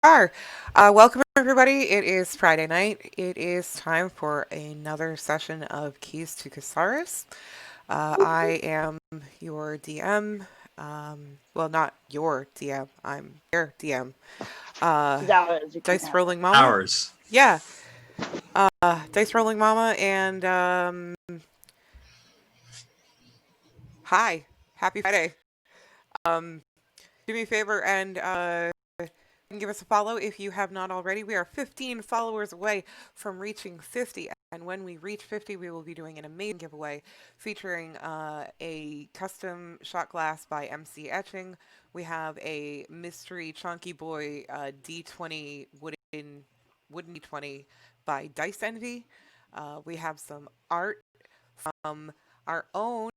are. Welcome, everybody. It is Friday night. It is time for another session of Keys to Khasarys. I am your DM. Well, not your DM. I'm their DM. Uh, Dollars you can Dice have. Rolling Mama. Ours. Yeah. Dice Rolling Mama and hi. Happy Friday. Um, do me a favor and give us a follow if you have not already. We are 15 followers away from reaching 50. And when we reach 50, we will be doing an amazing giveaway featuring a custom shot glass by MC Etching. We have a mystery Chunky Boy D20 wooden D20 by Dice Envy. We have some art from our own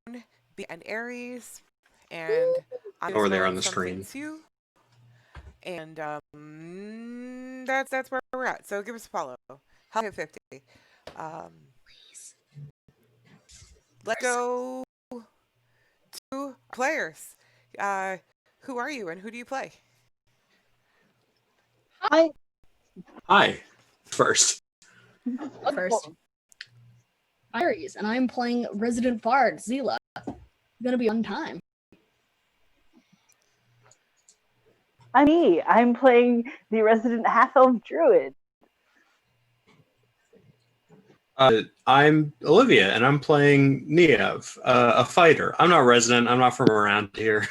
B and Aries. And I'm Over there throwing on the something screen. too. And that's where we're at. So give us a follow. Help hit 50. Um, let's go to players. Who are you and who do you play? Hi. Hi. First. First, Aries, and I'm playing Resident Bard, Zila. Gonna be on time. I'm me. I'm playing the resident half-elf druid. I'm Olivia, and I'm playing Niev, a fighter. I'm not resident. I'm not from around here.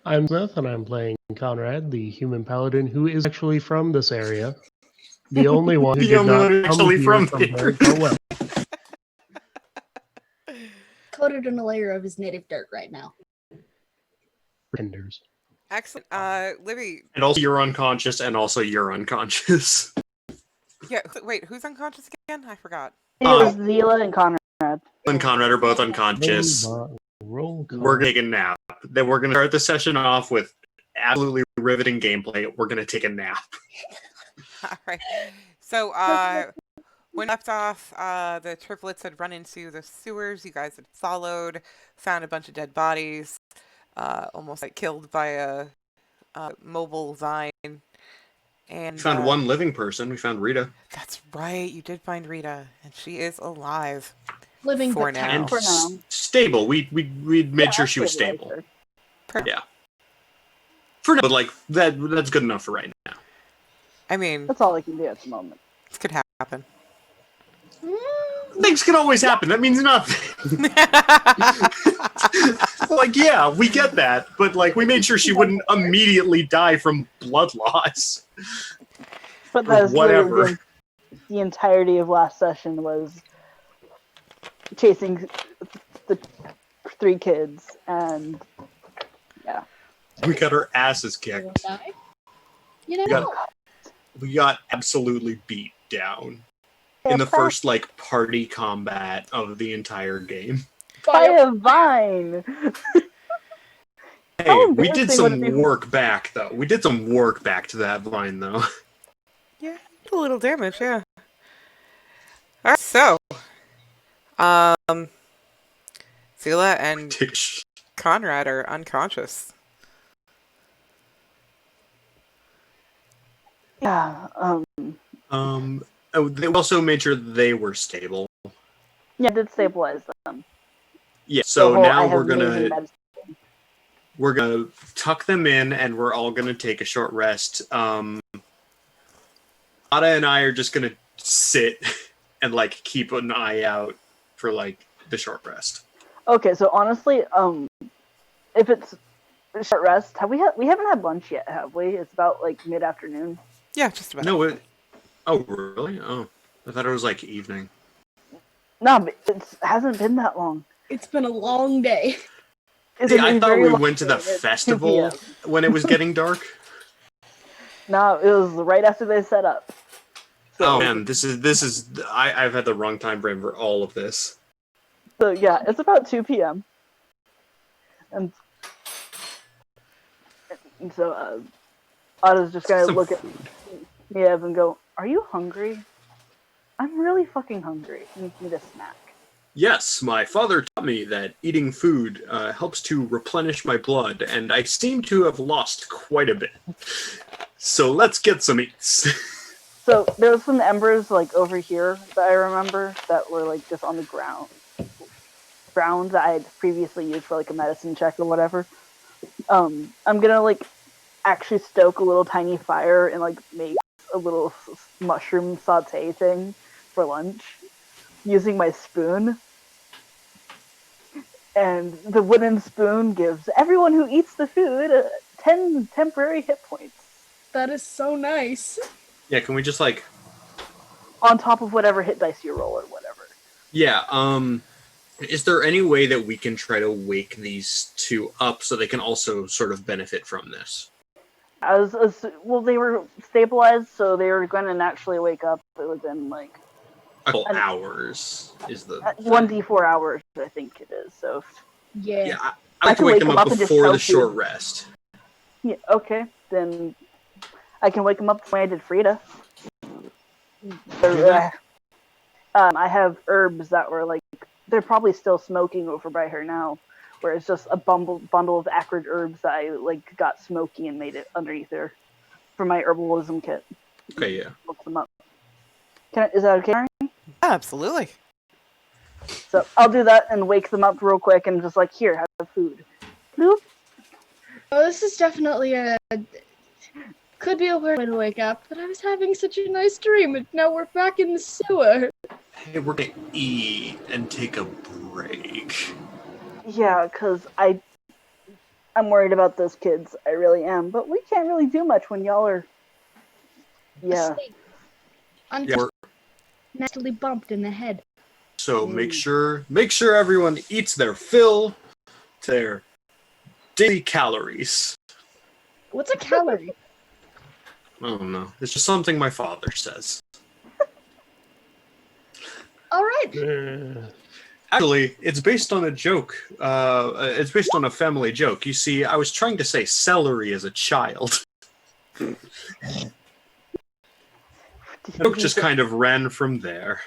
I'm Smith, and I'm playing Conrad, the human paladin, who is actually from this area. The only one who The did only not one who's come actually here from very here. far well. Coated in a layer of his native dirt right now. Pretenders. Excellent. Libby. And also you're unconscious, and also you're unconscious. Yeah, wait, who's unconscious again? I forgot. It was Zila and Conrad. And Conrad are both unconscious. Roll call. We're going to take a nap. Then we're going to start the session off with absolutely riveting gameplay. We're going to take a nap. All right. So, when left off, the triplets had run into the sewers. You guys had followed, found a bunch of dead bodies, almost like killed by a mobile vine. And We found one living person. We found Rita. That's right. You did find Rita, and she is alive. Living For but now. And For now. stable. We made sure she was stable. Yeah. For now, but like that's good enough for right now. I mean, That's all I can do at the moment. this could happen. Things can always happen. That means nothing. Like, yeah, we get that, but like we made sure she wouldn't immediately die from blood loss. But that's whatever. literally the entirety of last session was chasing the 3 kids, and yeah. We got our asses kicked. die. You know, We got absolutely beat down in the first like party combat of the entire game. by a vine. Hey, How we did embarrassing would some it be? work back though. We did some work back to that vine though. Yeah, a little damage, yeah. All right, so, Zila and Conrad are unconscious. Yeah. They also made sure they were stable. Yeah, I did stabilize them. Yeah. So The whole, I now have we're amazing gonna medicine. tuck them in, and we're all gonna take a short rest. Ada and I are just gonna sit and like keep an eye out for like the short rest. Okay, so honestly, if it's a short rest, we haven't had lunch yet, have we? It's about like mid-afternoon. Yeah, just about. No, oh really? Oh, I thought it was like evening. No, but it hasn't been that long. it's been a long day. It's See, been I a thought very we long went to the day. It's 2 festival p.m. when it was getting dark. No, it was right after they set up. Oh man, this is I've had the wrong time frame for all of this. So yeah, it's about 2 p.m. And so Ada's just gonna look at Niev and go, "Are you hungry? I'm really fucking hungry. I need a snack." Yes, my father taught me that eating food helps to replenish my blood, and I seem to have lost quite a bit. So let's get some eats. So there was some embers like over here that I remember that were like just on the ground that I had previously used for like a medicine check or whatever. I'm gonna like actually stoke a little tiny fire and like make a little mushroom saute thing for lunch using my spoon. And the wooden spoon gives everyone who eats the food 10 temporary hit points. That is so nice. Yeah, can we just like... On top of whatever hit dice you roll or whatever. Yeah, is there any way that we can try to wake these two up so they can also sort of benefit from this? Well, they were stabilized, so they were going to naturally wake up within like... A couple hours is the... 1d4 hours, I think it is, so... Yeah. Yeah, I like to wake them up before the short rest. Yeah, okay, then I can wake them up the way I did Frida. I have herbs that were like, they're probably still smoking over by her now, where it's just a bundle of acrid herbs that I like got smoky and made it underneath there for my herbalism kit. Okay, yeah. Look them up. Is that okay, Aaron? Absolutely. So I'll do that and wake them up real quick and just like, here, have food. Bloop. Oh, this is definitely could be a weird way to wake up, but I was having such a nice dream, and now we're back in the sewer. Hey, we're gonna eat and take a break. Yeah, because I'm worried about those kids. I really am. But we can't really do much when y'all are... Yeah. Until nastily bumped in the head. So make sure everyone eats their fill to their daily calories. What's a calorie? I don't know. It's just something my father says. All right. Actually, it's based on a joke. It's based on a family joke. You see, I was trying to say celery as a child. The joke just kind of ran from there.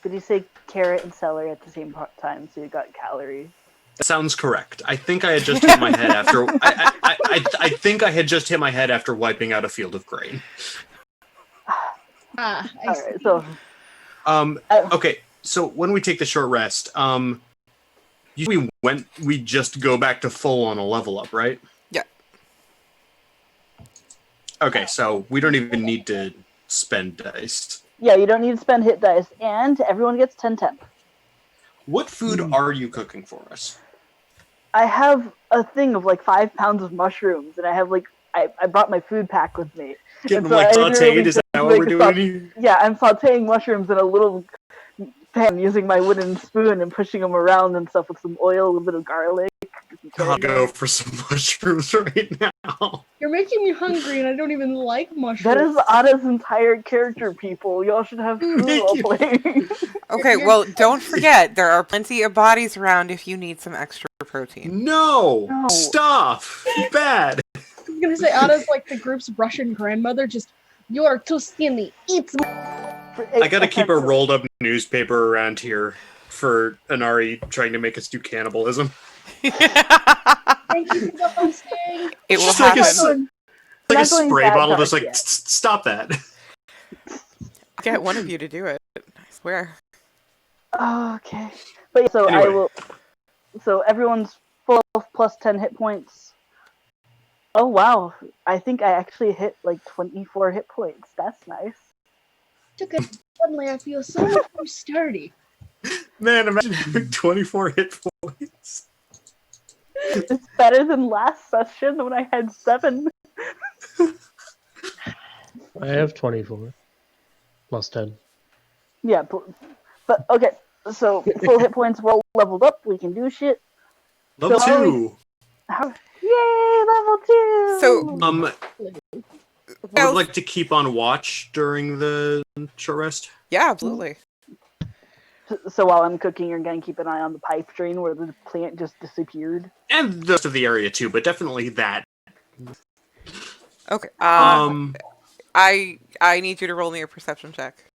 Did you say carrot and celery at the same time, so you got calories? That sounds correct. I think I had just hit my head after. I think I had just hit my head after wiping out a field of grain. I All see. right, so Okay. So when we take the short rest, we just go back to full on a level up, right? Yeah. Okay, so we don't even need to spend dice. yeah, you don't need to spend hit dice, and everyone gets 10 temp. What food are you cooking for us? I have a thing of like 5 pounds of mushrooms, and I have like I brought my food pack with me. Getting so like I sauteed? literally Is that just what we're make doing here? Yeah, I'm sauteing mushrooms in a little pan using my wooden spoon and pushing them around and stuff with some oil, a little bit of garlic. I'll go for some mushrooms right now. You're making me hungry, and I don't even like mushrooms. That is Ada's entire character, people. Y'all should have food while playing. Okay, well, don't forget, there are plenty of bodies around if you need some extra protein. No! No. Stop! Bad! I was gonna say, Ada's like the group's Russian grandmother, just, you're too skinny, eat some. I gotta keep a rolled up newspaper around here for Inari trying to make us do cannibalism. Thank you for the hosting. It will Just like happen. like a not going spray that bottle, dark just like, yet. stop that. Get one of you to do it. I swear. Okay. But yeah, so Anyway. I will. So everyone's full plus 10 hit points. Oh wow! I think I actually hit like 24 hit points. That's nice. Took it. Suddenly, I feel so much more sturdy. Man, imagine having 24 hit points. It's better than last session when I had 7. I have 24 plus 10. Yeah, but okay. So full hit points. We're all leveled up. We can do shit. Level So 2. Yay, level 2! So, I would like to keep on watch during the short rest. yeah, absolutely. So while I'm cooking, you're gonna keep an eye on the pipe drain where the plant just disappeared. And the rest of the area too, but definitely that. Okay. Um, I need you to roll me a perception check.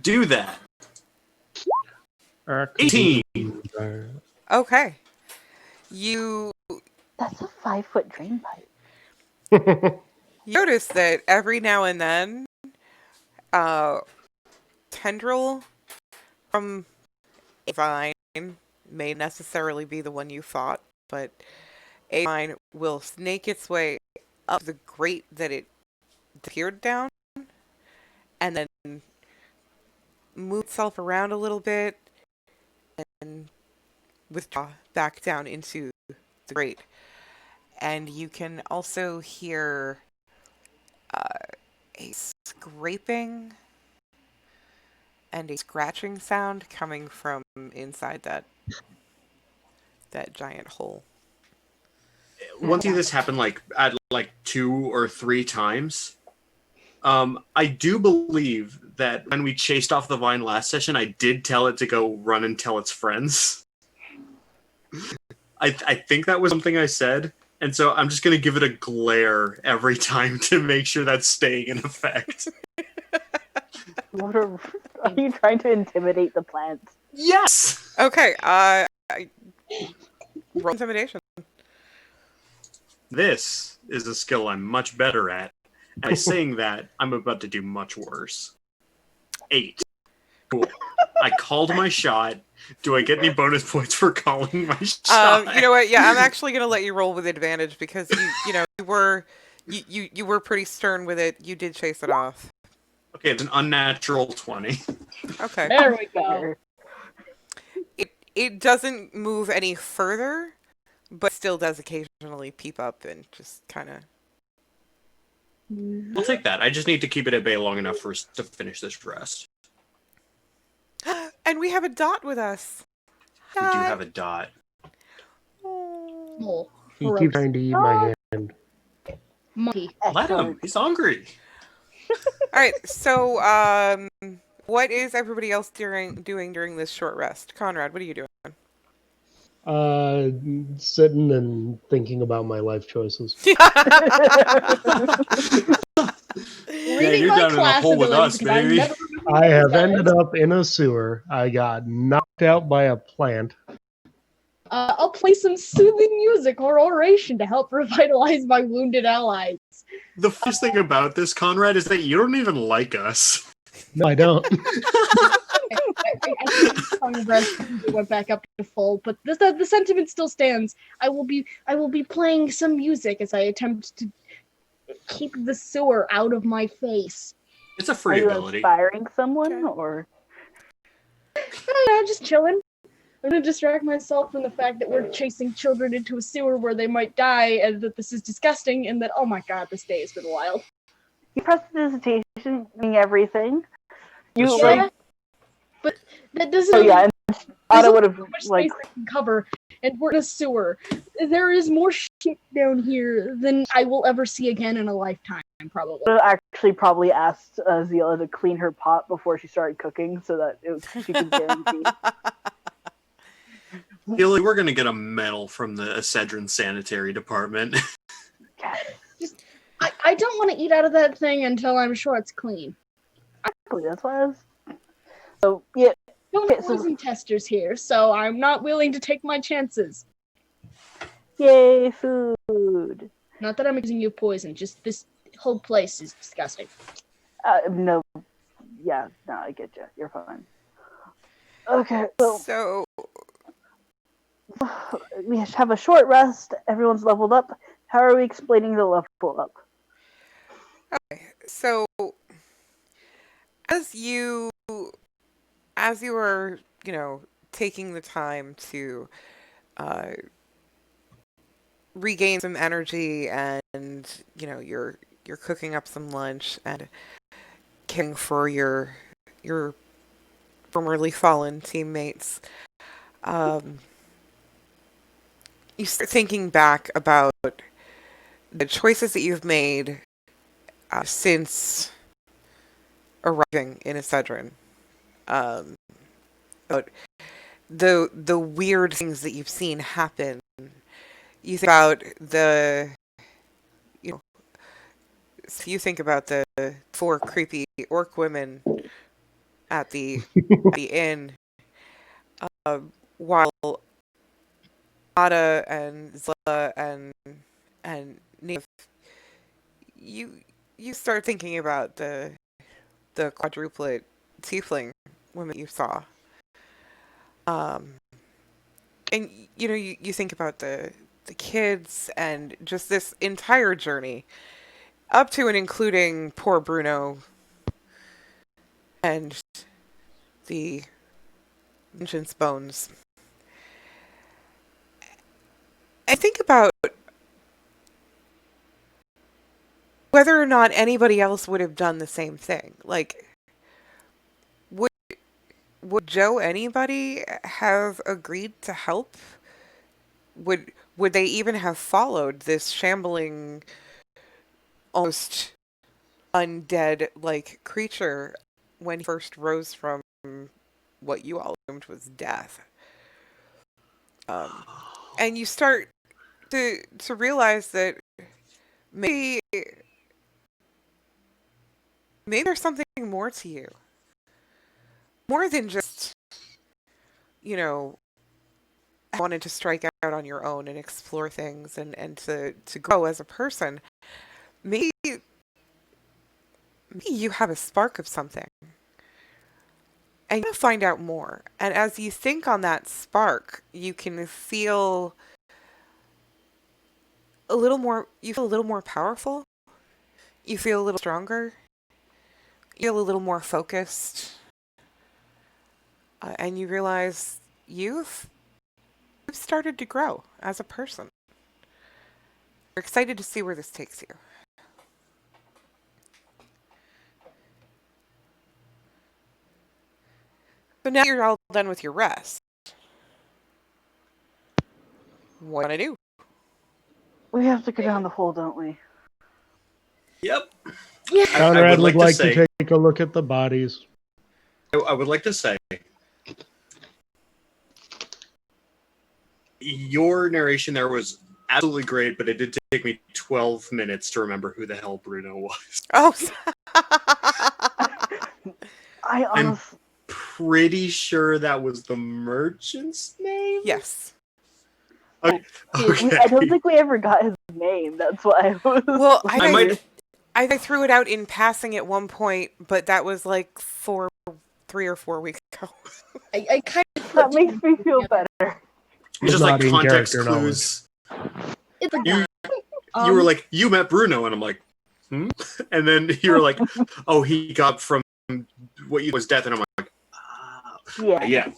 do that. 18. Okay. You That's a 5-foot drain pipe. notice that every now and then, uh, tendril from a vine may necessarily be the one you thought, but a vine will snake its way up the grate that it appeared down and then move itself around a little bit and withdraw back down into the grate. And you can also hear a scraping and a scratching sound coming from inside that giant hole. Once you see this happen like at like 2 or 3 times, I do believe that when we chased off the vine last session, I did tell it to go run and tell its friends. I think that was something I said, and so I'm just gonna give it a glare every time to make sure that's staying in effect. Are you trying to intimidate the plants? Yes. Okay, roll intimidation. This is a skill I'm much better at. And by saying that, I'm about to do much worse. 8. Cool. I called my shot. Do I get any bonus points for calling my shot? You know what? Yeah, I'm actually gonna let you roll with advantage because you were pretty stern with it. You did chase it off. Okay, it's an unnatural 20. Okay. There we go. It doesn't move any further, but still does occasionally peep up and just kind of. We'll take that. I just need to keep it at bay long enough for us to finish this rest. And we have a dot with us. We do have a dot. Oh, He keeps trying to eat my hand. monkey. Let him. He's hungry. All right. So, what is everybody else doing during this short rest? Conrad, what are you doing? Sitting and thinking about my life choices. Reading you're my down in a class hole with abilities us, because I baby. never I have ended up in a sewer. I got knocked out by a plant. I'll play some soothing music or oration to help revitalize my wounded allies. The first thing about this, Conrad, is that you don't even like us. No, I don't. I went back up to full, but the sentiment still stands. I will be playing some music as I attempt to keep the sewer out of my face. It's a Are free you ability. inspiring someone, Okay. or? Just chilling. I'm gonna distract myself from the fact that we're chasing children into a sewer where they might die, and that this is disgusting, and that oh my god, this day has been wild. You prestidigitation, meaning everything. You That's like, but that doesn't. oh yeah, and There's Otto only would have so much like, space I can cover, and we're in a sewer. There is more shit down here than I will ever see again in a lifetime, probably. would have actually probably asked Zila to clean her pot before she started cooking, so that she could guarantee. Feel like we're gonna get a medal from the Ascedran sanitary department. I don't want to eat out of that thing until I'm sure it's clean. Exactly, that's why I was. So yeah, No Okay, so- poison testers here, so I'm not willing to take my chances. yay, food. Not that I'm accusing you of poison, just this whole place is disgusting. No, yeah, no, I get you. You're fine. Okay, so So, we have a short rest. Everyone's leveled up. How are we explaining the level up? so as you are, taking the time to regain some energy and, you're cooking up some lunch and caring for your formerly fallen teammates. You start thinking back about the choices that you've made since arriving in Ascedran. About the weird things that you've seen happen. You think about if you think about the 4 creepy orc women at the inn. while Ada and Zilla and Neve, you start thinking about the quadruplet tiefling women you saw. And you think about the kids and just this entire journey up to and including poor Bruno and the vengeance bones. I think about whether or not anybody else would have done the same thing. Like, would Joe anybody have agreed to help? Would they even have followed this shambling, almost undead like creature when he first rose from what you all assumed was death? And you start to realize that maybe there's something more to you, more than just wanted to strike out on your own and explore things and to grow as a person. Maybe you have a spark of something. And you'll find out more. And as you think on that spark, you can feel you feel a little more powerful. You feel a little stronger. You feel a little more focused. And you realize you've started to grow as a person. You're excited to see where this takes you. So now you're all done with your rest. What do I do? We have to go down the hole, don't we? Yep. Yeah. Conrad would like to take a look at the bodies. I would like to say your narration there was absolutely great, but it did take me 12 minutes to remember who the hell Bruno was. Oh, I'm pretty sure that was the merchant's name? yes. Okay. I don't think we ever got his name. That's why I was. Well, I I threw it out in passing at one point, but that was like 3 or 4 weeks ago. I kind of That makes me feel better. just like Not in context character clues. It's a You, guy. you were like, you met Bruno, and I'm like, hmm? And then you were like, oh, he got from what you was death, and I'm like, yeah.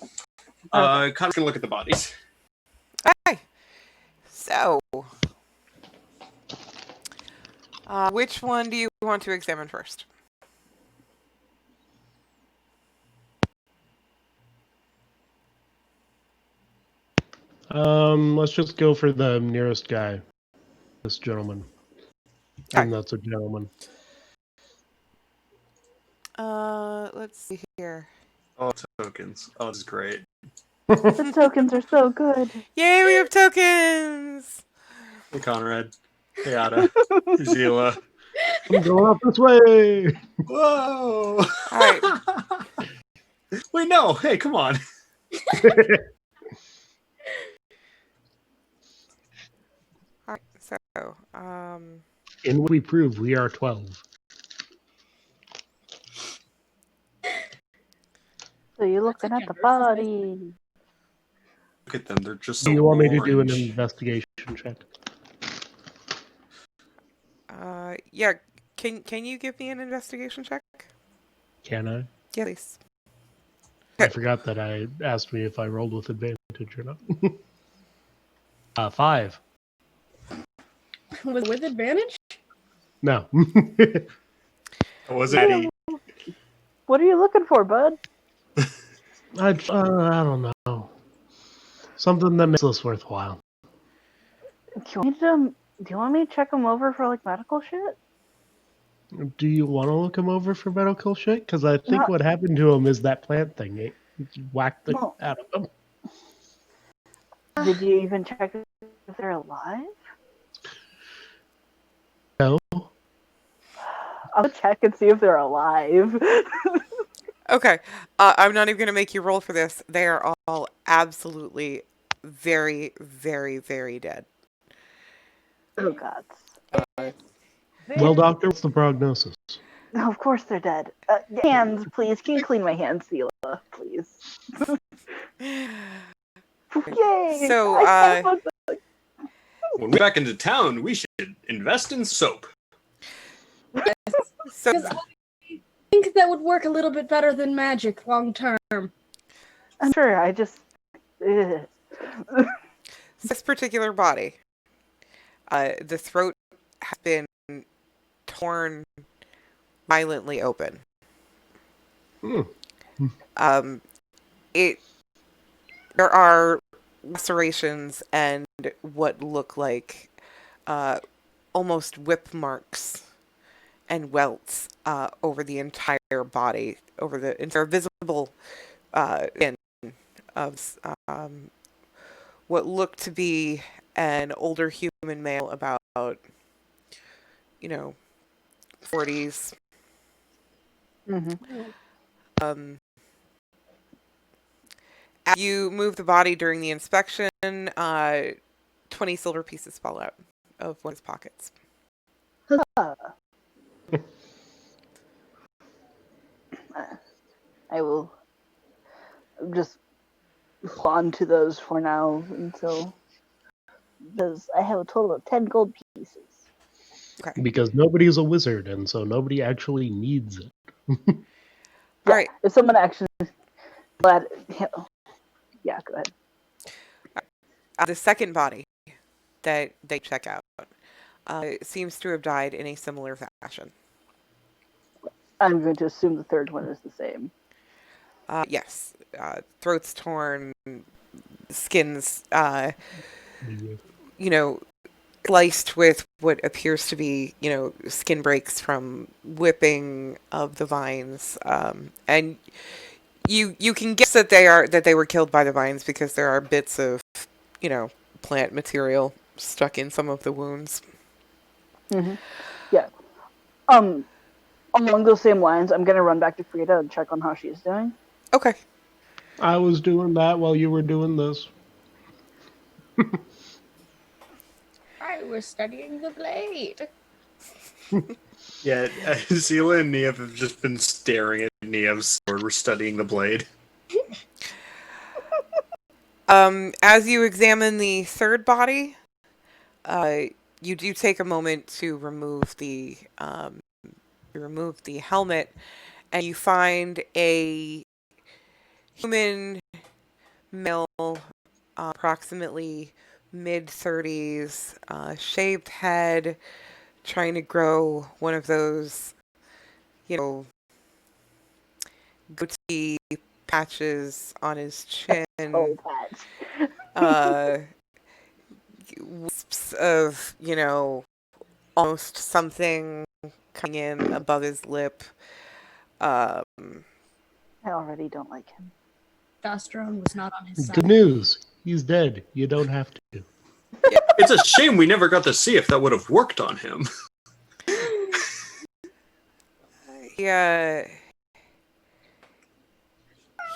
Connor's gonna look at the bodies. Okay. So, which one do you want to examine first? Let's just go for the nearest guy. This gentleman. Okay. And that's a gentleman. Let's see here. Oh, tokens. Oh, this is great. The tokens are so good. Yay, we have tokens! Hey, Conrad. Hey, Ada. Hey, Zila. I'm going up this way! Whoa! All right. Wait, no. Hey, come on. All right. So, In what we prove, we are 12. So you're looking at the body. Look at them. They're just so Do you want me to do an orange. investigation check? yeah. Can you give me an investigation check? Can I? Yeah, please. I forgot that I asked me if I rolled with advantage or not. 5. with advantage. No. I wasn't Eddie. What are you looking for, bud? I don't know. Something that makes this worthwhile. Do you want me to check him over for like medical shit? Do you want to look him over for medical shit? Because I think Not- what happened to him is that plant thing. It whacked the No. out of him. Did you even check if they're alive? No. I'll check and see if they're alive. Okay. I'm not even going to make you roll for this. They are all absolutely very, very, very dead. Oh God. Uh, Well, doctor, what's the prognosis? Of course they're dead. Hands, please. Can you clean my hands, Sela? Please. Yay! so, I can't put When we're back into town, we should invest in soap. so Because I think that would work a little bit better than magic long term. I'm sure. I just. Ugh. this particular body, the throat has been torn violently open. Hmm. Um, it there are lacerations and what look like almost whip marks and welts over the entire body, over the entire visible skin of what looked to be an older human male, about 40s. Mhm. Um, as you move the body during the inspection, 20 silver pieces fall out of one of his pockets. I will just hold on to those for now until. Because I have a total of 10 gold pieces. Okay. Because nobody's a wizard, and so nobody actually needs it. Yeah, All right. if someone actually. Glad. Yeah, go ahead. The second body that they check out seems to have died in a similar fashion. I'm going to assume the third one is the same. Yes. Throats torn, skins, sliced with what appears to be, skin breaks from whipping of the vines. And you can guess that they were killed by the vines because there are bits of, plant material stuck in some of the wounds. Mm-hmm. Yeah. Along those same lines, I'm gonna run back to Frida and check on how she's doing. Okay. I was doing that while you were doing this. I was studying the blade. Yeah, Zila and Niev have just been staring at Niev's sword. We're studying the blade. As you examine the third body, you do take a moment to remove the helmet, and you find a human male, approximately mid-30s, shaved head, trying to grow one of those, goatee patches on his chin. Oh, Pat. Uh, wisps of, almost something coming in above his lip. Um, I already don't like him. Testosterone was not on his Good side. news. He's dead. You don't have to. It's a shame we never got to see if that would have worked on him. yeah.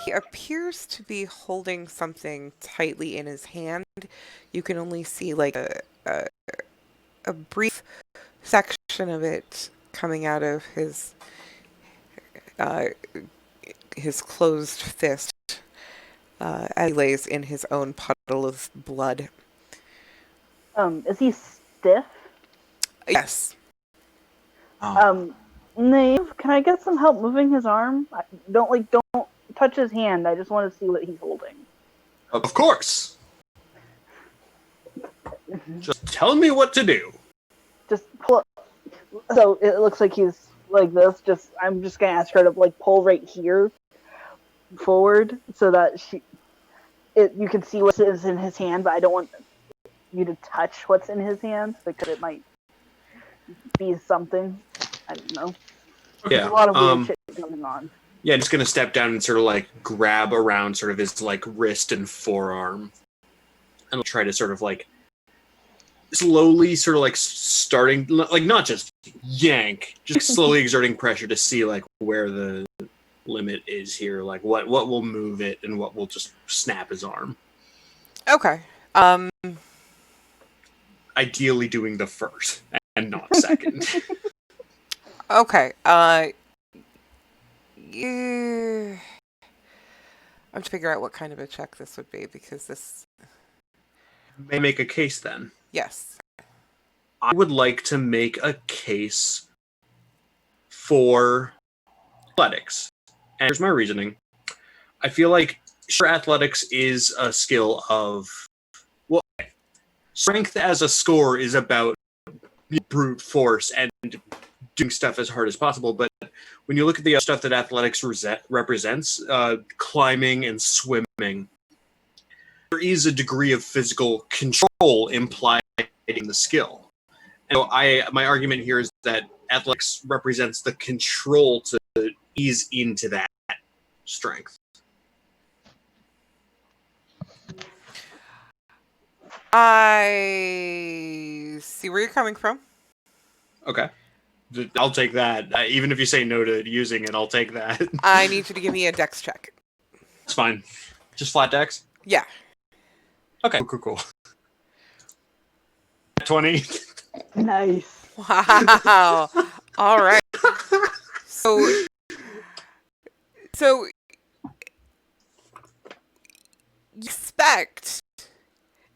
He appears to be holding something tightly in his hand. You can only see like a brief section of it coming out of uh, his closed fist as he lays in his own puddle of blood. Is he stiff? Yes. Nave, can I get some help moving his arm? Don't touch his hand. I just want to see what he's holding. Of course. Just tell me what to do. Just pull up. So it looks like he's like this. I'm just gonna ask her to like pull right here forward so that you can see what is in his hand, but I don't want you to touch what's in his hand because it might be something. I don't know. Yeah. There's a lot of weird shit going on. Yeah, just gonna step down and sort of like grab around sort of his like wrist and forearm, and I'll try to sort of like slowly sort of like not just yank, just slowly exerting pressure to see like where the limit is here. Like what will move it and what will just snap his arm. Okay. Ideally doing the first and not second. Okay. Yeah. I'm trying to figure out what kind of a check this would be because this. May make a case then. Yes. I would like to make a case for athletics. And here's my reasoning. I feel like sure athletics is a skill of strength as a score is about brute force and doing stuff as hard as possible, but when you look at the other stuff that athletics represents, climbing and swimming, there is a degree of physical control implied in the skill. And so my argument here is that athletics represents the control to ease into that strength. I see where you're coming from. Okay. I'll take that. Even if you say no to using it, I'll take that. I need you to give me a dex check. It's fine. Just flat dex? Yeah. Okay, cool. 20. Nice. Wow. All right. So you expect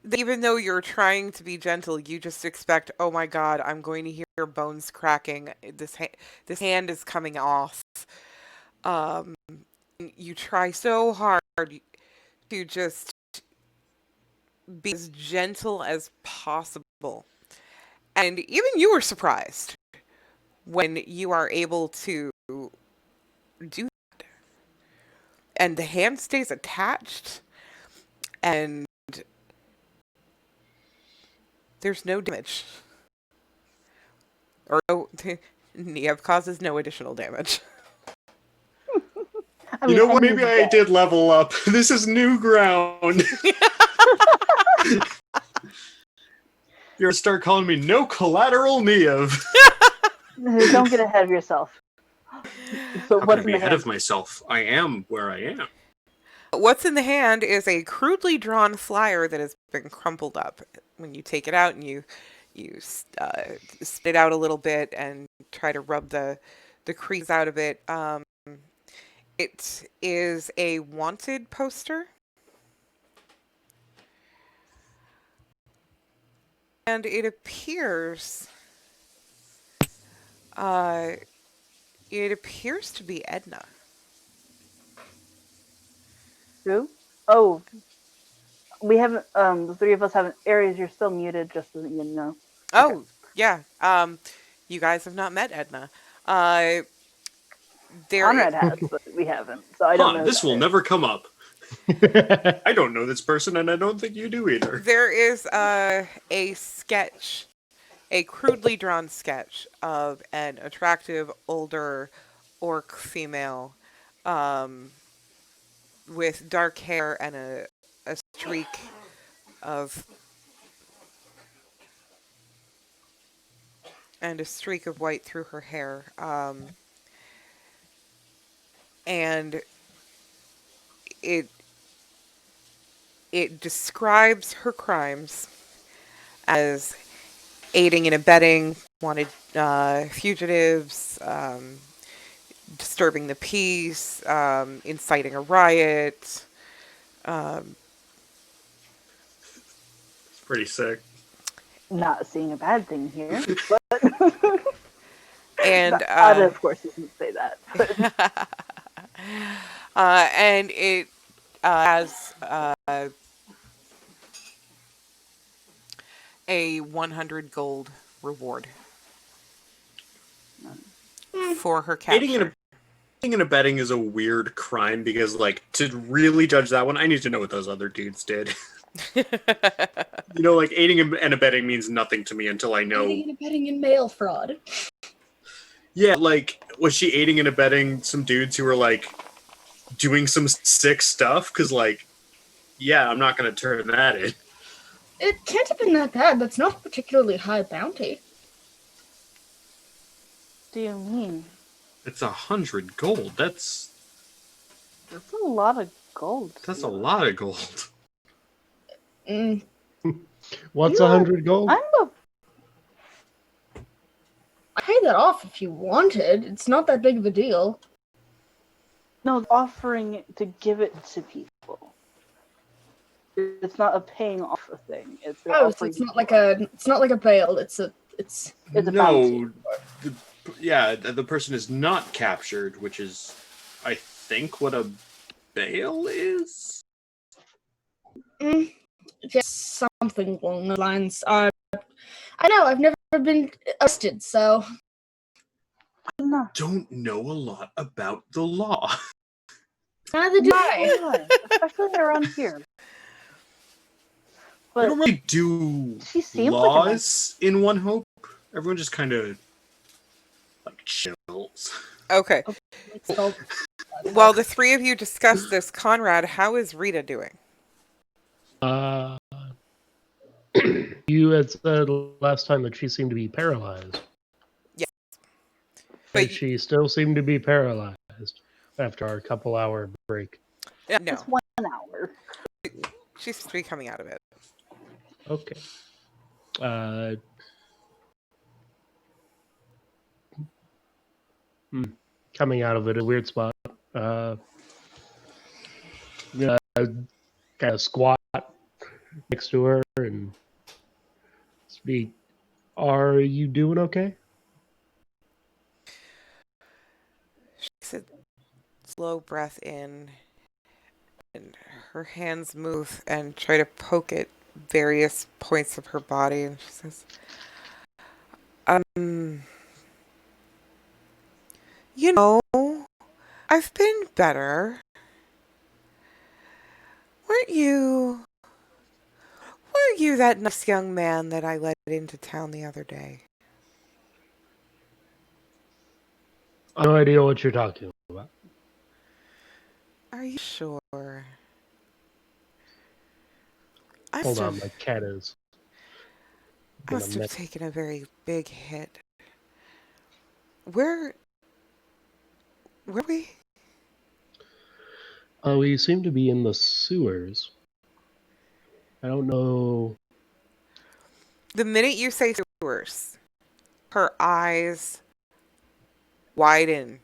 that even though you're trying to be gentle, you just expect, oh my god, I'm going to hear bones cracking. This hand is coming off. You try so hard to just be as gentle as possible. And even you were surprised when you are able to do that. And the hand stays attached, and there's no damage. Or no, Niev causes no additional damage. I You know what? I Maybe knew I that. did level up. This is new ground. You're gonna start calling me no collateral Niev. Don't get ahead of yourself. So How can what's I in be the ahead hand? of myself? I am where I am. What's in the hand is a crudely drawn flyer that has been crumpled up. When you take it out and you spit it out a little bit and try to rub the crease out of it, it is a wanted poster. And it appears to be Edna. Who? Oh, we haven't. The three of us haven't. Aries, you're still muted, just so that you know. Oh, yeah. You guys have not met Edna. There Conrad has, but we haven't. So I don't know. This who will that never come up. I don't know this person, and I don't think you do either. there is a sketch, a crudely drawn sketch of an attractive older orc female, with dark hair and a streak of white through her hair. And it describes her crimes as aiding and abetting wanted fugitives, disturbing the peace, inciting a riot. It's pretty sick. Not seeing a bad thing here, but And Ada, of course, doesn't say that. But and it has a 100 gold reward for her capture. Aiding and abetting is a weird crime because, like, to really judge that one, I need to know what those other dudes did. You know, like, aiding and abetting means nothing to me until I know. Aiding and abetting in mail fraud. Yeah, like, was she aiding and abetting some dudes who were, like, doing some sick stuff? Because, like, yeah, I'm not going to turn that in. It can't have been that bad. That's not a particularly high bounty. do you mean? It's 100 gold. That's That's a lot of gold. That's a Steve. lot of gold. Mm, What's You are- 100 gold? I pay that off if you wanted. It's not that big of a deal. No, offering it to give it to people. It's not a paying off a thing. It's Oh, so offering. it's not like a bail. It's a No, the person is not captured, which is, I think, what a bail is. Just something along those lines. I know I've never been arrested, so No. Don't know a lot about the law. neither do I. Especially around here. We But don't really do she seems like a laws in One Hope. Everyone just kind of like chills. Okay. So, While the three of you discuss this, Conrad, how is Rita doing? You had said last time that she seemed to be paralyzed. Yes. But But she still seemed to be paralyzed after our couple-hour break. no, It's 1 hour. she's supposed to be coming out of it. Okay. Coming out of it, a weird spot. Kind of squat next to her and speak. Are you doing okay? She takes a slow breath in, and her hands move and try to poke at various points of her body, and she says, you know, I've been better. Weren't you that nice young man that I let into town the other day? I have no idea what you're talking about. Are you sure? I Hold must on, have, my cat is. I must have taken a very big hit. Where were we? We seem to be in the sewers. I don't know. The minute you say sewers, her eyes widen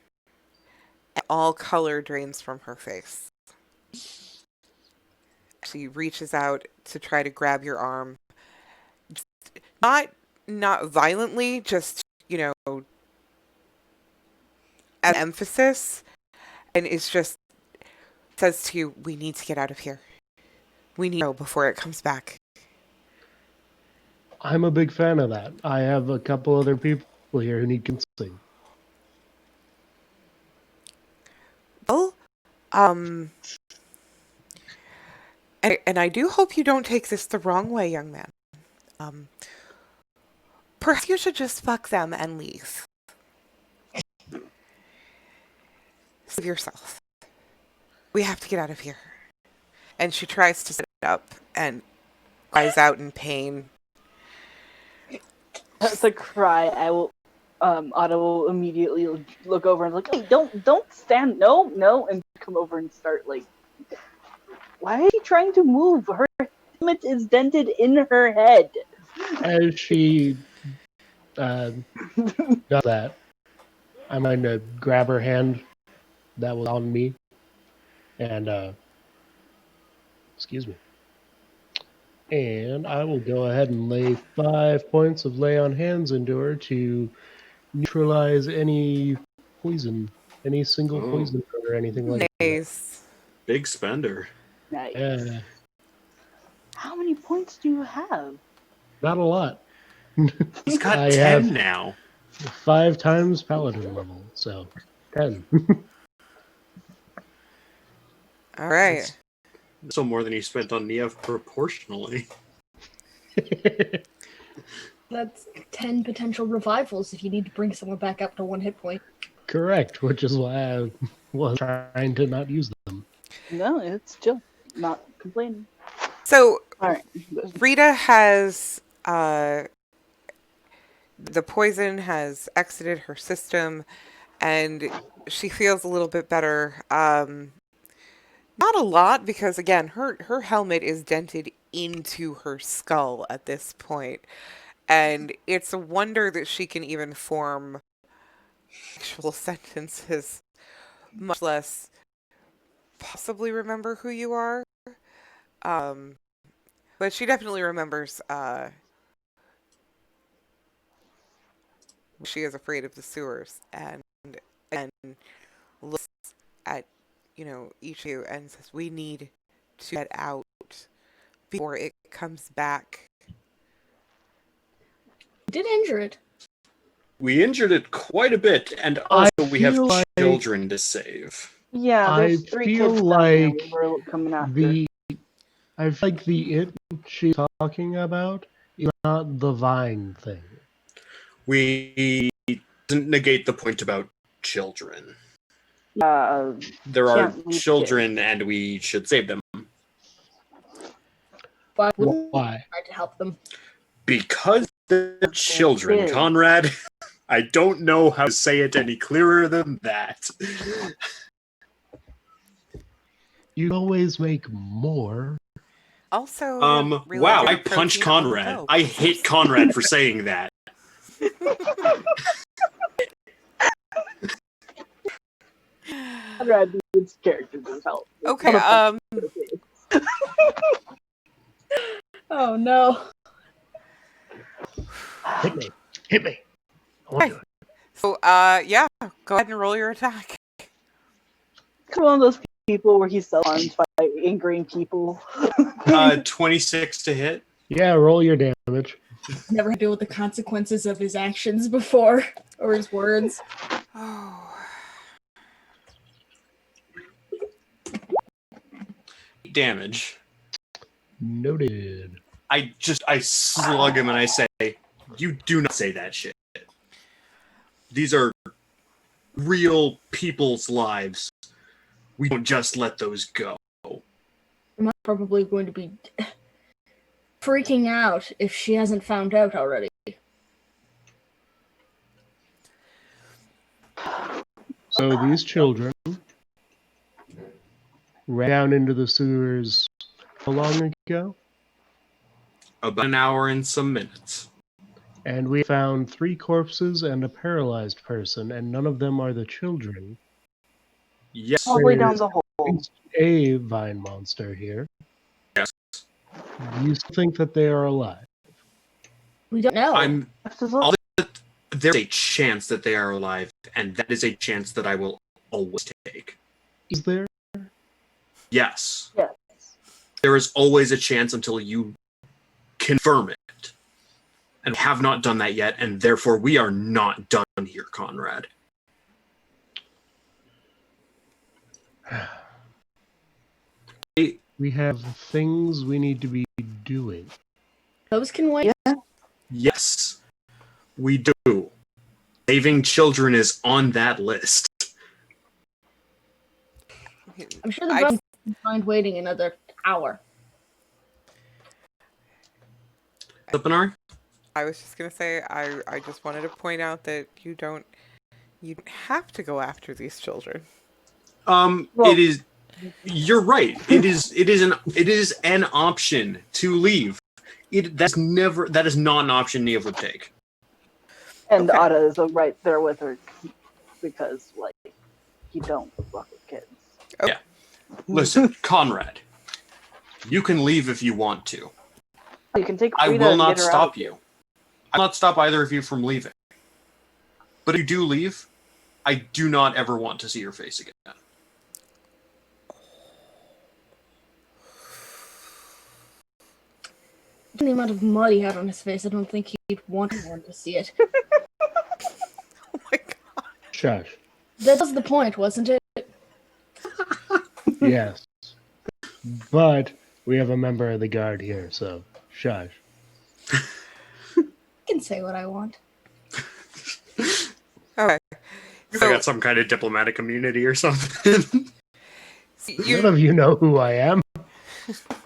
and all color drains from her face. She reaches out to try to grab your arm. Not violently, just, at emphasis, and it's just says to you, we need to get out of here. We need to go before it comes back. I'm a big fan of that. I have a couple other people here who need counseling. Well, and I do hope you don't take this the wrong way, young man. Perhaps you should just fuck them and leave. Save yourself. We have to get out of here. And she tries to sit up and cries out in pain. That's a cry. I will. Otto will immediately look over and like, hey, don't stand, no, and come over and start like, why is she trying to move? Her helmet is dented in her head. As she does that, I'm going to grab her hand that was on me and, excuse me. And I will go ahead and lay 5 points of lay on hands into her to neutralize any poison, any single poison or anything like that. Nice. Big spender. Nice. How many points do you have? Not a lot. He's got I 10 have now. 5 times paladin level, so 10. All right. So more than he spent on Niev proportionally. that's 10 potential revivals if you need to bring someone back up to 1 hit point. Correct, which is why I was trying to not use them. No, it's chill. Not complaining. So, All right. Rita has, the poison has exited her system, and she feels a little bit better. Not a lot, because again, her helmet is dented into her skull at this point, and it's a wonder that she can even form actual sentences, much less possibly remember who you are. Um, but she definitely remembers. She is afraid of the sewers, and looks at each of you and says, "We need to get out before it comes back." Did injure it. We injured it quite a bit, and I also we have feel like- children to save. Yeah, I there's 3 feel kids down there like we were coming after. I feel like the it she's talking about is not the vine thing. We didn't negate the point about children. Can't There are leave children, and we should save them. But we Why? tried to help them. Because they're children, kids. Conrad. I don't know how to say it any clearer than that. You always make more. Also, Wow, realizing I the punched protein on the Conrad. dough. I hate Conrad for saying that. Conrad needs character development. Okay, Oh no. Hit me. Hit me. I want to do it. so yeah, go ahead and roll your attack. One of those people where he's so harmed by ingrained people. 26 to hit. Yeah, roll your damage. Never had to deal with the consequences of his actions before, or his words. Oh, Damage. Noted. I slug him and I say, "You do not say that shit. These are real people's lives. We don't just let those go." I'm probably going to be freaking out if she hasn't found out already. So these children ran down into the sewers how long ago? About an hour and some minutes. And we found 3 corpses and a paralyzed person, and none of them are the children. Yes. All the way down the hole. A vine monster here. Yes. Do you think that they are alive? We don't know. There's a chance that they are alive, and that is a chance that I will always take. Is there? Yes. Yes. There is always a chance until you confirm it. And we have not done that yet, and therefore we are not done here, Conrad. We have things we need to be doing. Those can wait. Yeah. Yes, we do. Saving children is on that list. I'm sure the bus can find waiting another hour. Lippinar? I was just gonna say, I just wanted to point out that you don't have to go after these children. Well- It is. You're right. It is an option to leave. That is not an option Neve would take. And Okay. Ada is right there with her because, like, you don't fuck with kids. Yeah. Listen, Conrad, you can leave if you want to. You can take I Frida will and not get her stop out. you. I will not stop either of you from leaving. But if you do leave, I do not ever want to see your face again. The amount of mud he had on his face, I don't think he'd want anyone to see it. Oh my god. Shush. That was the point, wasn't it? Yes. But we have a member of the guard here, so shush. I can say what I want. Okay. I got some kind of diplomatic immunity or something. None of you know who I am.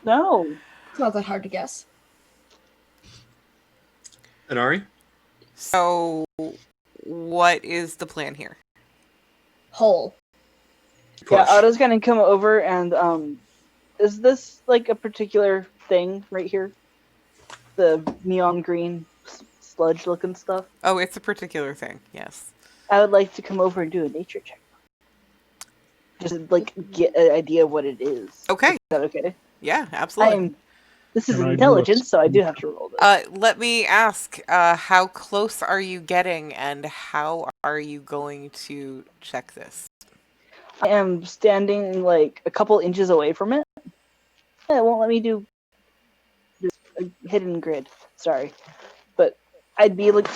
No. It's not that hard to guess. Inari? So, what is the plan here? Hole. Yeah, Push. Otto's gonna come over and is this like a particular thing right here? The neon green sludge looking stuff? Oh, it's a particular thing. Yes. I would like to come over and do a nature check. Just like get an idea of what it is. Okay. Is that okay? Yeah, absolutely. This is Can I do a intelligence, so I do have to roll this. Let me ask, how close are you getting and how are you going to check this? I am standing like a couple inches away from it. Yeah, it won't let me do a hidden grid. Sorry. But I'd be like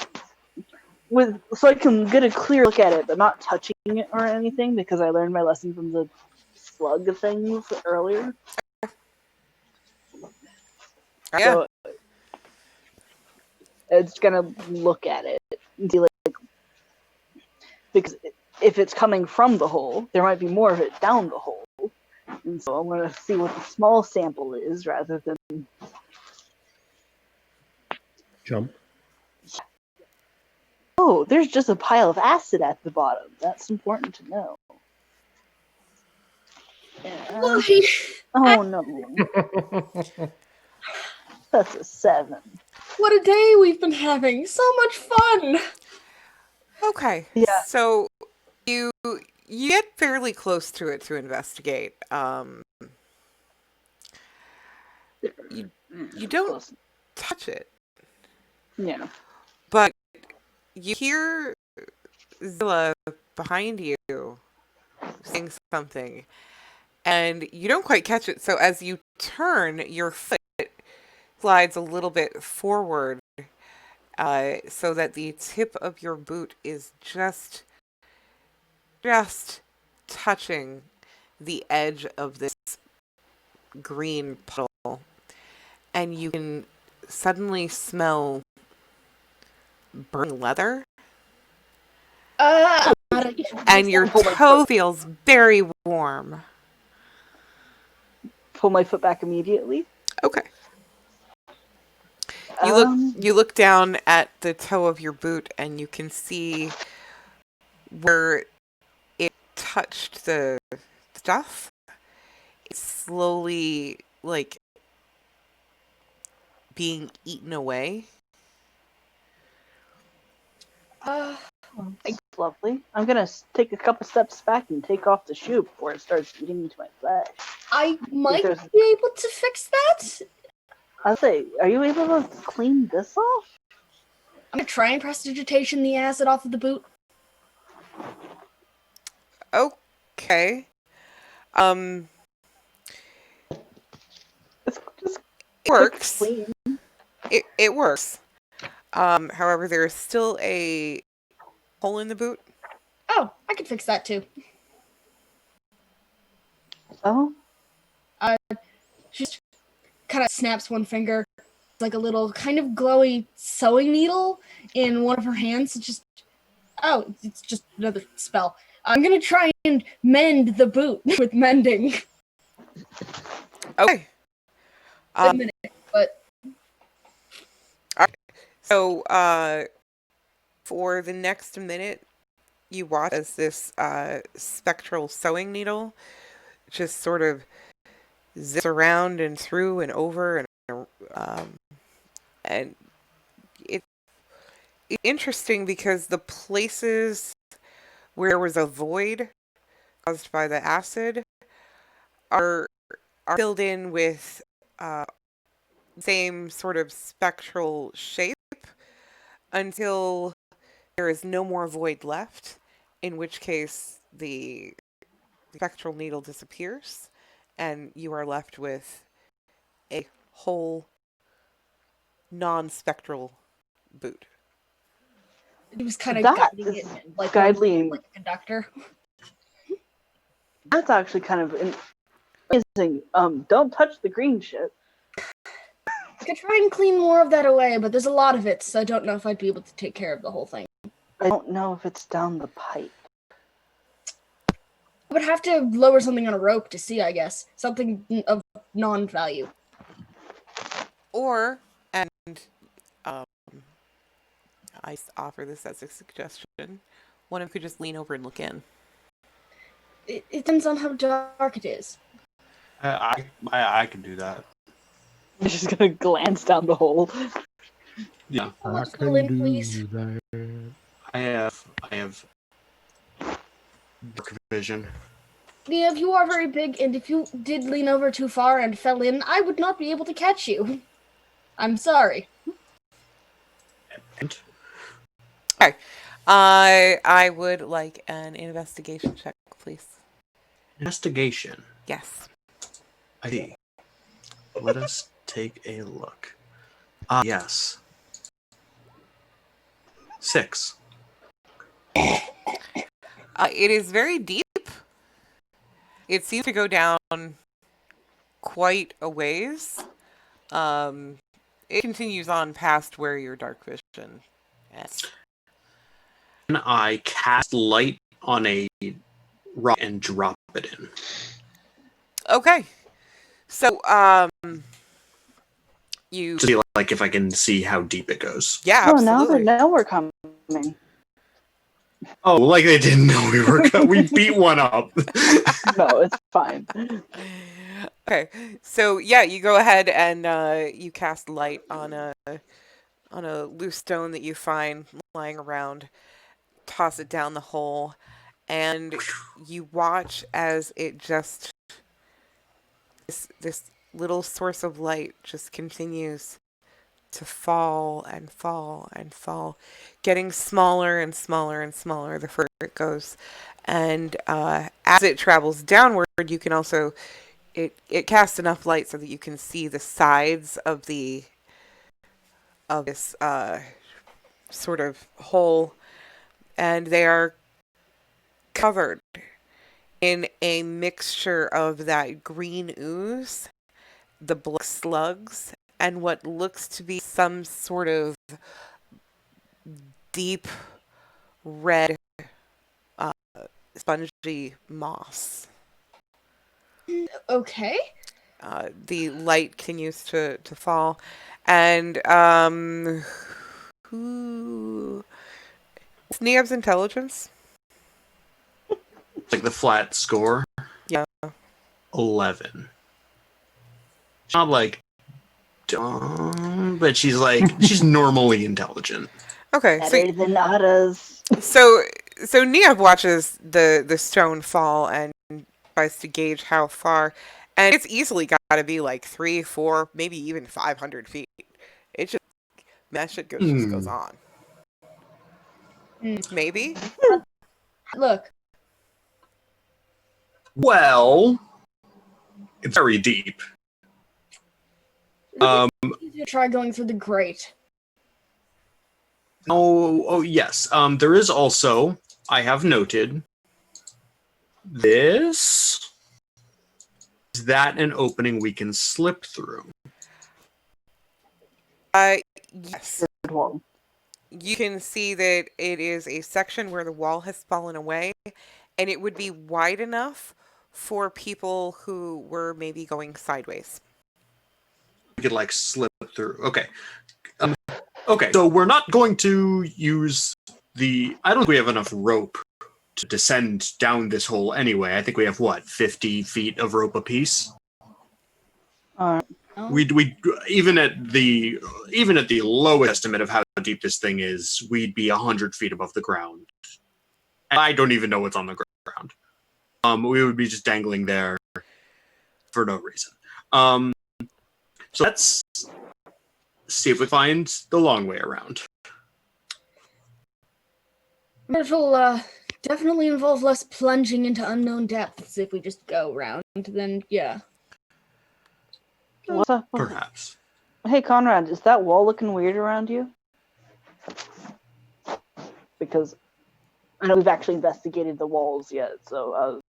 so I can get a clear look at it, but not touching it or anything because I learned my lesson from the slug things earlier. Yeah. So it's gonna look at it and see like because if it's coming from the hole, there might be more of it down the hole. And so I'm gonna see what the small sample is rather than Jump. oh, there's just a pile of acid at the bottom. That's important to know. Why? Oh no. That's a 7. What a day we've been having! So much fun! Okay. Yeah. So you get fairly close to it to investigate. You don't Close. touch it, Yeah. but you hear Zilla behind you saying something, and you don't quite catch it. So as you turn, your foot slides a little bit forward, so that the tip of your boot is just touching the edge of this green puddle, and you can suddenly smell burnt leather, and your Pull my toe foot. feels very warm. Pull my foot back immediately. Okay. Um, You look down at the toe of your boot and you can see where it touched the stuff. It's slowly like being eaten away. Thanks, lovely. I'm gonna take a couple steps back and take off the shoe before it starts eating into my flesh. I might there's- be able to fix that. I'll say, are you able to clean this off? I'm gonna try and prestidigitation the acid off of the boot. Okay. It's just It works. clean. It works. However, there is still a hole in the boot. Oh, I can fix that too. Oh, She just kind of snaps one finger, like a little kind of glowy sewing needle in one of her hands. It's just, oh, it's just another spell. I'm gonna try and mend the boot with mending. Okay. A minute, but So, for the next minute, you watch as this spectral sewing needle just sort of zips around and through and over, and it's interesting because the places where there was a void caused by the acid are filled in with same sort of spectral shape until there is no more void left, in which case the spectral needle disappears and you are left with a whole non-spectral boot. it was kind of That guiding is it like guiding. like a conductor. That's actually kind of amazing. Don't touch the green shit. I could try and clean more of that away, but there's a lot of it, so I don't know if I'd be able to take care of the whole thing. I don't know if it's down the pipe. I would have to lower something on a rope to see, I guess. Something of non-value. Or, and I offer this as a suggestion, one of you could just lean over and look in. it depends on how dark it is. I can do that. I'm just gonna glance down the hole. Yeah, How I much can fill in, do please? that. I have dark vision. Yeah, if you are very big, and if you did lean over too far and fell in, I would not be able to catch you. I'm sorry. And Okay. I would like an investigation check, please. investigation. Yes. I see. Let us take a look. Yes. 6. It is very deep. It seems to go down quite a ways. It continues on past where your dark vision is. Can I cast light on a rock and drop it in? Okay. So, you. To see like if I can see how deep it goes. Yeah, Oh, now they absolutely. know we're coming. Oh, like they didn't know we were. We beat one up. No, it's fine. Okay. So yeah, you go ahead and you cast light on a loose stone that you find lying around. Toss it down the hole, and you watch as it just this little source of light just continues to fall and fall and fall, getting smaller and smaller and smaller the further it goes. And as it travels downward, you can also it casts enough light so that you can see the sides of this sort of hole, and they are covered in a mixture of that green ooze, the black slugs, and what looks to be some sort of deep red uh, spongy moss. Okay. The light continues to fall, and who? Neob's intelligence. Like the flat score. Yeah. 11. She's not like dumb, but she's normally intelligent. Okay, Better than others. so Neob watches the stone fall and tries to gauge how far, and it's easily got to be like 3, 4, maybe even 500 feet. It just that shit just goes on. Maybe. Look, Well, it's very deep. try going through the grate. Oh yes. There is also, I have noted, this. Is that an opening we can slip through? Yes. Good one. You can see that it is a section where the wall has fallen away, and it would be wide enough for people who were maybe going sideways. We could like slip through. Okay. Okay. So we're not going to use the. I don't think we have enough rope to descend down this hole anyway. I think we have what, 50 feet of rope apiece. All right. We even at the lowest estimate of how deep this thing is, we'd be 100 feet above the ground. And I don't even know what's on the ground. We would be just dangling there for no reason. So let's see if we find the long way around. It'll definitely involve less plunging into unknown depths if we just go round. Then yeah. What's up? Perhaps. Hey, Conrad, is that wall looking weird around you? Because I know we've actually investigated the walls yet, so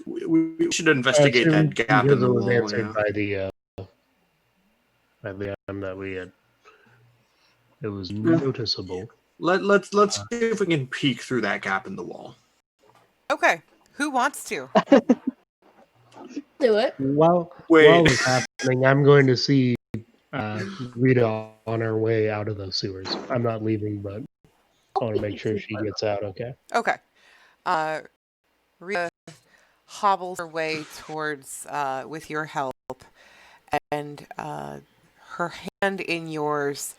We should investigate that gap in because the it was wall. answered Yeah. by the item that we had. It was noticeable. Let's see if we can peek through that gap in the wall. Okay, who wants to? Do it. While it's happening, I'm going to see Rita on our way out of the sewers. I'm not leaving, but I want to make sure she gets out okay. Okay. Rita hobbles her way towards, with your help, and her hand in yours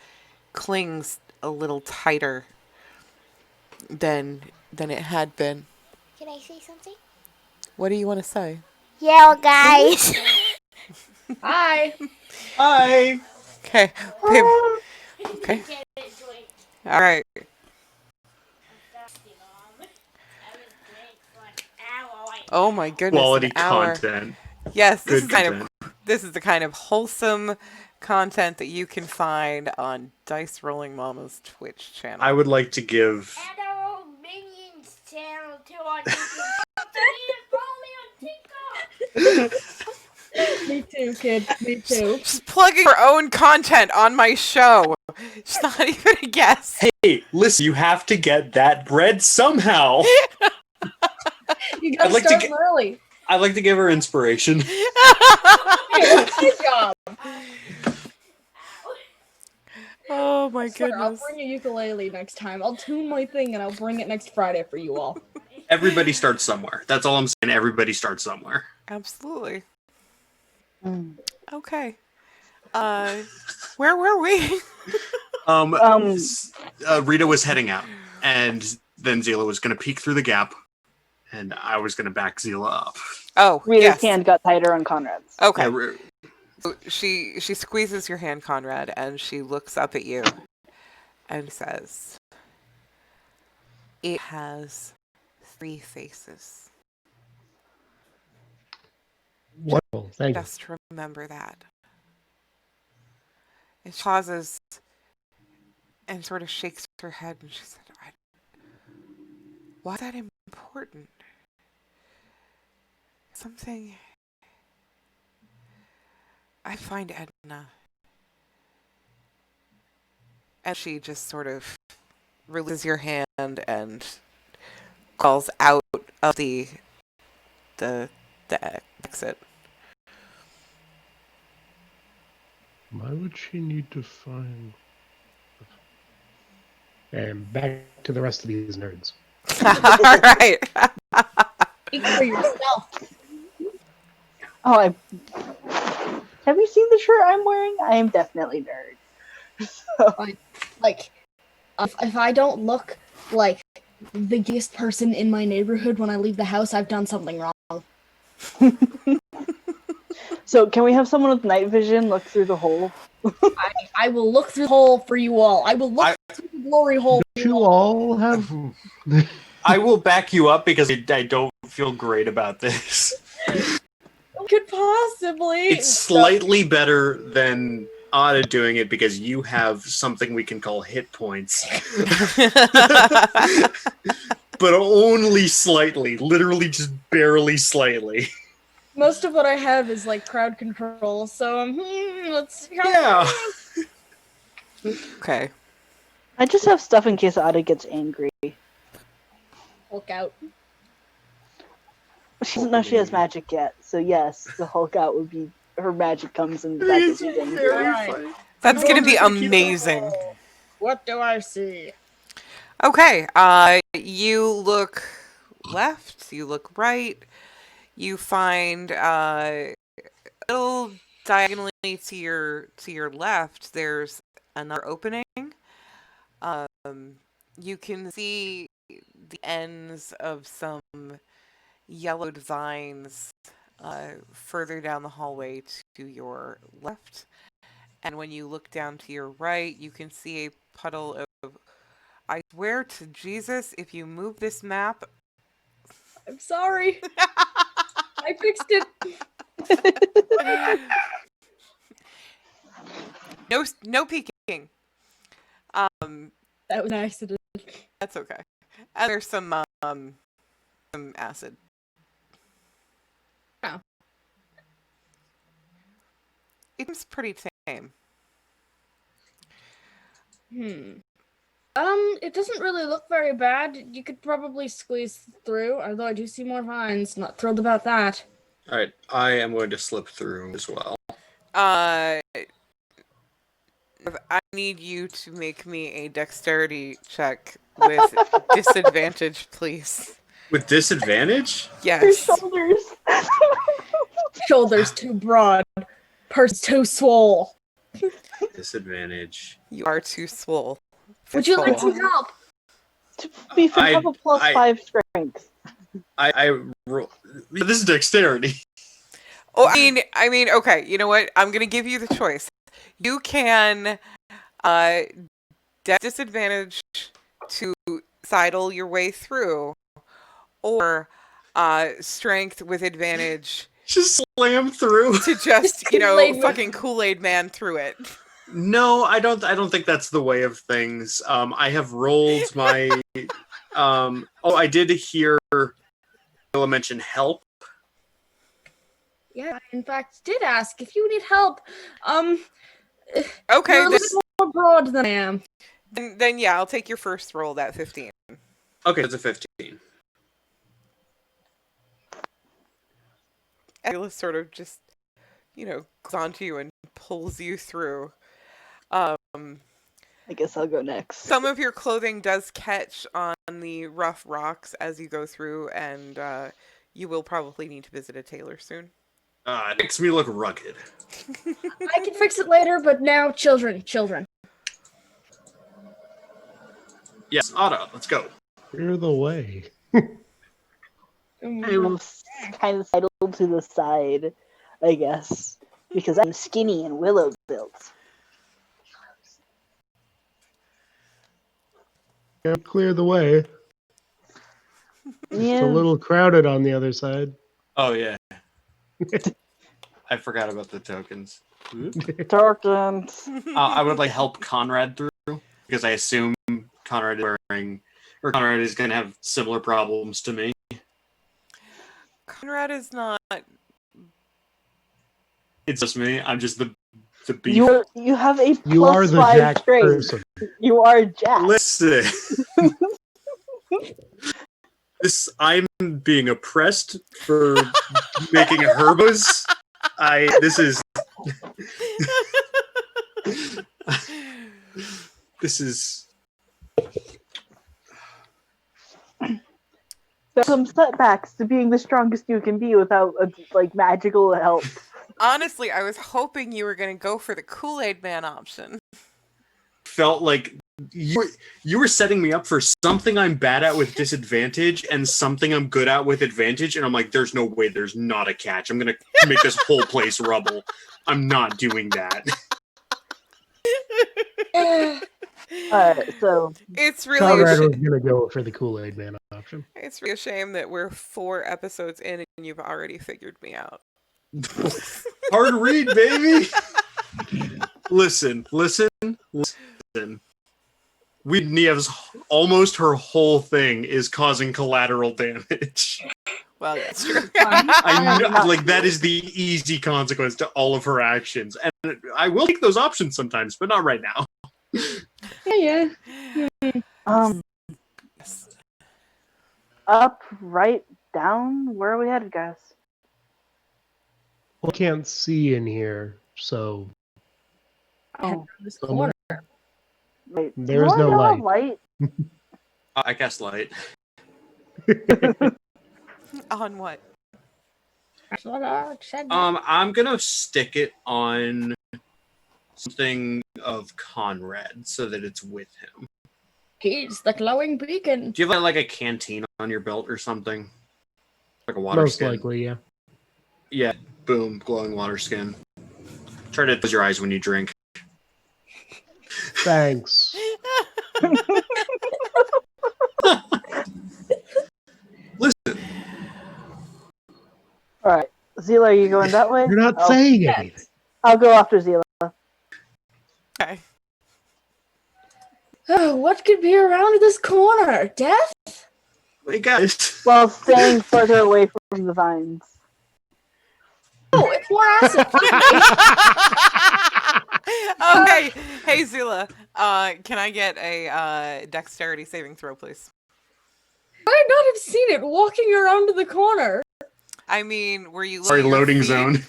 clings a little tighter than it had been. Can I say something? What do you want to say? Yeah, guys. Hi. Hi. Okay, babe. Okay. All right. Oh my goodness, Quality an hour. content. Yes, Good content. this is the kind of wholesome content that you can find on Dice Rolling Mama's Twitch channel. I would like to give. And our old Minions channel too on YouTube. Follow me on TikTok. Me too, kid. Me too. She's plugging her own content on my show. It's not even a guess. Hey, listen, you have to get that bread somehow. You gotta I'd like to start get- early. I'd like to give her inspiration. Hey, that's my job. Oh my I swear, I'll goodness. bring a ukulele next time. I'll tune my thing and I'll bring it next Friday for you all. Everybody starts somewhere. That's all I'm saying. Everybody starts somewhere. Absolutely. Mm. Okay. Where were we? Rita was heading out, and then Zila was going to peek through the gap, and I was going to back Zila up. Oh, Rita's yes. hand got tighter on Conrad's. Okay. Yeah, So she squeezes your hand, Conrad, and she looks up at you and says, "It has 3 faces. Wonderful. Thank you. Just remember that." And she pauses and sort of shakes her head, and she said, "Why is that important? Something I find Edna." And she just sort of releases your hand and crawls out of the exit. Why would she need to find? And back to the rest of these nerds. All right. Speak for yourself. Oh, have you seen the shirt I'm wearing? I am definitely nerd. Like, if I don't look like the gayest person in my neighborhood when I leave the house, I've done something wrong. So can we have someone with night vision look through the hole? I will look through the hole for you all. I will look through the glory hole. Don't you all have? I will back you up because I don't feel great about this. Could possibly. It's slightly better than Ada doing it because you have something we can call hit points. But only slightly. Literally just barely slightly. Most of what I have is like crowd control, so let's see how Yeah. Okay. I just have stuff in case Ada gets angry. Hulk out. She doesn't know she has magic yet, so yes, the Hulk out would be her magic comes in the fact that she's angry. Alright. That's going to be amazing. What do I see? Okay. You look left, you look right. You find a little diagonally to your left, there's another opening. You can see the ends of some yellowed vines further down the hallway to your left. And when you look down to your right, you can see a puddle of... I swear to Jesus, if you move this map... I'm sorry. I fixed it. No peeking. That was an accident. That's okay. And there's some acid. Oh. It seems pretty tame. It doesn't really look very bad. You could probably squeeze through, although I do see more vines. Not thrilled about that. Alright, I am going to slip through as well. I need you to make me a dexterity check with disadvantage, please. With disadvantage? Your Yes. shoulders. Shoulders too broad. Purse too swole. Disadvantage. You are too swole. Would you like Fistful. some help? To be fair, you have a plus 5 strength. This is dexterity. Oh, I mean, okay. You know what? I'm gonna give you the choice. You can, disadvantage to sidle your way through, or strength with advantage Just slam through. to just Kool-Aid with- fucking Kool-Aid man through it. No, I don't think that's the way of things. I have rolled my I did hear Noah mention help. Yeah, I in fact did ask if you need help. Okay, You're a little bit more broad than I am. then yeah, I'll take your first roll. That 15. Okay, it's a 15. Ayla sort of just, goes onto you and pulls you through. Um, I guess I'll go next. some of your clothing does catch on the rough rocks as you go through, and you will probably need to visit a tailor soon. It makes me look rugged. I can fix it later, but now children. Yes, Otto, let's go. Clear the way. I will kind of sidle to the side, I guess, because I'm skinny and willow built. Yeah, clear the way. It's a little crowded on the other side. Oh yeah. I forgot about the tokens. Tokens. I would help Conrad through because I assume Conrad is going to have similar problems to me. Conrad is not. It's just me. I'm just the beef. You have a You are plus the 5 Jack strength. person. You are Jack. Listen. I'm being oppressed for making herbos. This is There's some setbacks to being the strongest you can be without magical help. Honestly, I was hoping you were going to go for the Kool-Aid man option. felt like you were setting me up for something I'm bad at with disadvantage and something I'm good at with advantage, and I'm like, there's no way there's not a catch. I'm gonna make this whole place rubble. I'm not doing that. Alright, so It's really Conrad was gonna go for the Kool-Aid man option. It's really a shame that we're 4 episodes in and you've already figured me out. Hard read, baby. Listen. Niamh's almost her whole thing is causing collateral damage. Well, that's true. I know, that is the easy consequence to all of her actions, and I will take those options sometimes, but not right now. Yeah. up, right, down. Where are we headed, guys? Well, I can't see in here, so Oh, This Somewhere. corner. wait. There's no light. I cast light. On what? I'm gonna stick it on something of Conrad so that it's with him. He's the glowing beacon. Do you have a canteen on your belt or something? Like a water Most skin? likely, yeah. Yeah, boom, glowing water skin. Try to close your eyes when you drink. Thanks. Listen, Alright. Zila, are you going that way? You're not Oh, saying anything. I'll go after Zila. Okay. Oh, what could be around this corner? Death? hey guys. While staying further away from the vines. Oh, it's more acid. Hey Zila, can I get a dexterity saving throw, please? I not have seen it walking around the corner. I mean, were you Sorry, your loading feet- zone.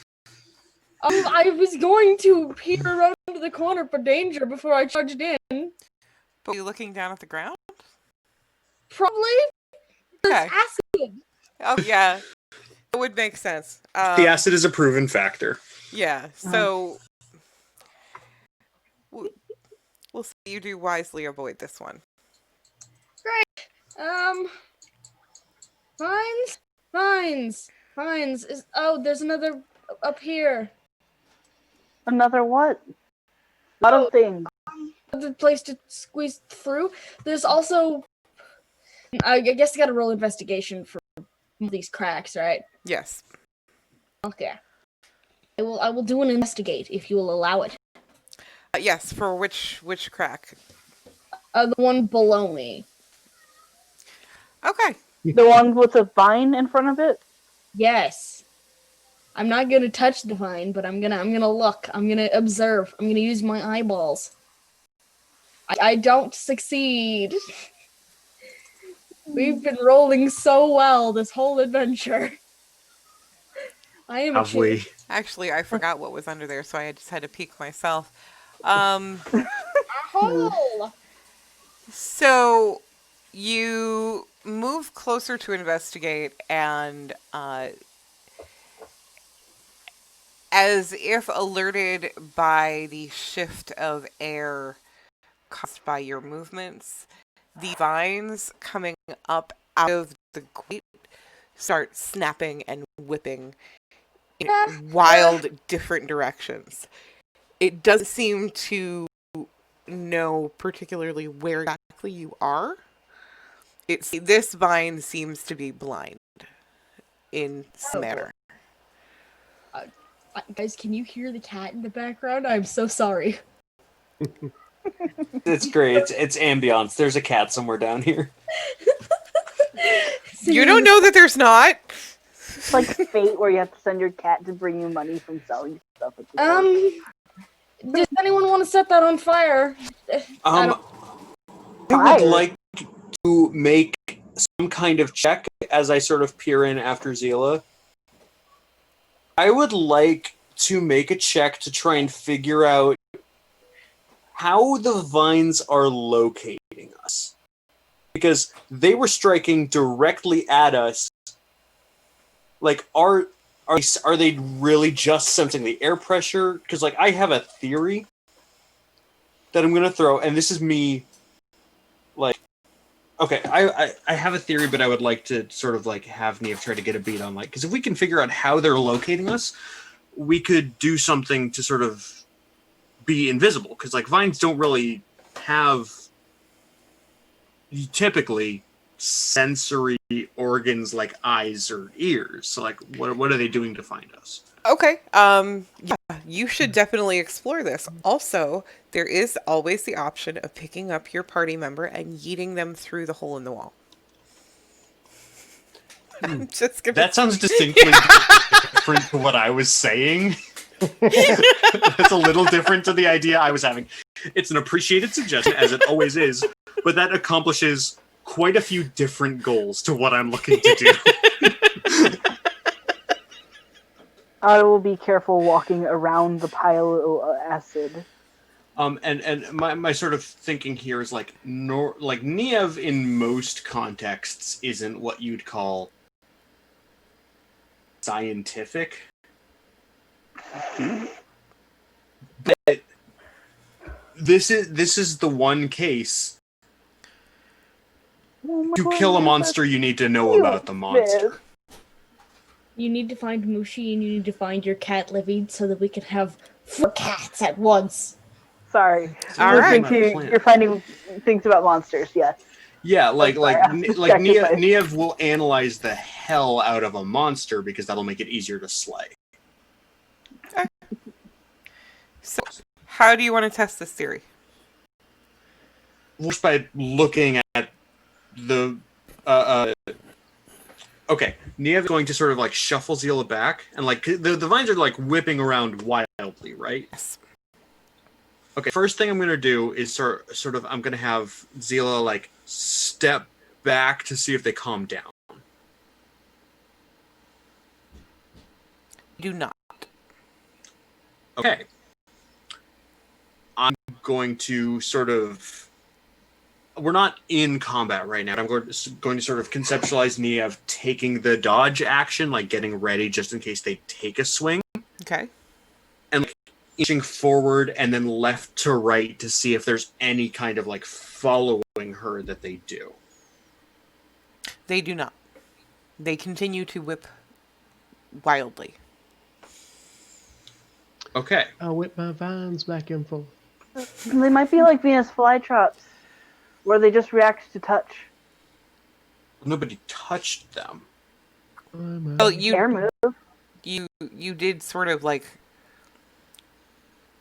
I was going to peer around the corner for danger before I charged in. But were you looking down at the ground? Probably. Okay. There's acid Oh yeah, it would make sense. The acid is a proven factor. Yeah, so we'll see you do wisely avoid this one. Vines. There's another up here. Another what? A lot of things. The place to squeeze through. There's also, I guess, you got to roll investigation for these cracks, right? Yes. Okay. I will do an investigate if you will allow it. Yes. For which crack? The one below me. Okay. The one with the vine in front of it? Yes. I'm not gonna touch the vine, but I'm gonna look. I'm gonna observe. I'm gonna use my eyeballs. I don't succeed. We've been rolling so well this whole adventure. I am Have we? Actually, I forgot what was under there, so I just had to peek myself. hole. So you move closer to investigate, and as if alerted by the shift of air caused by your movements, the vines coming up out of the grate start snapping and whipping in wild, different directions. It doesn't seem to know particularly where exactly you are. This vine seems to be blind in some manner. Guys, can you hear the cat in the background? I'm so sorry. It's great. It's ambiance. There's a cat somewhere down here. You don't know that there's not. It's like fate where you have to send your cat to bring you money from selling stuff at the store. Does anyone want to set that on fire? I would like to make some kind of check as I sort of peer in after Zila. I would like to make a check to try and figure out how the vines are locating us. Because they were striking directly at us. Like, are they really just sensing the air pressure? Because, like, I have a theory that I'm going to throw, and this is me, like, okay, I have a theory, but I would like to sort of, like, have Neve try to get a beat on, like, because if we can figure out how they're locating us, we could do something to sort of be invisible, because, like, vines don't really have, typically, sensory organs like eyes or ears. So, like, what are they doing to find us? Okay. Yeah, you should definitely explore this. Also, there is always the option of picking up your party member and yeeting them through the hole in the wall. I'm just gonna. That sounds distinctly different to what I was saying. That's a little different to the idea I was having. It's an appreciated suggestion, as it always is, but that accomplishes quite a few different goals to what I'm looking to do. I will be careful walking around the pile of acid. And my sort of thinking here is like Niev in most contexts isn't what you'd call scientific. But this is the one case. To kill a monster, you need to know about the monster. You need to find Mushi and you need to find your cat Livy so that we can have 4 cats at once. Sorry. All right. You're finding things about monsters, yes. Yeah, like Niev will analyze the hell out of a monster because that'll make it easier to slay. Okay. So, how do you want to test this theory? Just by looking at the okay, Niev is going to sort of like shuffle Zila back, and like the vines are like whipping around wildly, right? Yes. Okay, first thing I'm going to do is sort of I'm going to have Zila like step back to see if they calm down. Do not. Okay. I'm going to sort of we're not in combat right now. I'm going to sort of conceptualize Niev taking the dodge action, like getting ready just in case they take a swing. Okay. And like, inching forward and then left to right to see if there's any kind of like following her that they do. They do not. They continue to whip wildly. Okay. I'll whip my vines back and forth. They might be like Venus flytraps, where they just react to touch. Nobody touched them. Well, Air move. you did sort of like.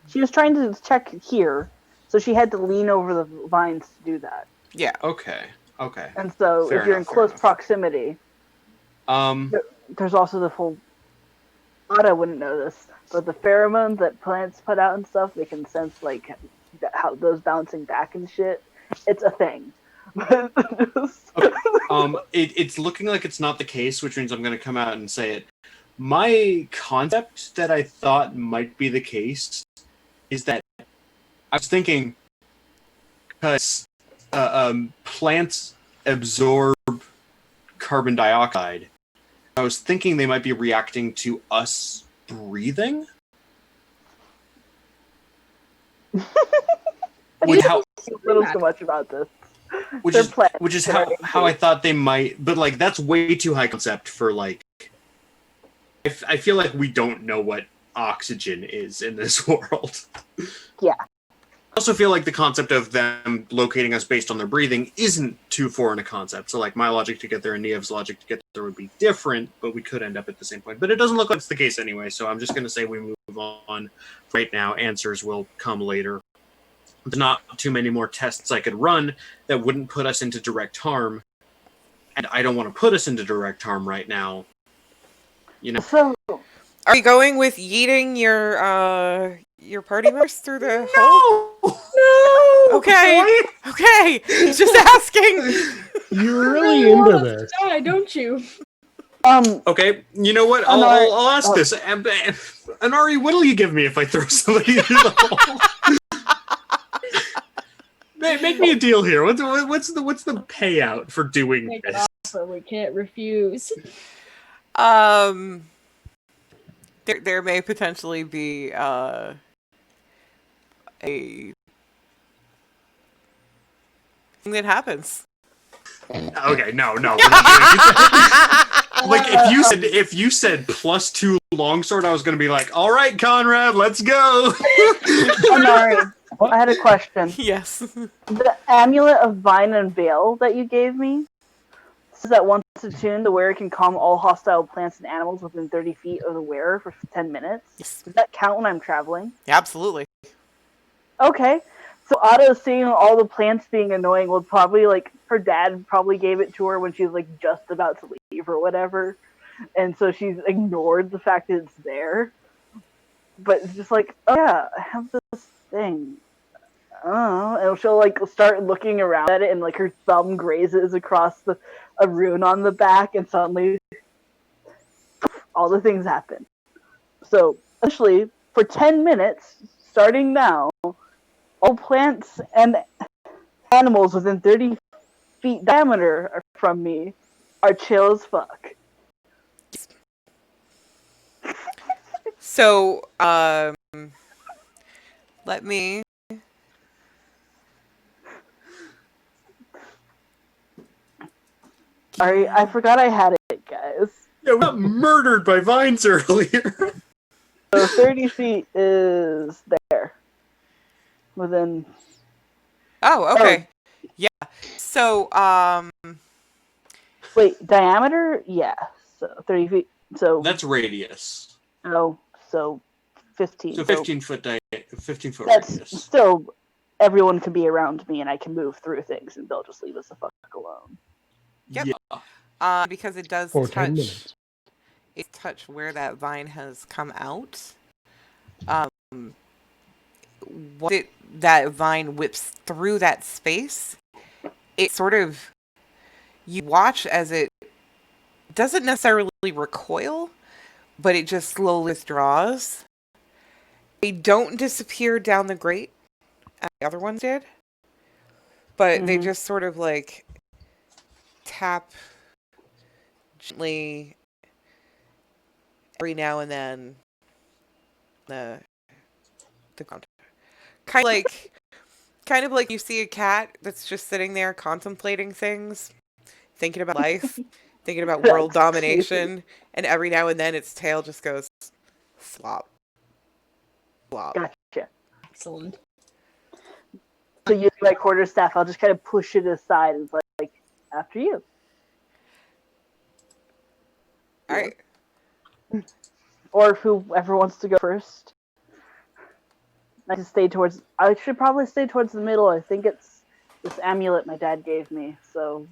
She was trying to check here, so she had to lean over the vines to do that. Yeah. Okay. And so, Fair if you're enough, in close enough. proximity, there's also the full. Otto wouldn't know this, but the pheromones that plants put out and stuff, they can sense like how those bouncing back and shit. It's a thing. It's looking like it's not the case, which means I'm going to come out and say it. My concept that I thought might be the case is that I was thinking because plants absorb carbon dioxide. I was thinking they might be reacting to us breathing. A little too much about this. Which is how I thought they might, but like that's way too high concept for like. I feel like we don't know what oxygen is in this world. Yeah. I also feel like the concept of them locating us based on their breathing isn't too foreign a concept. So like my logic to get there and Niev's logic to get there would be different, but we could end up at the same point. But it doesn't look like it's the case anyway, so I'm just going to say we move on right now. Answers will come later. There's not too many more tests I could run that wouldn't put us into direct harm. And I don't want to put us into direct harm right now. You know. So, are you going with yeeting your party members through the hole? No! Okay. Just asking. You're really into this. Die, don't you? Okay, you know what? I'll ask this. Anari, what'll you give me if I throw somebody through the hole? Make me a deal here. What's the payout for doing Make this? an offer we can't refuse. There may potentially be a thing that happens. Okay, no, we're not doing it. Like if you said +2 longsword, I was gonna be like, all right, Conrad, let's go. Anari, I had a question. Yes. The amulet of vine and veil that you gave me says that once attuned, the wearer can calm all hostile plants and animals within 30 feet of the wearer for 10 minutes. Yes. Does that count when I'm traveling? Absolutely. Okay. So Otto seeing all the plants being annoying would probably, like, her dad probably gave it to her when she was, like, just about to leave or whatever. And so she's ignored the fact that it's there. But it's just like, oh yeah, I have this thing. Oh, and she'll like start looking around at it, and like her thumb grazes across a rune on the back, and suddenly all the things happen. So essentially, for 10 minutes, starting now, all plants and animals within 30 feet diameter from me are chill as fuck. So, let me. Sorry, I forgot I had it, guys. Yeah, we got murdered by vines earlier. So 30 feet is there. Within. Oh, okay. Yeah. So, Wait, diameter? Yeah. So 30 feet. So. That's radius. Oh, so 15. So 15 foot 15 foot That's radius. still. Everyone can be around me, and I can move through things, and they'll just leave us the fuck alone. Yep. Yeah. Because it does For 10 minutes. touch where that vine has come out. Once that vine whips through that space, it sort of, you watch as it doesn't necessarily recoil, but it just slowly withdraws. They don't disappear down the grate as the other ones did, but they just sort of like tap gently every now and then the ground. Kind of like you see a cat that's just sitting there contemplating things, thinking about life, thinking about world That's cute. domination, and every now and then its tail just goes flop, flop. Gotcha. Excellent. So using my quarterstaff, I'll just kind of push it aside and like after you. All right. Or whoever wants to go first. I should probably stay towards the middle. I think it's this amulet my dad gave me, so.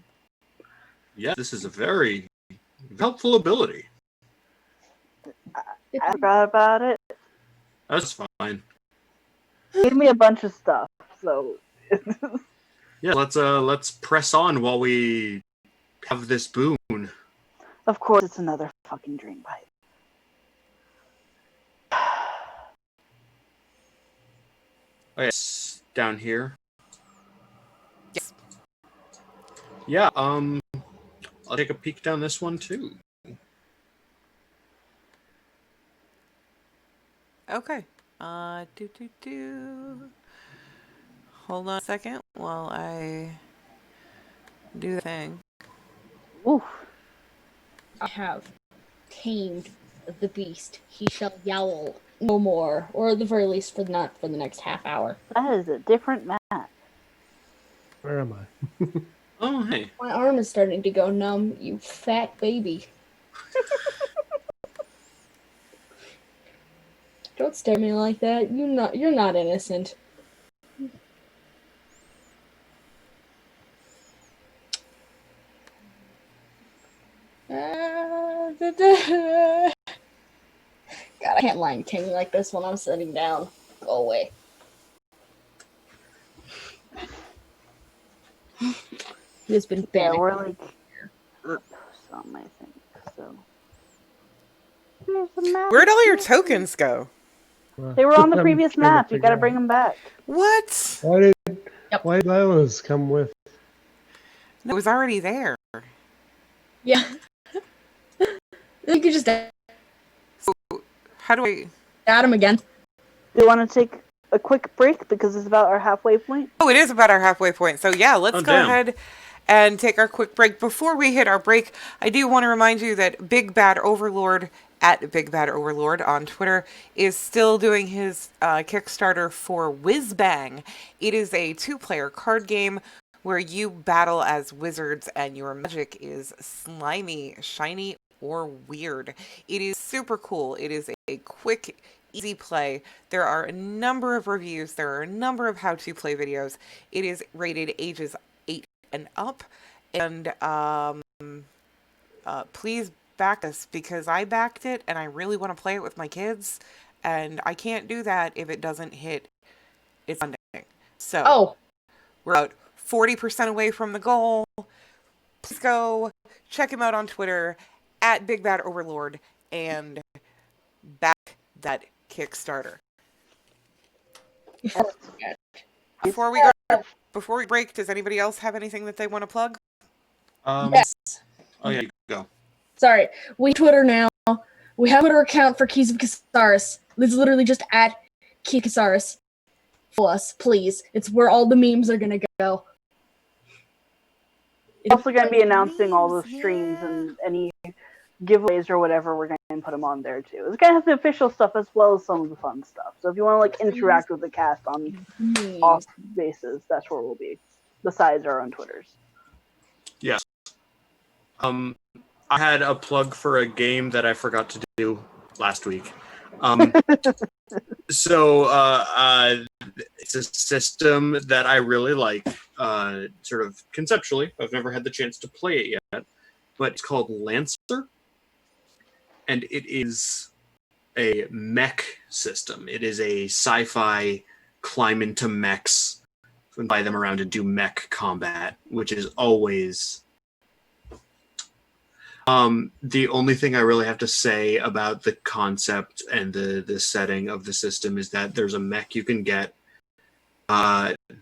Yeah, this is a very helpful ability. I forgot about it. That's fine. He gave me a bunch of stuff, so. Yeah, let's press on while we have this boon. Of course, it's another fucking dream pipe. Oh, yes, down here. Yes. Yeah, I'll take a peek down this one too. Okay. Hold on a second while I do the thing. Oof. I have tamed the beast. He shall yowl no more, or at the very least, not for the next half hour. That is a different map. Where am I? Oh, hey. My arm is starting to go numb, you fat baby. Don't stare at me like that. You're not innocent. God, I can't Lion King like this when I'm sitting down. Go away. He has been Yeah, banned. we're like up some, I think. So. Here's the map. Where'd all your tokens go? They were on the I'm previous trying to map. You gotta figure bring out. them back. What? Why did Lila's come with? No, it was already there. Yeah. You could just add How do I... him again. Do you want to take a quick break because it's about our halfway point? Oh, it is about our halfway point. So yeah, let's go ahead and take our quick break. Before we hit our break, I do want to remind you that Big Bad Overlord at Big Bad Overlord on Twitter is still doing his Kickstarter for Whizbang. It is a 2-player card game where you battle as wizards and your magic is slimy, shiny, or weird. It is super cool. It is a quick, easy play. There are a number of reviews. There are a number of how-to play videos. It is rated ages 8 and up. And please back us because I backed it and I really want to play it with my kids. And I can't do that if it doesn't hit its funding. So we're about 40% away from the goal. Please go check him out on Twitter at Big Bad Overlord and back that Kickstarter. Before we break, does anybody else have anything that they want to plug? Yes. Oh yeah, you go. Sorry. We Twitter now. We have a Twitter account for Keys of Khasarys. It's literally just at Key of Khasarys. Follow us, please. It's where all the memes are gonna go. We're also going to be announcing all the streams and any giveaways or whatever. We're going to put them on there too. It's going to have the official stuff as well as some of the fun stuff. So if you want to like interact with the cast on off bases, that's where we'll be. Besides our own Twitters. Yes. I had a plug for a game that I forgot to do last week. So it's a system that I really like, sort of conceptually. I've never had the chance to play it yet, but it's called Lancer, and it is a mech system. It is a sci-fi climb into mechs and buy them around and do mech combat, which is always... the only thing I really have to say about the concept and the setting of the system is that there's a mech you can get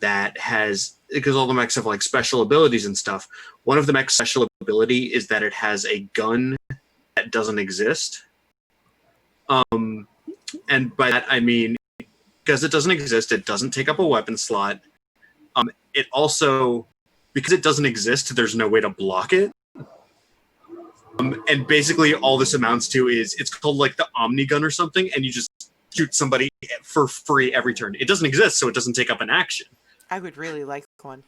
that has, because all the mechs have like special abilities and stuff. One of the mech's special ability is that it has a gun that doesn't exist. And by that I mean, because it doesn't exist, it doesn't take up a weapon slot. It also, because it doesn't exist, there's no way to block it. And basically all this amounts to is, it's called like the Omni Gun or something, and you just shoot somebody for free every turn. It doesn't exist, so it doesn't take up an action. I would really like one.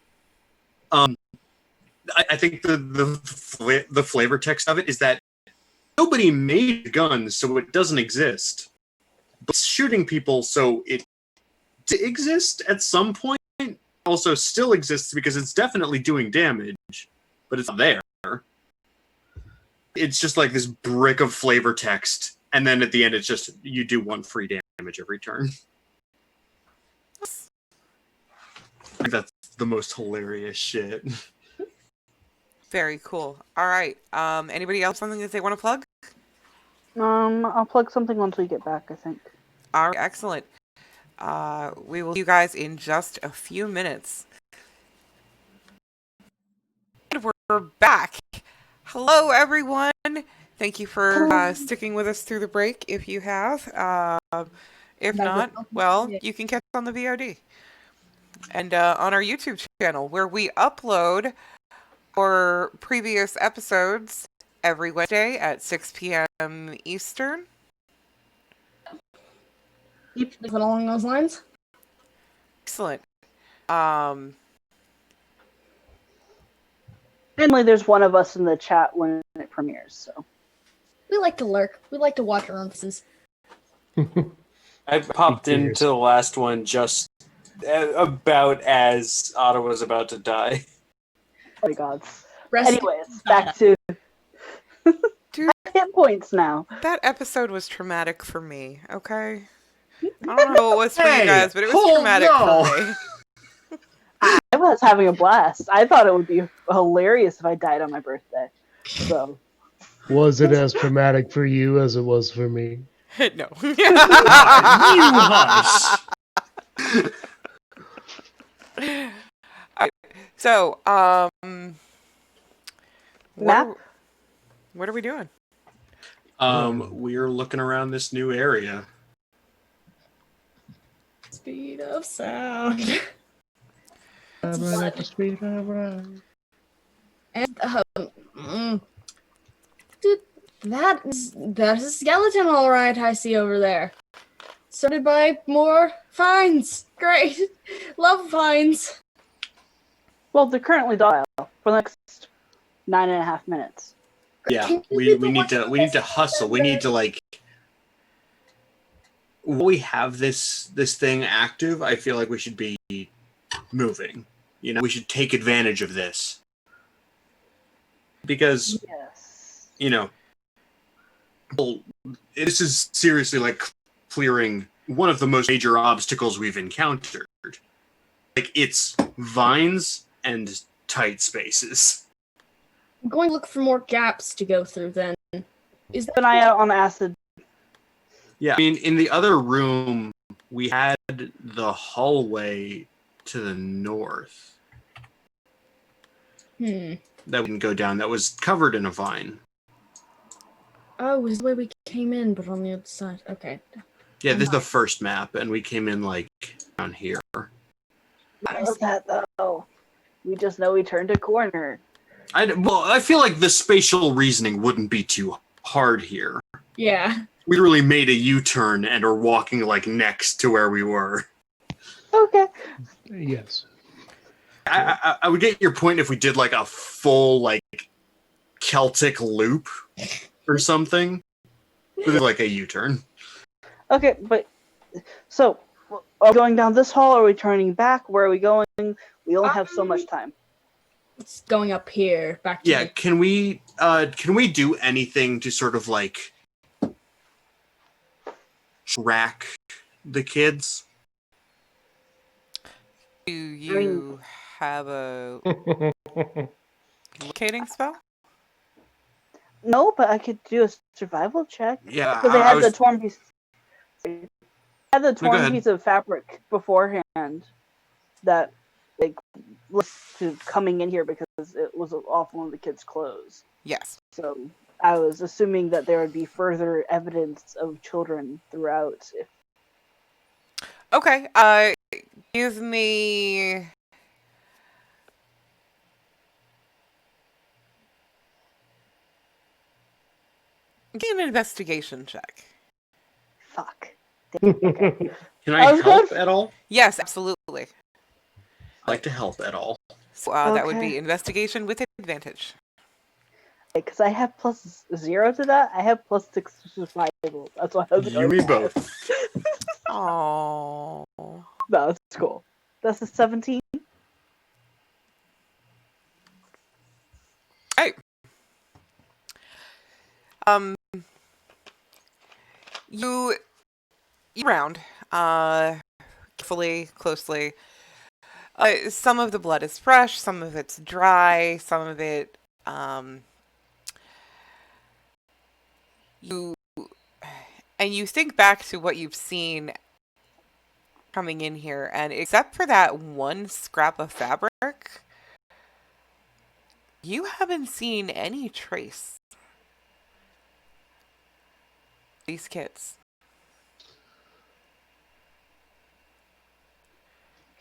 I think the flavor text of it is that nobody made guns, so it doesn't exist. But shooting people, so it exists at some point, also still exists because it's definitely doing damage, but it's not there. It's just like this brick of flavor text, and then at the end it's just, you do 1 free damage every turn. That's the most hilarious shit. Very cool. All right. Anybody else something that they want to plug? I'll plug something once we get back, I think. All right. Excellent. We will see you guys in just a few minutes. And we're back. Hello, everyone. Thank you for sticking with us through the break, if you have. If not, well, you can catch on the VOD. And on our YouTube channel, where we upload our previous episodes every Wednesday at 6 p.m. Eastern. Something along those lines. Excellent. Mainly there's one of us in the chat when it premieres, so. We like to lurk. We like to watch our own faces. I popped into the last one just about as Ottawa's about to die. Oh my god. Rest Anyways, back to Dude, hit points now. that episode was traumatic for me, okay? I don't know what it was for you guys, but it was traumatic for me. I was having a blast. I thought it would be hilarious if I died on my birthday. So. Was it as traumatic for you as it was for me? No. You hush. So, Map? what are we doing? We're looking around this new area. Speed of sound. I'm at the speed of light. And dude, that is a skeleton, all right. I see over there. Surrounded by more finds. Great, love finds. Well, they're currently dial for the next 9.5 minutes. Yeah, we need to hustle. We need to like. When we have this thing active, I feel like we should be moving. You know, we should take advantage of this because you know, well, this is seriously like clearing one of the most major obstacles we've encountered. Like, it's vines and tight spaces. I'm going to look for more gaps to go through. Then is Keep an eye out on acid. Yeah, I mean, in the other room, we had the hallway to the north that we didn't go down. That was covered in a vine. Oh, is the way we came in, but on the other side. Okay. Yeah, this is the first map, and we came in like down here. I know that though. We just know we turned a corner. I feel like the spatial reasoning wouldn't be too hard here. Yeah. We really made a U-turn and are walking like next to where we were. Okay. Yes. I would get your point if we did like a full like Celtic loop or something, with like a U-turn. Okay, but so are we going down this hall? Or are we turning back? Where are we going? We only have so much time. It's going up here. Back to Yeah, can we do anything to sort of like track the kids? Do you have a locating spell? No, but I could do a survival check. Yeah, Because they had the torn piece. They had the go torn ahead. piece of fabric beforehand. that like led to coming in here because it was off one of the kids' clothes. Yes. So I was assuming that there would be further evidence of children throughout. Okay. Give me. Give me an investigation check. Fuck. Can I I was help gonna- at all? Yes, absolutely. I'd like to help at all. So, that would Okay. be investigation with advantage. Because I have +0 to that. I have +6 to survival. That's why I was You going me to both. ask. Oh. No, that's cool. That's a 17. Hey. You round carefully, closely. Some of the blood is fresh, some of it's dry, some of it you you think back to what you've seen coming in here, and except for that one scrap of fabric, you haven't seen any trace of these kids.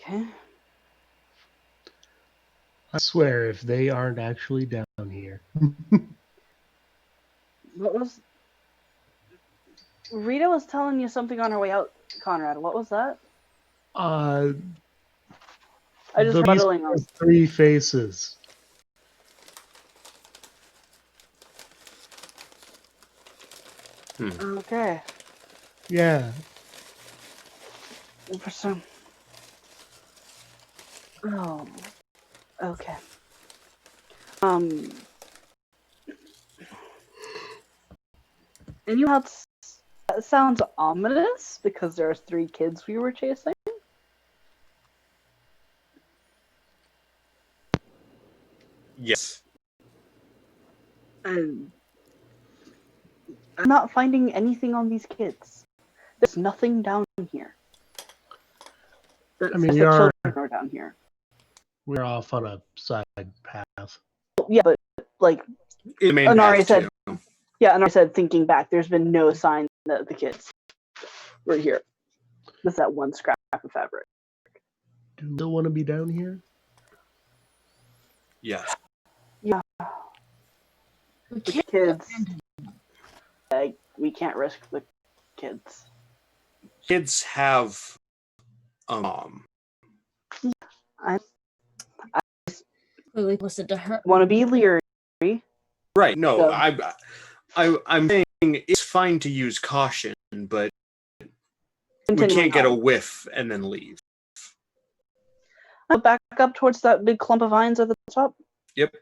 Okay. I swear, if they aren't actually down here. What was... Rita was telling you something on her way out, Conrad. What was that? Uh, I just the muddling on. 3 faces. Okay. Yeah. For some... Oh. Okay. And you know how that sounds ominous because there's 3 kids we were chasing? Yes. And I'm not finding anything on these kids. There's nothing down here. I mean, the children are down here. we're off on a side path. Yeah, but like In the main Anari path, said, too. yeah, Anari said, thinking back, there's been no sign that the kids were here. Just that one scrap of fabric. Do you still want to be down here? Yes. Yeah, We the can't kids. Like, we can't risk the kids. Kids have a mom. I really listen to her. want to be leery. Right. No, So- I'm saying it's fine to use caution, but we Continuing can't get a on. whiff and then leave. Back up towards that big clump of vines at the top. Yep.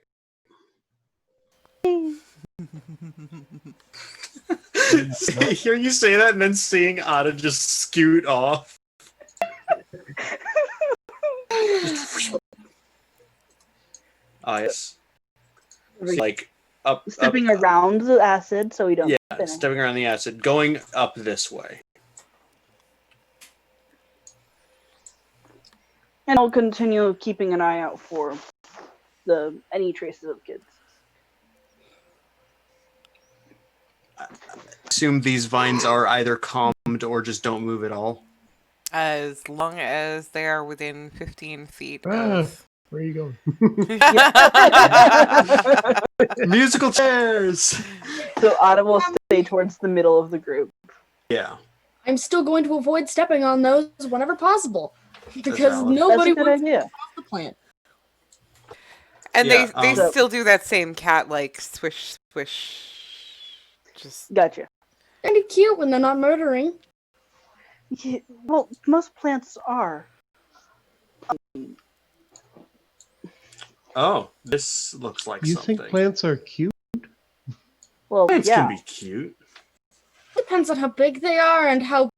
Hearing you say that and then seeing Ada just scoot off. Yes. So, like up, Stepping up, around the acid so we don't Yeah, spin it. stepping around the acid, going up this way. And I'll continue keeping an eye out for any traces of kids. Assume these vines are either calmed or just don't move at all. As long as they are within 15 feet Ah. of... Where are you going? Musical chairs. So Ada will stay towards the middle of the group. Yeah. I'm still going to avoid stepping on those whenever possible because valid. nobody That's a good wants idea. to off the plant. And Yeah, they So- still do that same cat, like, swish, swish. Just... Gotcha. Kind of cute when they're not murdering. Yeah, well, most plants are. Oh, this looks like You something. think plants are cute? Well, Plants yeah. can be cute. Depends on how big they are and how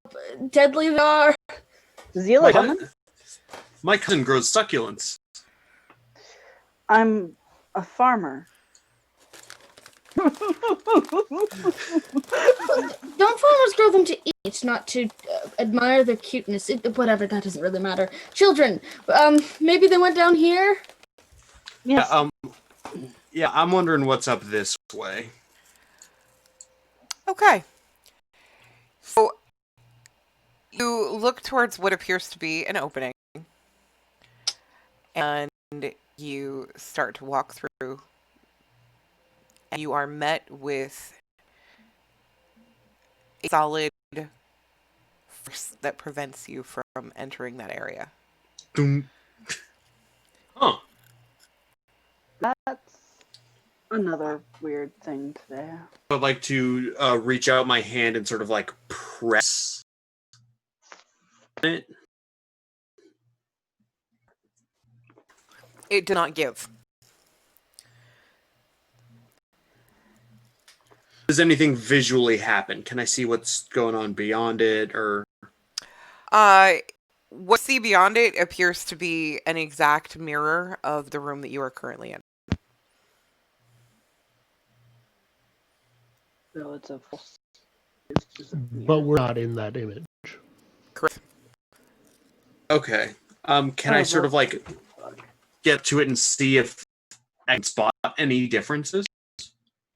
deadly they are. Zila, My cousin grows succulents. I'm a farmer. Don't farmers grow them to eat, not to admire their cuteness? Whatever, that doesn't really matter. Children, maybe they went down here? Yes. Yeah, I'm wondering what's up this way. Okay. So you look towards what appears to be an opening, and you start to walk through, and you are met with a solid force that prevents you from entering that area. Doom. Huh. That's another weird thing today. I'd like to reach out my hand and sort of like press it. It did not give. Does anything visually happen? Can I see what's going on beyond it, or? What you see beyond it appears to be an exact mirror of the room that you are currently in. So it's a full. But we're not in that image. Correct. Okay. Can I sort of like get to it and see if I can spot any differences?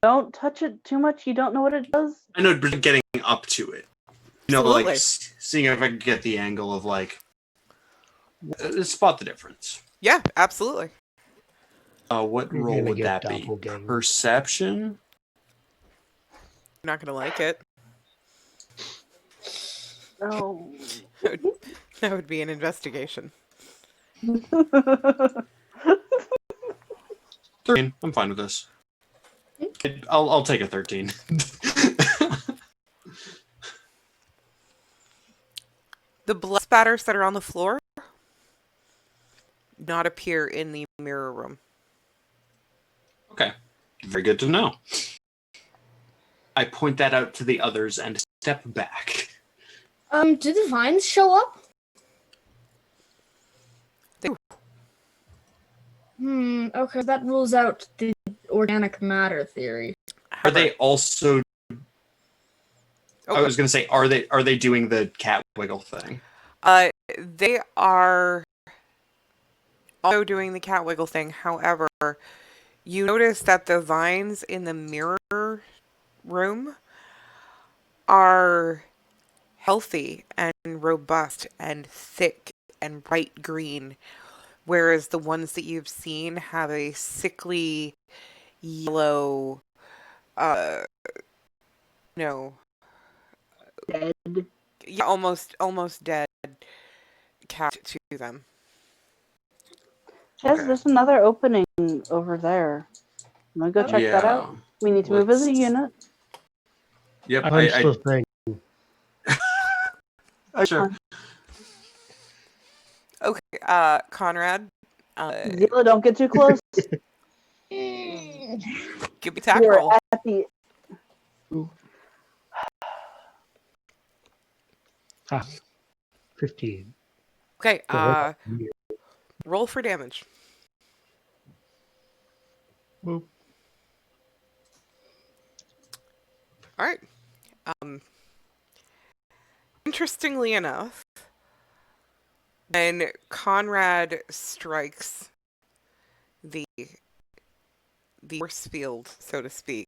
Don't touch it too much. You don't know what it does. I know, but getting up to it. You know, Absolutely. like seeing if I can get the angle of like spot the difference. Yeah, absolutely. What You're role gonna would get that be? doppelganger. Perception? You're not gonna like it. Oh. That would be an investigation. 13. I'm fine with this. I'll take a 13. The blood spatters that are on the floor do not appear in the mirror room. Okay. Very good to know. I point that out to the others and step back. Do the vines show up? Okay, that rules out the organic matter theory. Are they also? I Okay. was going to say, are they doing the cat wiggle thing? They are also doing the cat wiggle thing. However, you notice that the vines in the mirror room are healthy and robust and thick and bright green, whereas the ones that you've seen have a sickly yellow, no, Dead. yeah, almost dead cat to them. Yes, Okay. there's another opening over there. I'm gonna go check that out. We need to move as a unit. Yep, Punch the thing. sure. Okay, Conrad, Zila, don't get too close. give me attack We're roll. at the. Ah, 15. Okay, Yeah. roll for damage. Boop. All right. Interestingly enough, when Conrad strikes the force field, so to speak,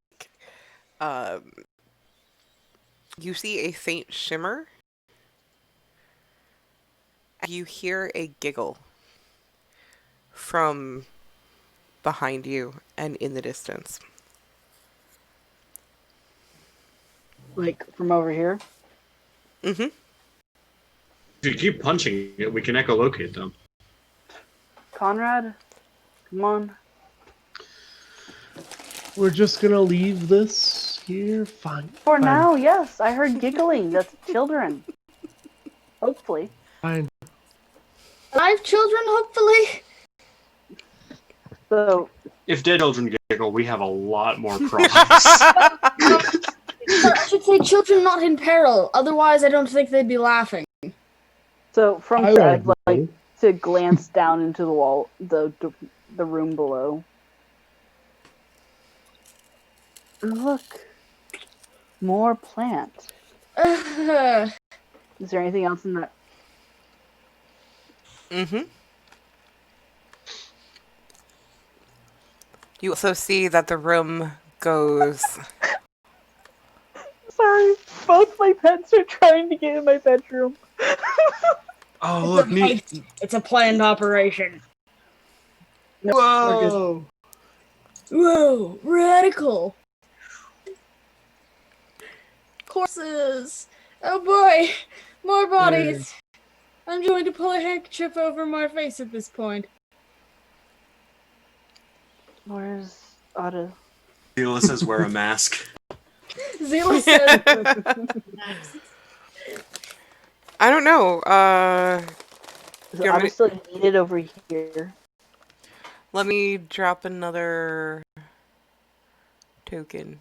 you see a faint shimmer. And you hear a giggle from behind you and in the distance. Like from over here. Mm-hmm. If you keep punching it, we can echolocate them. Conrad, come on. We're just gonna leave this here. Fine. For Fine. now, yes. I heard giggling. That's children. Hopefully. Fine. Live children, hopefully. So, If dead children giggle, we have a lot more problems. I should say children not in peril. Otherwise, I don't think they'd be laughing. from I here, I'd won't like know. to glance down into the wall, the room below. Look, more plant. Uh, Is there anything else in that? Mm-hmm. You also see that the room goes. Sorry, both my pets are trying to get in my bedroom. Oh, it's, look, a, neat. it's a planned operation. No, we're good. Whoa. Whoa, radical. Corpses. Oh boy, more bodies. I'm going to pull a handkerchief over my face at this point. Where's Otto? Zila says wear a mask. Zila says, I don't know. Is you want Otto me to- still needed over here? let me drop another token.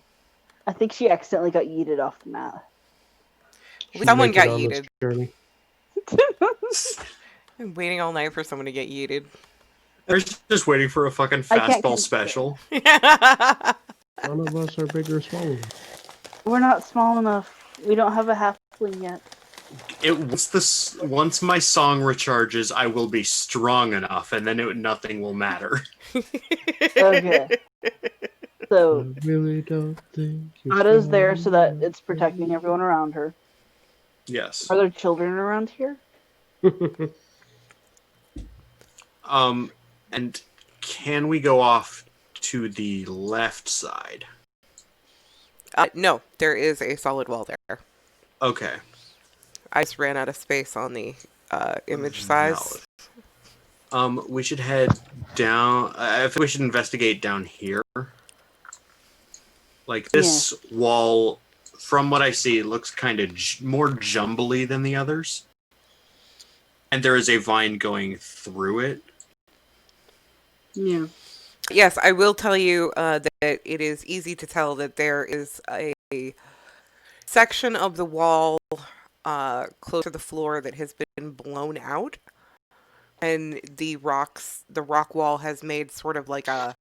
I think she accidentally got yeeted off the map. Someone got on this yeeted. journey. I'm waiting all night for someone to get yeeted. They're just waiting for a fucking I can't fastball consider. special. None of us are big or small. We're not small enough. We don't have a halfling yet. Once my song recharges, I will be strong enough, and then nothing will matter. Okay. So I really don't think you're Otto's there strong so that enough. it's protecting everyone around her. Yes. Are there children around here? And can we go off to the left side? No, there is a solid wall there. Okay. I just ran out of space on the image size. We should head down. I think we should investigate down here. Like this wall, from what I see, looks kind of more jumbly than the others. And there is a vine going through it. Yeah. Yes, I will tell you that it is easy to tell that there is a section of the wall close to the floor that has been blown out. And the rock wall has made sort of like a,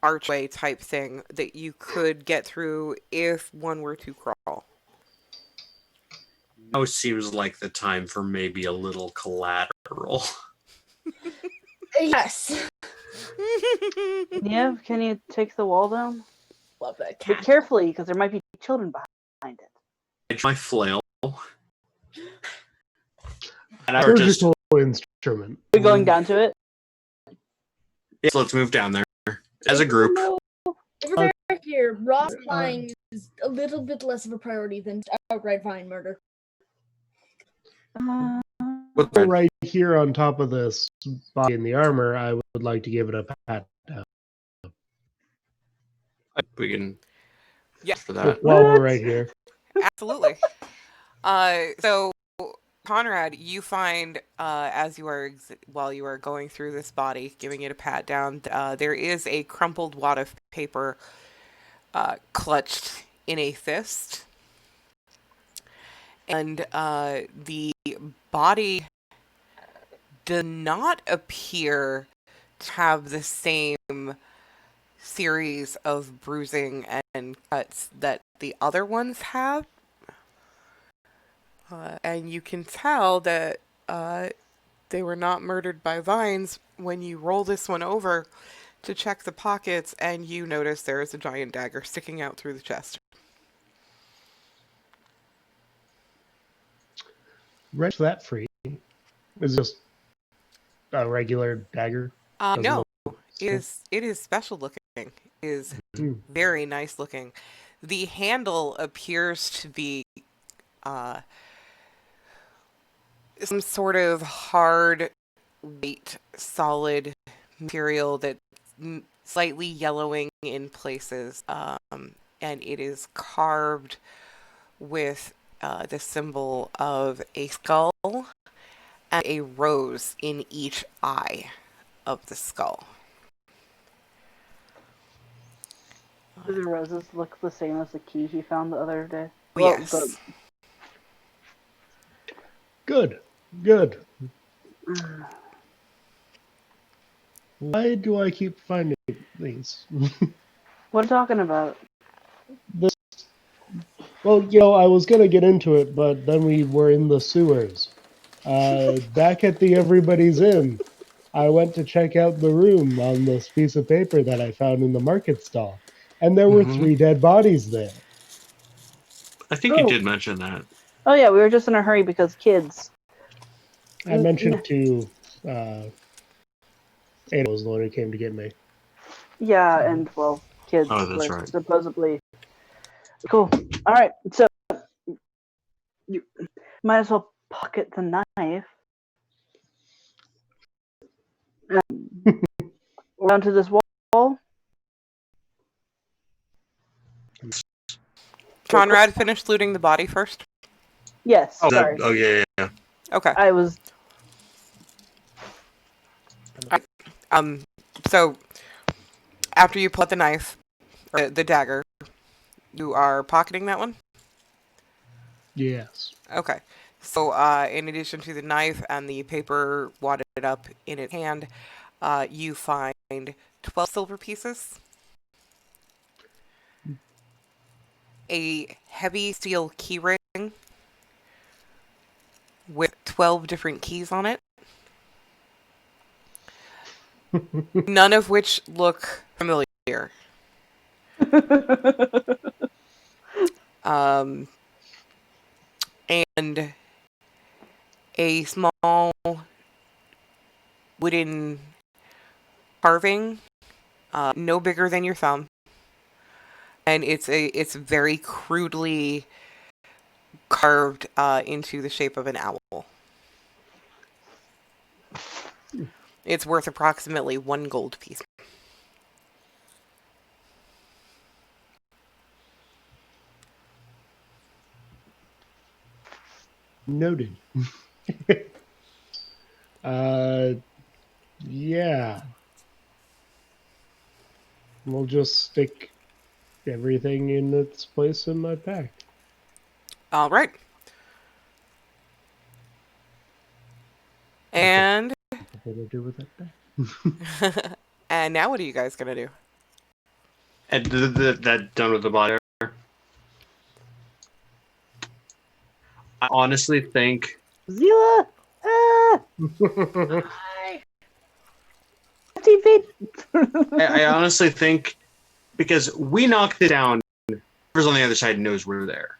archway type thing that you could get through if one were to crawl. Now seems like the time for maybe a little collateral. yes. Yeah, can you take the wall down? Love that But cat. carefully, because there might be children behind it. My flail. And I just Surgical instrument. Are we going down to it? yeah, let's move down there as a group. Over there, here, raw flying is a little bit less of a priority than outright vine murder. Right here on top of this body in the armor, I would like to give it a pat down. We can Yeah. for that. While we're right here. Absolutely. So, Conrad, you find while you are going through this body, giving it a pat down, there is a crumpled wad of paper clutched in a fist, and the body does not appear to have the same series of bruising and cuts that the other ones have. And you can tell that they were not murdered by vines when you roll this one over to check the pockets, and you notice there is a giant dagger sticking out through the chest. Wrench that free. It's just a regular dagger. No, it is special looking. It is very nice looking. The handle appears to be some sort of hard, weight, solid material that slightly yellowing in places, and it is carved with the symbol of a skull and a rose in each eye of the skull. Do the roses look the same as the key he found the other day? Yes. Good. Why do I keep finding these? What are you talking about? This, well, I was gonna get into it, but then we were in the sewers. Back at the Everybody's Inn, I went to check out the room on this piece of paper that I found in the market stall, and there were Mhm. 3 dead bodies there. I think you did mention that. Oh yeah, we were just in a hurry because kids. I mentioned to Ada was the one who came to get me. Yeah, and well, kids Oh, that's were right. supposedly cool. All right, so you might as well pocket the knife. Down to this wall. Conrad finished looting the body first. Yes. Oh, Sorry. yeah. Okay. I was. So after you pull out the knife or the dagger, you are pocketing that one? Yes. Okay. So in addition to the knife and the paper wadded up in its hand, you find 12 silver pieces, a heavy steel key ring with 12 different keys on it, none of which look familiar. And a small wooden carving, no bigger than your thumb, and it's very crudely carved into the shape of an owl. It's worth approximately 1 gold piece. Noted. Yeah. We'll just stick everything in its place in my pack. All right. And What do I do with that pack? and now what are you guys gonna do? And that done with the body. I honestly think Zila! Ah! 15 feet! I honestly think because we knocked it down, whoever's on the other side knows we're there.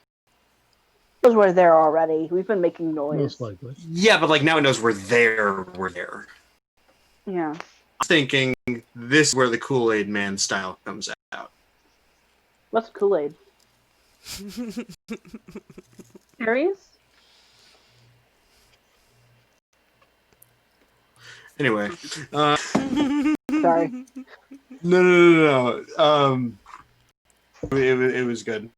Those were there already. We've been making noise. Most likely. Yeah, but like now it knows we're there. We're there. Yeah. I'm thinking this is where the Kool-Aid Man style comes out. What's Kool-Aid? Harry's? Anyway, Sorry. no. It was good.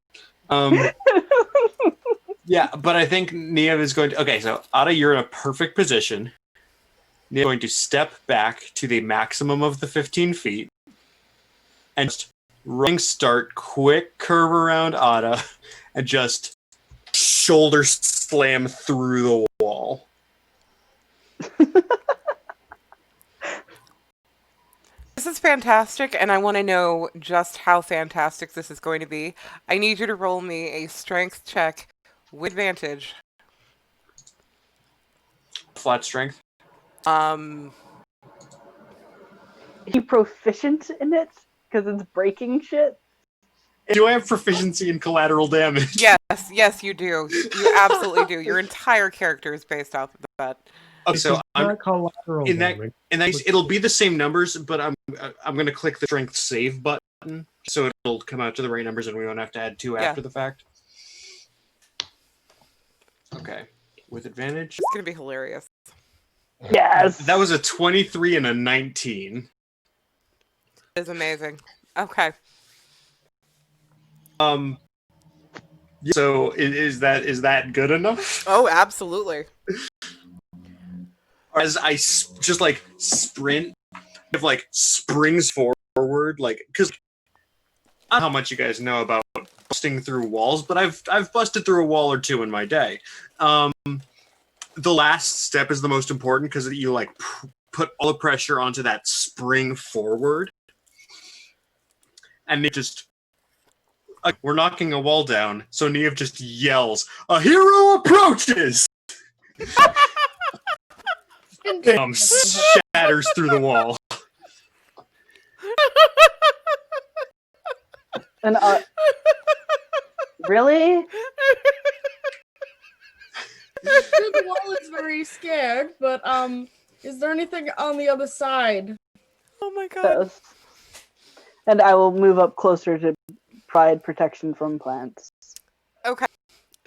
Yeah, but I think Niev is going to. Okay, so Ada, you're in a perfect position. Niev is going to step back to the maximum of the 15 feet and just running start, quick curve around Ada, and just shoulder slam through the wall. This is fantastic, and I want to know just how fantastic this is going to be. I need you to roll me a strength check with advantage. Flat strength. Are you proficient in it? Because it's breaking shit? Do I have proficiency in collateral damage? Yes, you do. You absolutely do. Your entire character is based off of that. Okay, so It's not collateral in that damage. case, it'll be the same numbers, but I'm going to click the strength save button so it'll come out to the right numbers and we won't have to add 2 after the fact. Okay, with advantage. It's going to be hilarious. Yes! That was a 23 and a 19. It's amazing. Okay. So is that good enough? Oh, absolutely. As I just like sprint, if like springs forward, like because I don't know how much you guys know about busting through walls, but I've busted through a wall or 2 in my day. The last step is the most important because you like put all the pressure onto that spring forward, And it just we're knocking a wall down, so Neve just yells, "A hero approaches!" Shatters through the wall. And really? The wall is very scared, but is there anything on the other side? Oh my god. Yes. And I will move up closer to provide protection from plants. Okay.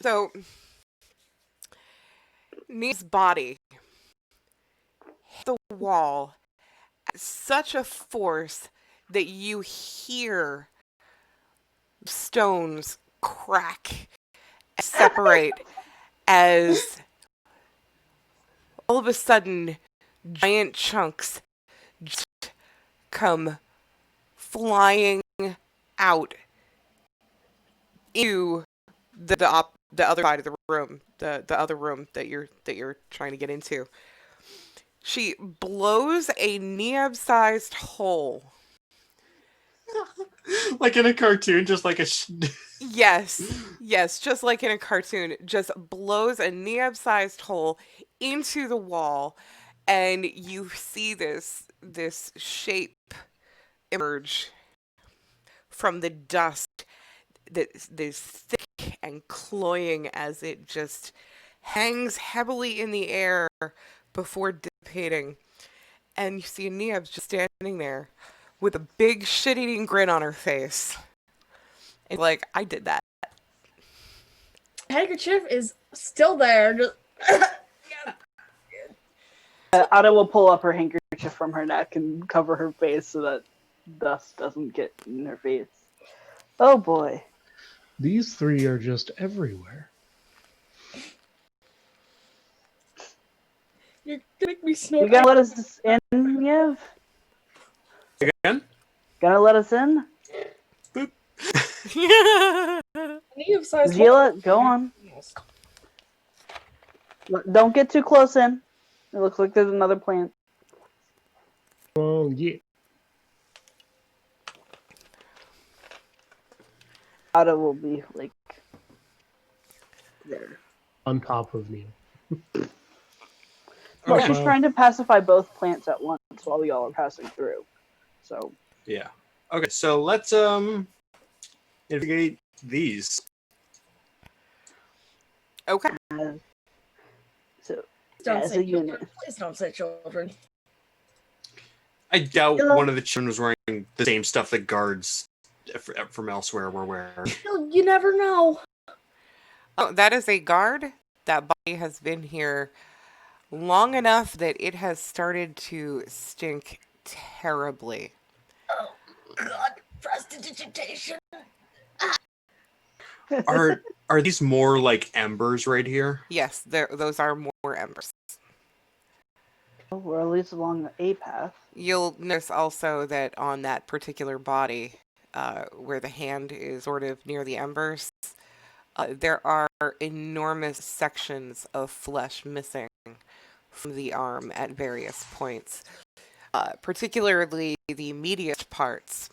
So Neve's body hit the wall at such a force that you hear stones crack and separate as all of a sudden giant chunks just come flying out into the other side of the room, the other room that you're trying to get into. She blows a Neab-sized hole. Like in a cartoon, just like a... Yes, just like in a cartoon, just blows a Neab-sized hole into the wall, and you see this shape emerge from the dust that is thick and cloying as it just hangs heavily in the air before dissipating. And you see Neab just standing there with a big shit-eating grin on her face. And like, I did that. Handkerchief is still there. Just Ada will pull up her handkerchief from her neck and cover her face so that dust doesn't get in her face. Oh boy. These three are just everywhere. You're gonna make me snort. You gonna let us in, Yev? Again? Gonna let us in? Gila, go on. Don't get too close in. It looks like there's another plant. Oh, yeah. Ada will be like there. On top of me. Well, Okay. she's trying to pacify both plants at once while y'all are passing through. So Yeah. Okay, so let's investigate these. Okay. so Don't as say a unit. Please don't say children. I doubt Yeah. one of the children was wearing the same stuff that guards from elsewhere were wearing. You never know. Oh, that is a guard. That body has been here long enough that it has started to stink terribly. Oh God, prestidigitation. Are these more like embers right here? Yes, those are more embers. Or at least along a path. You'll notice also that on that particular body, where the hand is sort of near the embers, there are enormous sections of flesh missing from the arm at various points. Particularly the immediate parts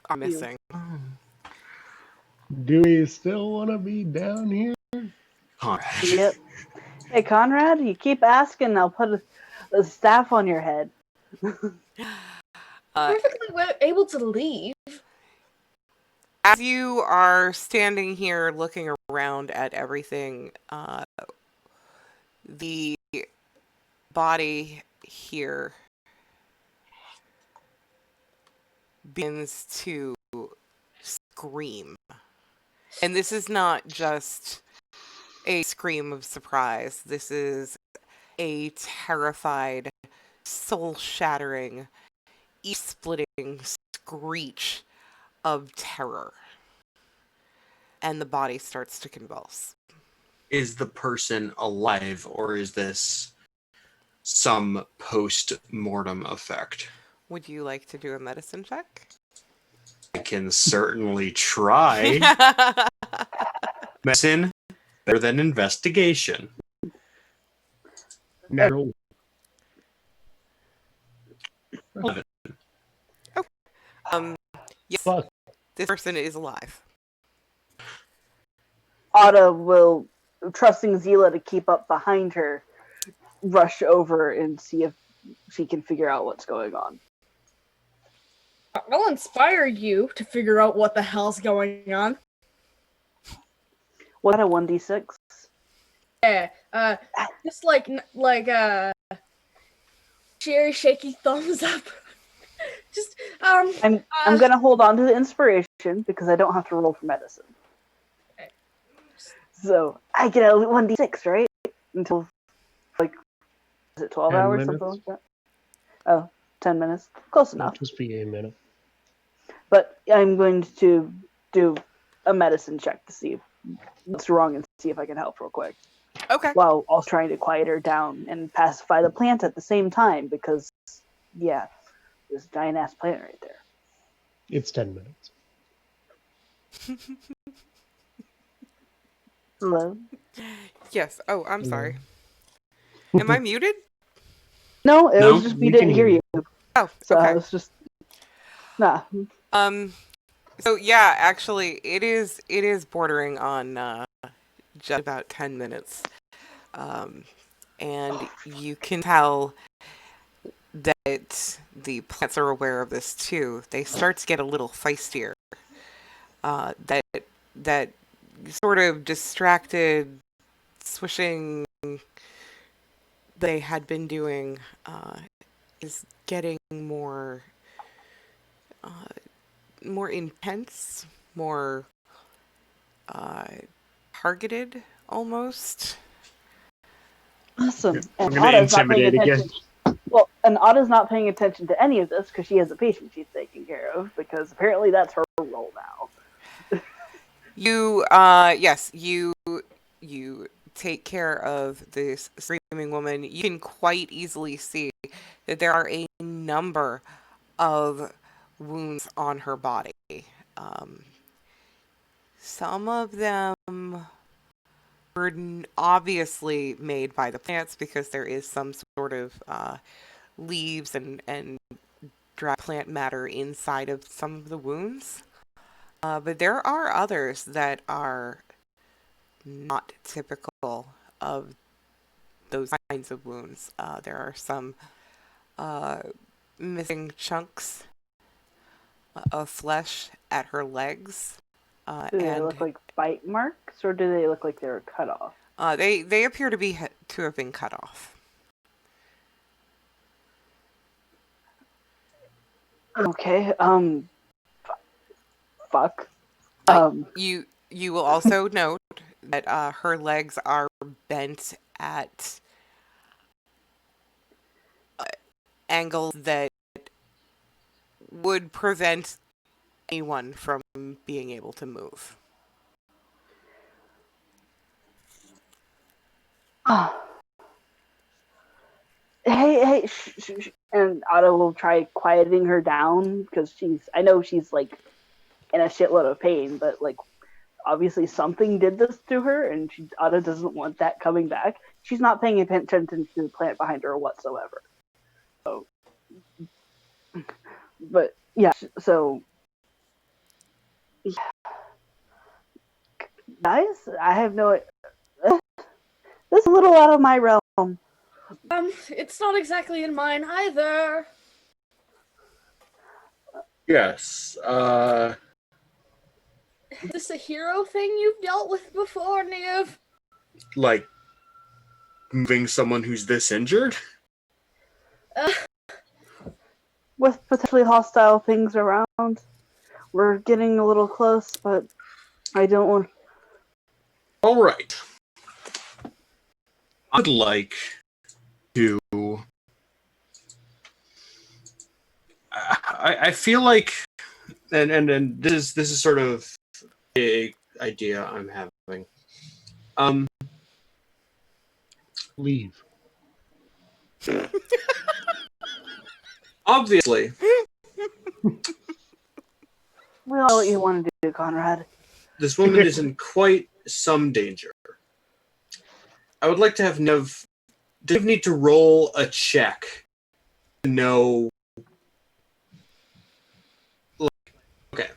are missing. Do we still want to be down here? Conrad. Yep. Hey Conrad, you keep asking, I'll put a staff on your head. Perfectly able to leave. As you are standing here looking around at everything, the body here begins to scream. And this is not just a scream of surprise. This is a terrified, soul-shattering, ear-splitting screech of terror. And the body starts to convulse. Is the person alive, or is this some post-mortem effect? Would you like to do a medicine check? I can certainly try. Medicine better than investigation. Natural. 11. Yes, Fuck. this person is alive. Ada will, trusting Zila to keep up behind her, rush over and see if she can figure out what's going on. I'll inspire you to figure out what the hell's going on. What a 1d6? Yeah, just cherry shaky thumbs up. Just I'm gonna hold on to the inspiration because I don't have to roll for medicine. Okay. So I get a 1d6, right? Until like, is it 12 10 hours, minutes. something like that? Oh, 10 minutes. Close That'll enough. just be a minute. But I'm going to do a medicine check to see what's wrong and see if I can help real quick. Okay. While also trying to quiet her down and pacify the plant at the same time because, yeah, there's a giant ass plant right there. It's 10 minutes. Hello? Yes. Oh, I'm Hello. sorry. Am I muted? No, it No, was just we we didn't can hear hear you. Oh, So I okay. was just So yeah, actually, it is bordering on just about 10 minutes, and you can tell that the plants are aware of this too. They start to get a little feistier. That sort of distracted swishing they had been doing is getting more intense, more targeted almost. awesome. I'm And gonna Ada's not paying intimidate attention. again. Well, and Ada's not paying attention to any of this because she has a patient she's taking care of because apparently that's her role now. You yes, you take care of this screaming woman. You can quite easily see that there are a number of wounds on her body. Um, some of them were obviously made by the plants because there is some sort of leaves and dry plant matter inside of some of the wounds. But there are others that are not typical of those kinds of wounds. There are some missing chunks of flesh at her legs, Do they and look like bite marks or do they look like they were cut off? they appear to have been cut off. Okay. Fuck. You will also note that her legs are bent at angles that would prevent anyone from being able to move. Hey, shh. And Ada will try quieting her down because I know she's like in a shitload of pain, but like obviously something did this to her and Ada doesn't want that coming back. She's not paying attention to the plant behind her whatsoever. So, but yeah, so guys, I have no. This is a little out of my realm. It's not exactly in mine either. Yes. Is this a hero thing you've dealt with before, Niv? Like moving someone who's this injured. With potentially hostile things around, we're getting a little close, but I don't want. All right. I'd like to. I feel like, and this is sort of a idea I'm having. Leave. Obviously, We all know what you want to do, Conrad. this woman is in quite some danger. I would like to have Nev. Does Nev need to roll a check to know? Okay.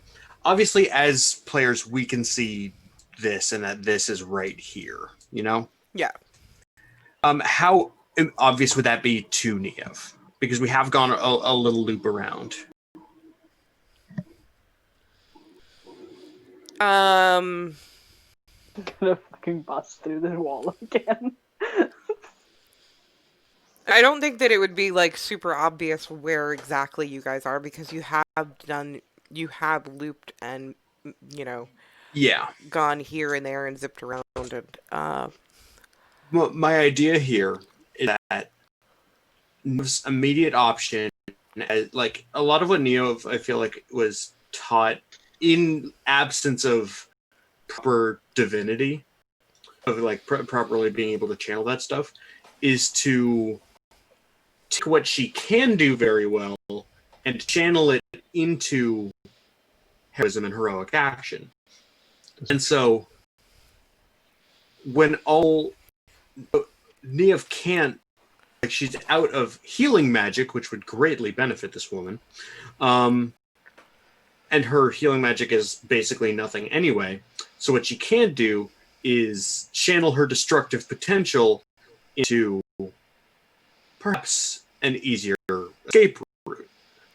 obviously, as players, we can see this and that this is right here. You know. Yeah. How obvious would that be to Niev? Because we have gone a little loop around. Gonna fucking bust through the wall again. I don't think that it would be like super obvious where exactly you guys are because you have looped and Yeah. gone here and there and zipped around and Well, my idea here is that Niev's immediate option, like a lot of what Neo, I feel like, was taught in absence of proper divinity, of like properly being able to channel that stuff, is to take what she can do very well and channel it into heroism and heroic action. And so, when all Niev can't, like, she's out of healing magic, which would greatly benefit this woman, and her healing magic is basically nothing anyway. So what she can do is channel her destructive potential into perhaps an easier escape route.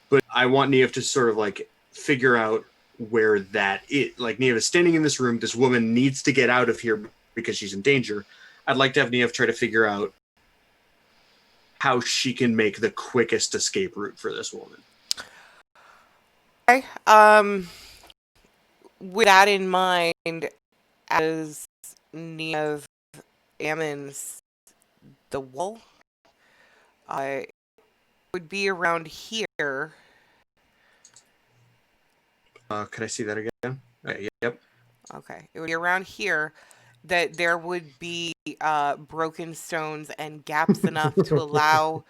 But I want Niev to sort of like figure out where that is. Like, Niev is standing in this room. This woman needs to get out of here because she's in danger. I'd like to have Niev try to figure out how she can make the quickest escape route for this woman. Okay. With that in mind, as Niev examines the wall, it would be around here. Could I see that again? Okay, yep. Okay, it would be around here that there would be broken stones and gaps enough to allow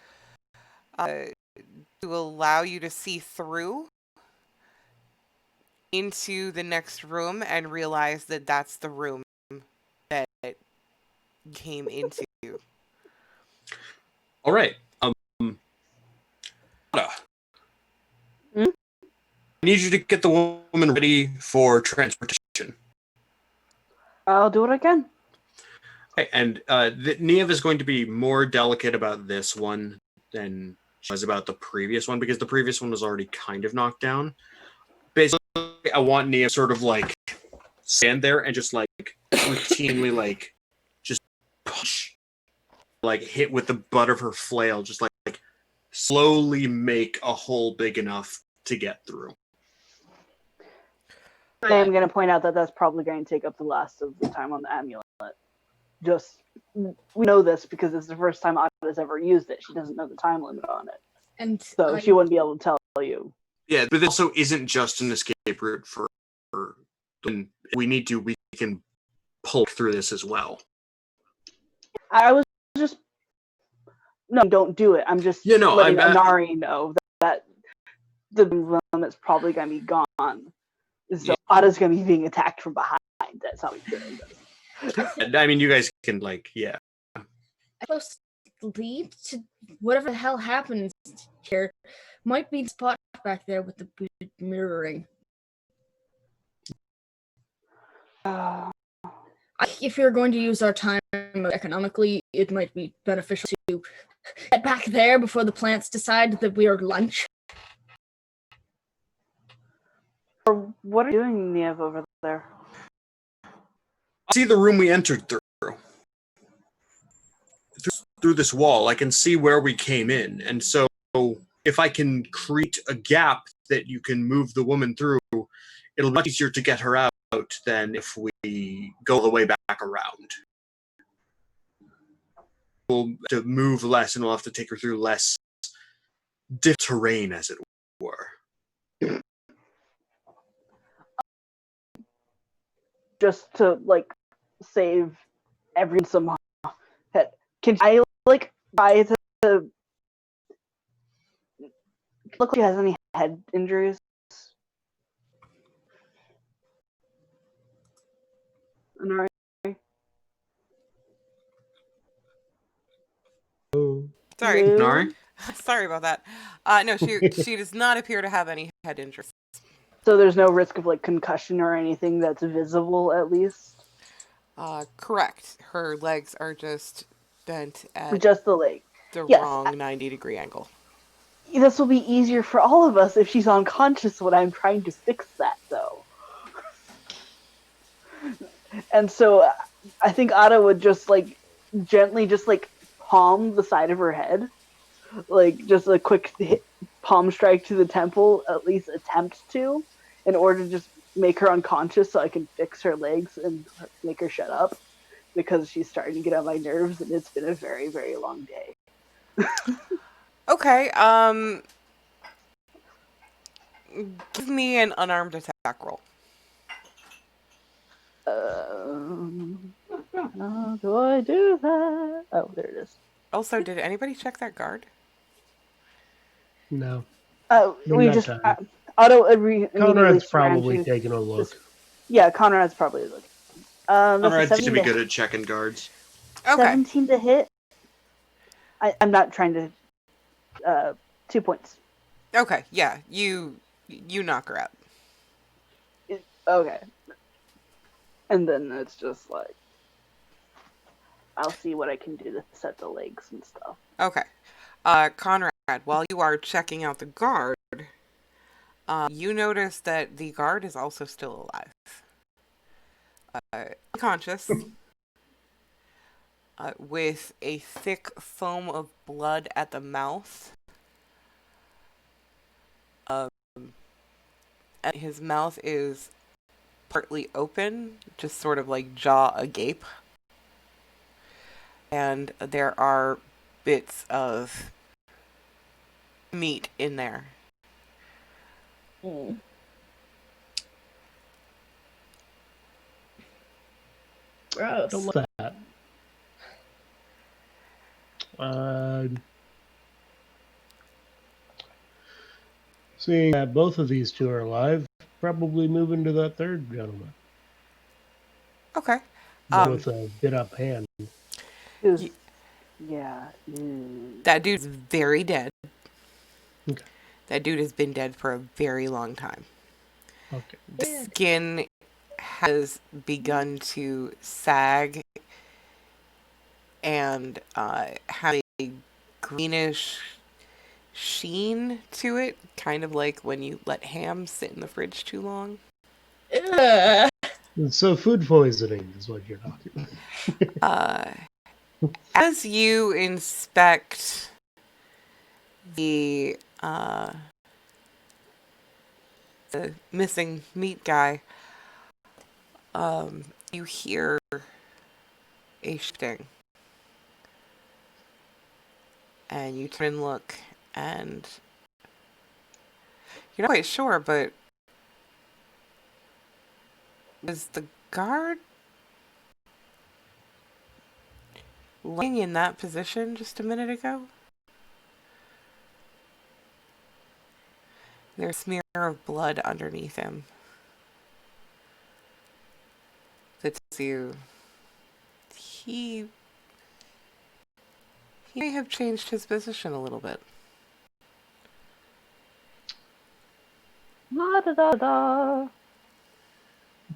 you to see through into the next room and realize that that's the room that it came into. All right. Hmm? I need you to get the woman ready for transportation. I'll do what I can. Okay, and Niev is going to be more delicate about this one than she was about the previous one, because the previous one was already kind of knocked down. Basically, I want Niev sort of like stand there and just like routinely like just push, like hit with the butt of her flail, just like slowly make a hole big enough to get through. I am going to point out that that's probably going to take up the last of the time on the amulet. Just, we know this because it's the first time Ada's ever used it. She doesn't know the time limit on it. And So she wouldn't be able to tell you. Yeah, but it also isn't just an escape route for her. We can pull through this as well. I was just, no, don't do it. I'm just letting Anari know that the limit's probably going to be gone. So Ada's going to be being attacked from behind. That's how he does it. I mean, you guys can, like, yeah. Close lead to whatever the hell happens here might be the spot back there with the mirroring. If you're going to use our time economically, it might be beneficial to get back there before the plants decide that we are lunch. Or what are you doing, Niev, over there? See the room we entered through this wall. I can see where we came in, and so if I can create a gap that you can move the woman through, it'll be much easier to get her out than if we go the way back around. We'll have to move less, and we'll have to take her through less terrain, as it were. Just to, like, save everyone some head. Can I, like, try to look like he has any head injuries? Anari? Sorry. No? Nari? Sorry about that. No, she does not appear to have any head injuries. So there's no risk of like concussion or anything that's visible, at least. Correct. Her legs are just bent at Just the leg. the Yes. wrong 90-degree angle. This will be easier for all of us if she's unconscious when I'm trying to fix that, though. And so I think Ada would just like gently just like palm the side of her head, like just a quick palm strike to the temple, at least attempt to, in order to just make her unconscious so I can fix her legs and make her shut up, because she's starting to get on my nerves and it's been a very, very long day. Okay, give me an unarmed attack roll. How do I do that? Oh, there it is. Also, did anybody check that guard? No. We Not just time. Otto immediately Conrad's ran probably to taking a look. Yeah, Conrad's probably looking. That's a Conrad seems to 17 be to, good at checking guards. Okay. 17 to hit. I'm not trying to. 2 points. Okay, yeah, you knock her out. Okay. And then it's just like, I'll see what I can do to set the legs and stuff. Okay. Conrad, while you are checking out the guard, you notice that the guard is also still alive. Unconscious, with a thick foam of blood at the mouth. And his mouth is partly open, just sort of like jaw agape. And there are bits of meat in there. Mm. Gross. Don't like that. Seeing that both of these two are alive, probably move into that third gentleman Okay. with a bit up hand. Yeah. That dude's very dead. Okay. That dude has been dead for a very long time. Okay. The skin has begun to sag and have a greenish sheen to it, kind of like when you let ham sit in the fridge too long. Ugh. So food poisoning is what you're talking about. As you inspect the missing meat guy, you hear a shifting. And you turn and look, and you're not quite sure, but was the guard laying in that position just a minute ago? There's a smear of blood underneath him. That tells you he may have changed his position a little bit. La da da da.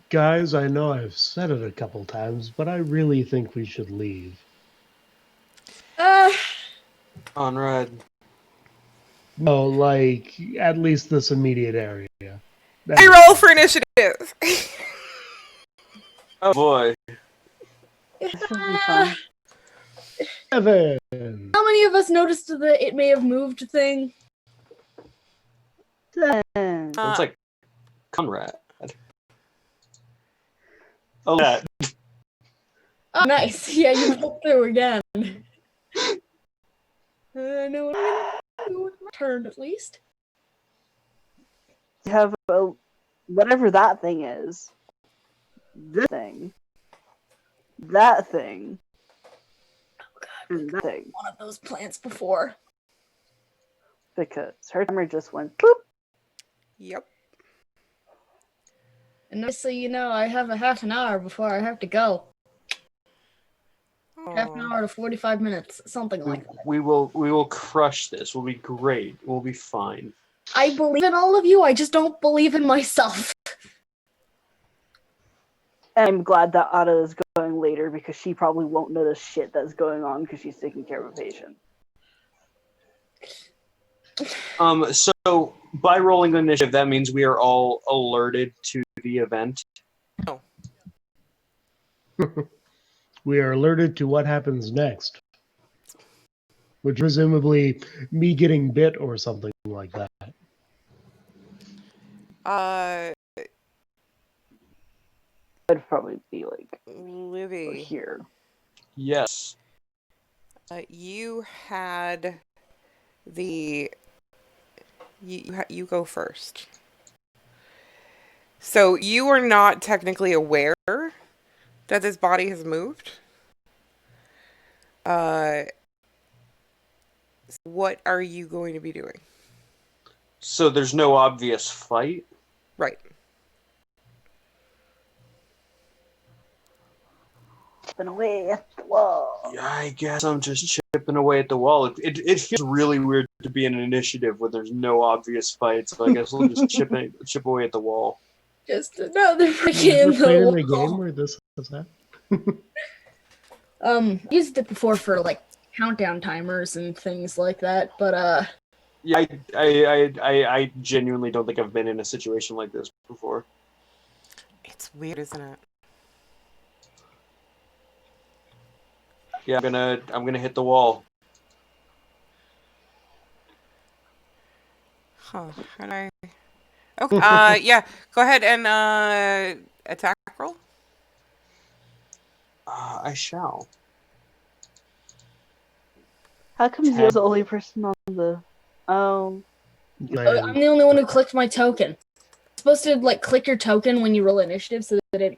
Guys, I know I've said it a couple times, but I really think we should leave. Conrad. No, like, at least this immediate area. I roll for initiative! Oh boy. This will be fun. 7. How many of us noticed the it may have moved thing? Sounds like Conrad. Oh, that. Oh, nice. Yeah, you pulled through again. No, what I'm gonna do with my turn at least. You have whatever that thing is. This thing. That thing. Oh god, And that thing. one of those plants before. Because her timer just went boop. Yep. And obviously, you know, I have a half an hour before I have to go. Half an hour to 45 minutes, something like that. We will crush this. We'll be great. We'll be fine. I believe in all of you. I just don't believe in myself. And I'm glad that Ada is going later because she probably won't notice shit that's going on because she's taking care of a patient. So by rolling initiative, that means we are all alerted to the event. Oh, We are alerted to what happens next. Which presumably me getting bit or something like that. I'd probably be like Livy, here. Yes. you had the you go first. So you are not technically aware that this body has moved. What are you going to be doing? So there's no obvious fight. Right. Chipping away at the wall. Yeah, I guess I'm just chipping away at the wall. It feels really weird to be in an initiative where there's no obvious fight. So I guess we'll just chip away at the wall. Just another Have freaking you ever played in a wall. game where this is happening? Used it before for like countdown timers and things like that, but Yeah, I genuinely don't think I've been in a situation like this before. It's weird, isn't it? Yeah, I'm gonna hit the wall. Huh. How do I? Okay. Yeah. Go ahead and attack roll. I shall. How come you're the only person on the? Oh, I'm the only one who clicked my token. It's supposed to like click your token when you roll initiative so that it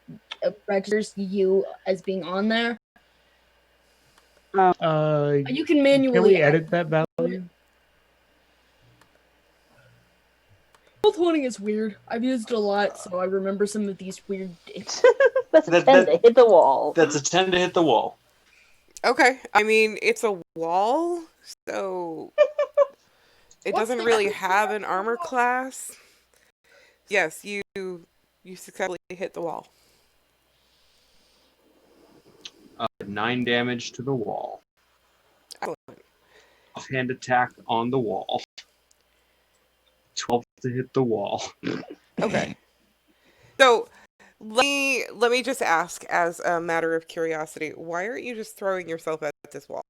registers you as being on there. You can manually. Can we edit that value? Both holding is weird. I've used it a lot, so I remember some of these weird dates. that's a 10 to hit the wall. That's a 10 to hit the wall. Okay. I mean, it's a wall, so it doesn't really have an armor class. Yes, you successfully hit the wall. 9 damage to the wall. Excellent. Offhand attack on the wall. 12 to hit the wall. Okay. So let me just ask, as a matter of curiosity, why aren't you just throwing yourself at this wall?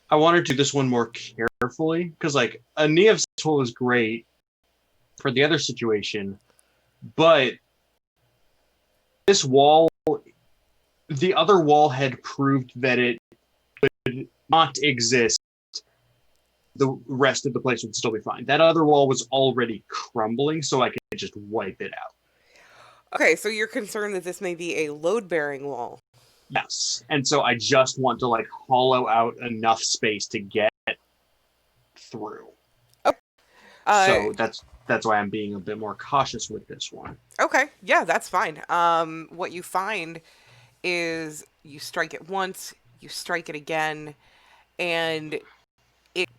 I want to do this one more carefully because, like, a Neov's tool is great for the other situation, but this wall, the other wall had proved that it would not exist. The rest of the place would still be fine. That other wall was already crumbling, so I could just wipe it out. Okay, so you're concerned that this may be a load-bearing wall. Yes, and so I just want to like hollow out enough space to get through. Okay. So that's why I'm being a bit more cautious with this one. Okay, yeah, that's fine. What you find is you strike it once, you strike it again, and it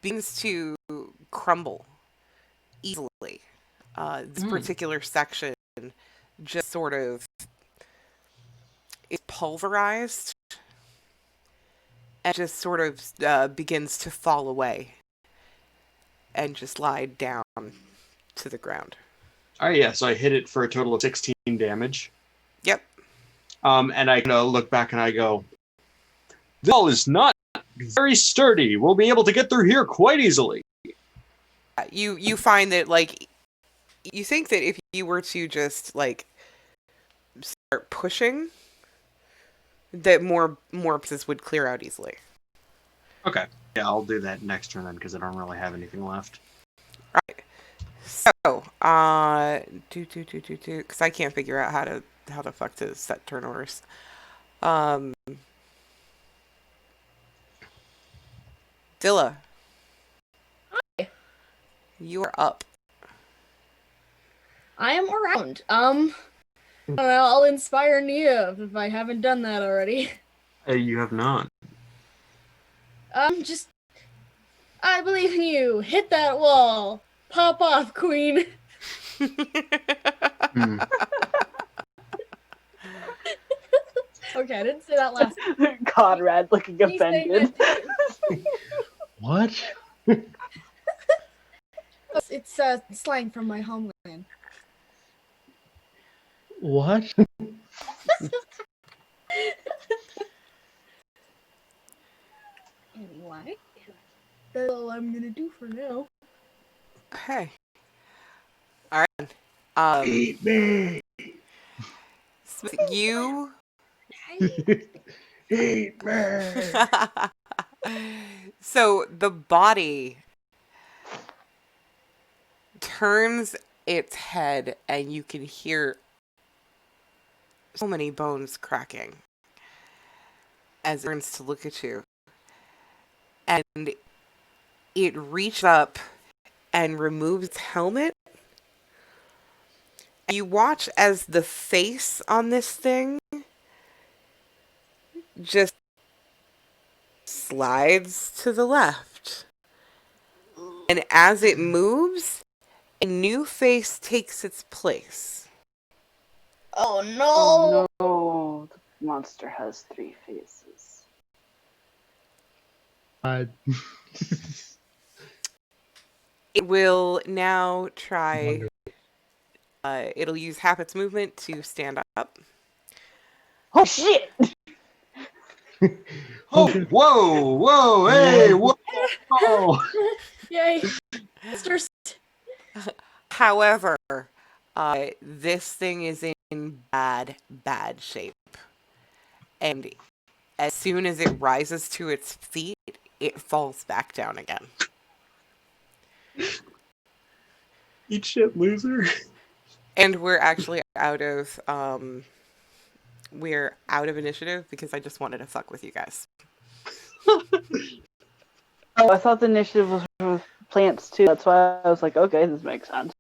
begins to crumble easily. This particular section just sort of is pulverized and just sort of begins to fall away and just lie down to the ground. All right, yeah. So I hit it for a total of 16 damage. Yep. And I look back and I go, "This wall is not very sturdy. We'll be able to get through here quite easily." You find that, like, you think that if you were to just like start pushing, that more pieces would clear out easily. Okay. Yeah, I'll do that next turn then because I don't really have anything left. Right. So, because I can't figure out how the fuck to set turn orders. Dilla. Hi. You are up. I am around. Well, I'll inspire Nia if I haven't done that already. You have not. I believe in you. Hit that wall. Pop off, queen. Hmm. Okay, I didn't say that last. Conrad looking He's saying offended. that too. What? It's slang from my homeland. What? Anyway, that's all I'm gonna do for now. Okay. All right. Eat me! You. Eat me! So the body turns its head, and you can hear so many bones cracking as it turns to look at you. And it reaches up and removes its helmet. And you watch as the face on this thing just slides to the left. And as it moves, a new face takes its place. Oh no! Oh no, the monster has 3 faces. It will now try. Wonder. It'll use half its movement to stand up. Oh shit! Oh, whoa, whoa, hey, whoa! Yay! Monsters. However, this thing is in bad shape. And as soon as it rises to its feet, it falls back down again. Eat shit, loser. And we're actually out of initiative because I just wanted to fuck with you guys. Oh, I thought the initiative was for plants too. That's why I was like, okay, this makes sense.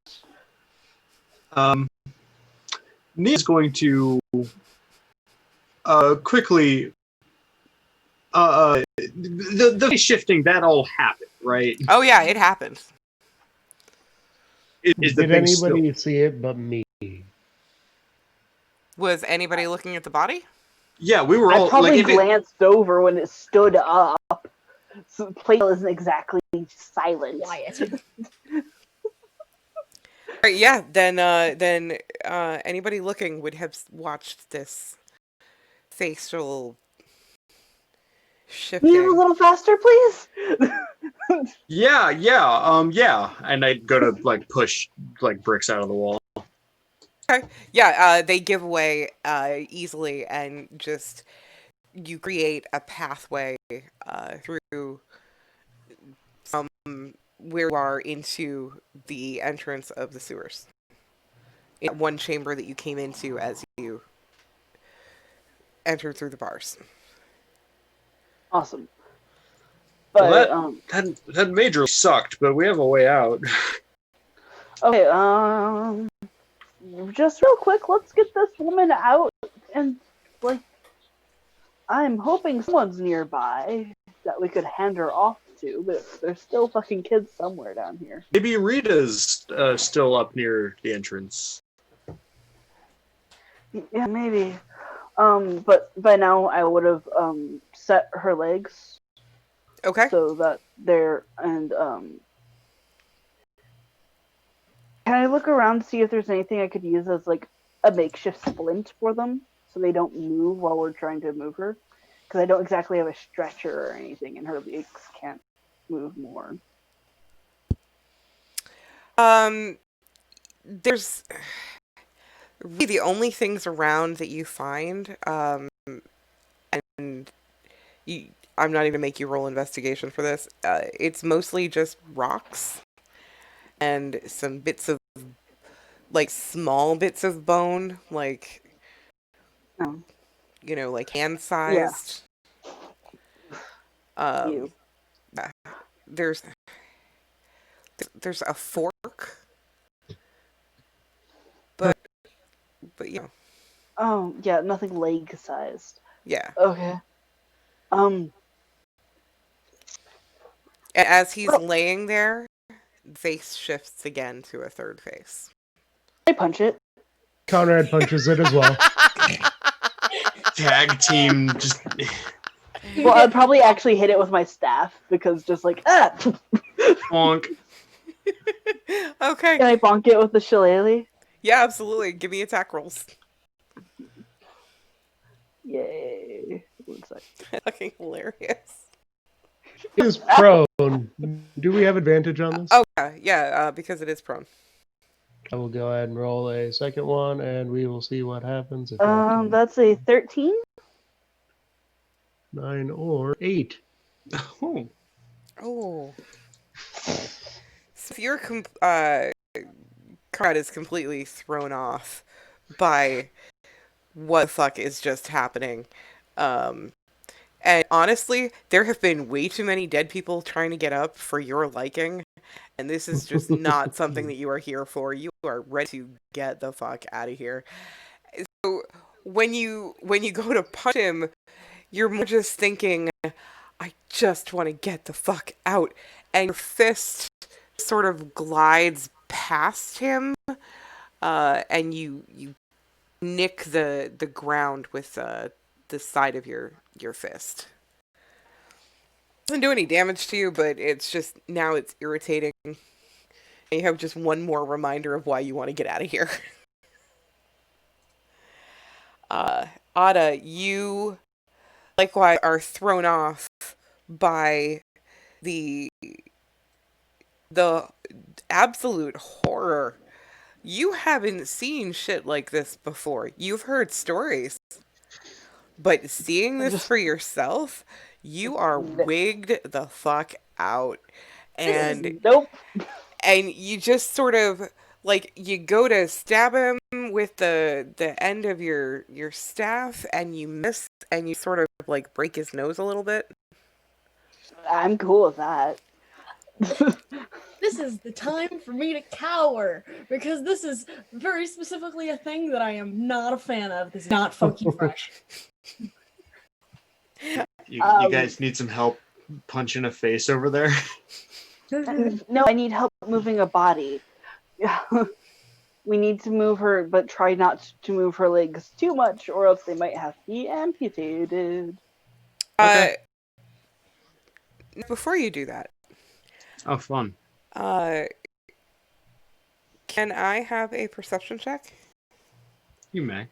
Nia's going to quickly the shifting that all happened, right? Oh yeah, it happened. Is the Did thing anybody see it but me? Was anybody looking at the body? Yeah, we were I all probably like, if it, glanced over when it stood up. So the plate isn't exactly silent. Quiet. Right, yeah, then anybody looking would have watched this facial Can you move a shifting. little faster, please? yeah, and I'd go to like push like bricks out of the wall. Okay. Yeah, they give away easily, and just you create a pathway through from where you are into the entrance of the sewers. In one chamber that you came into as you entered through the bars. Awesome. Well, But that major sucked, but we have a way out. okay, just real quick, let's get this woman out, and like, I'm hoping someone's nearby that we could hand her off to, but there's still fucking kids somewhere down here. Maybe Rita's still up near the entrance. Yeah, maybe. But by now I would have set her legs Okay. so that they're and Can I look around to see if there's anything I could use as like a makeshift splint for them so they don't move while we're trying to move her? Because I don't exactly have a stretcher or anything, and her legs can't move more. There's really the only things around that you find, and I'm not even gonna make you roll investigation for this. It's mostly just rocks and some bits of, like, small bits of bone, like, Oh, like hand-sized. you. Yeah. There's a fork, but Oh, yeah, nothing leg-sized. yeah. Okay. As he's Well- laying there, face shifts again to a third face. I punch it. Conrad punches it as well. Tag team just. Well, I'd probably actually hit it with my staff because just like Bonk. Okay. Can I bonk it with the shillelagh? Yeah, absolutely. Give me attack rolls. Yay! 1 sec. Fucking hilarious. It is prone. Do we have advantage on this? Oh, yeah, because it is prone. I will go ahead and roll a second one, and we will see what happens. If That's a 13. 9 or 8. Oh. Oh. So if your card is completely thrown off by what the fuck is just happening. And honestly, there have been way too many dead people trying to get up for your liking. And this is just not something that you are here for. You are ready to get the fuck out of here. So when you go to punch him, you're more just thinking, I just want to get the fuck out. And your fist sort of glides past him, and you nick the ground with the side of your fist. Doesn't do any damage to you, but it's just, now it's irritating. And you have just one more reminder of why you want to get out of here. Ada, you likewise are thrown off by the absolute horror. You haven't seen shit like this before. You've heard stories. But seeing this for yourself, you are wigged the fuck out. And Nope. and you just sort of like, you go to stab him with the end of your staff, and you miss, and you sort of like break his nose a little bit. I'm cool with that. This is the time for me to cower, because this is very specifically a thing that I am not a fan of. This is not fucking fresh. You guys need some help punching a face over there? No, I need help moving a body. Yeah. We need to move her, but try not to move her legs too much, or else they might have to be amputated. Okay. Before you do that, Oh, fun. can I have a perception check? You may.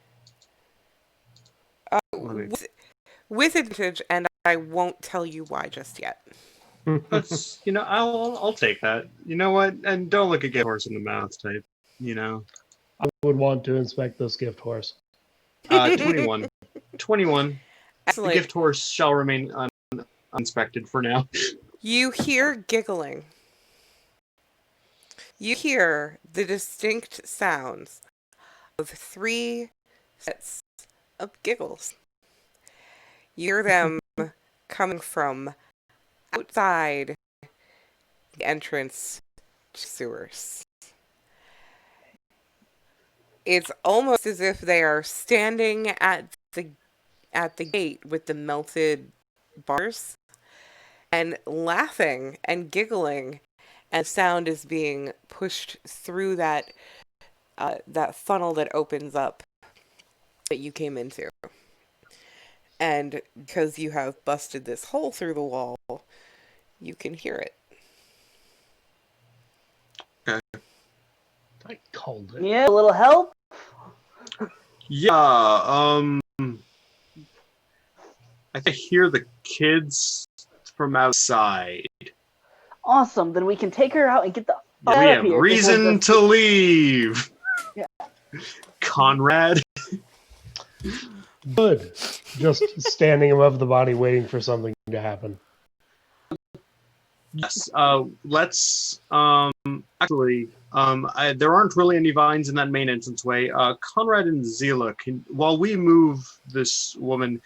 With advantage, and I won't tell you why just yet. That's, I'll take that. You know what? And don't look a gift horse in the mouth type, I would want to inspect this gift horse. 21. 21. Excellent. The gift horse shall remain uninspected for now. You hear giggling. You hear the distinct sounds of 3 sets of giggles. You hear them coming from outside the entrance to sewers. It's almost as if they are standing at the gate with the melted bars and laughing and giggling, and sound is being pushed through that funnel that opens up that you came into. And because you have busted this hole through the wall, you can hear it. Okay. I called it. Yeah, a little help. Yeah, I can hear the kids from outside. Awesome. Then we can take her out and get the fuck We out of have here. reason to leave. Yeah. Conrad. Good. Just standing above the body waiting for something to happen. Yes. Let's actually. There aren't really any vines in that main entranceway. Conrad and Zila, while we move this woman,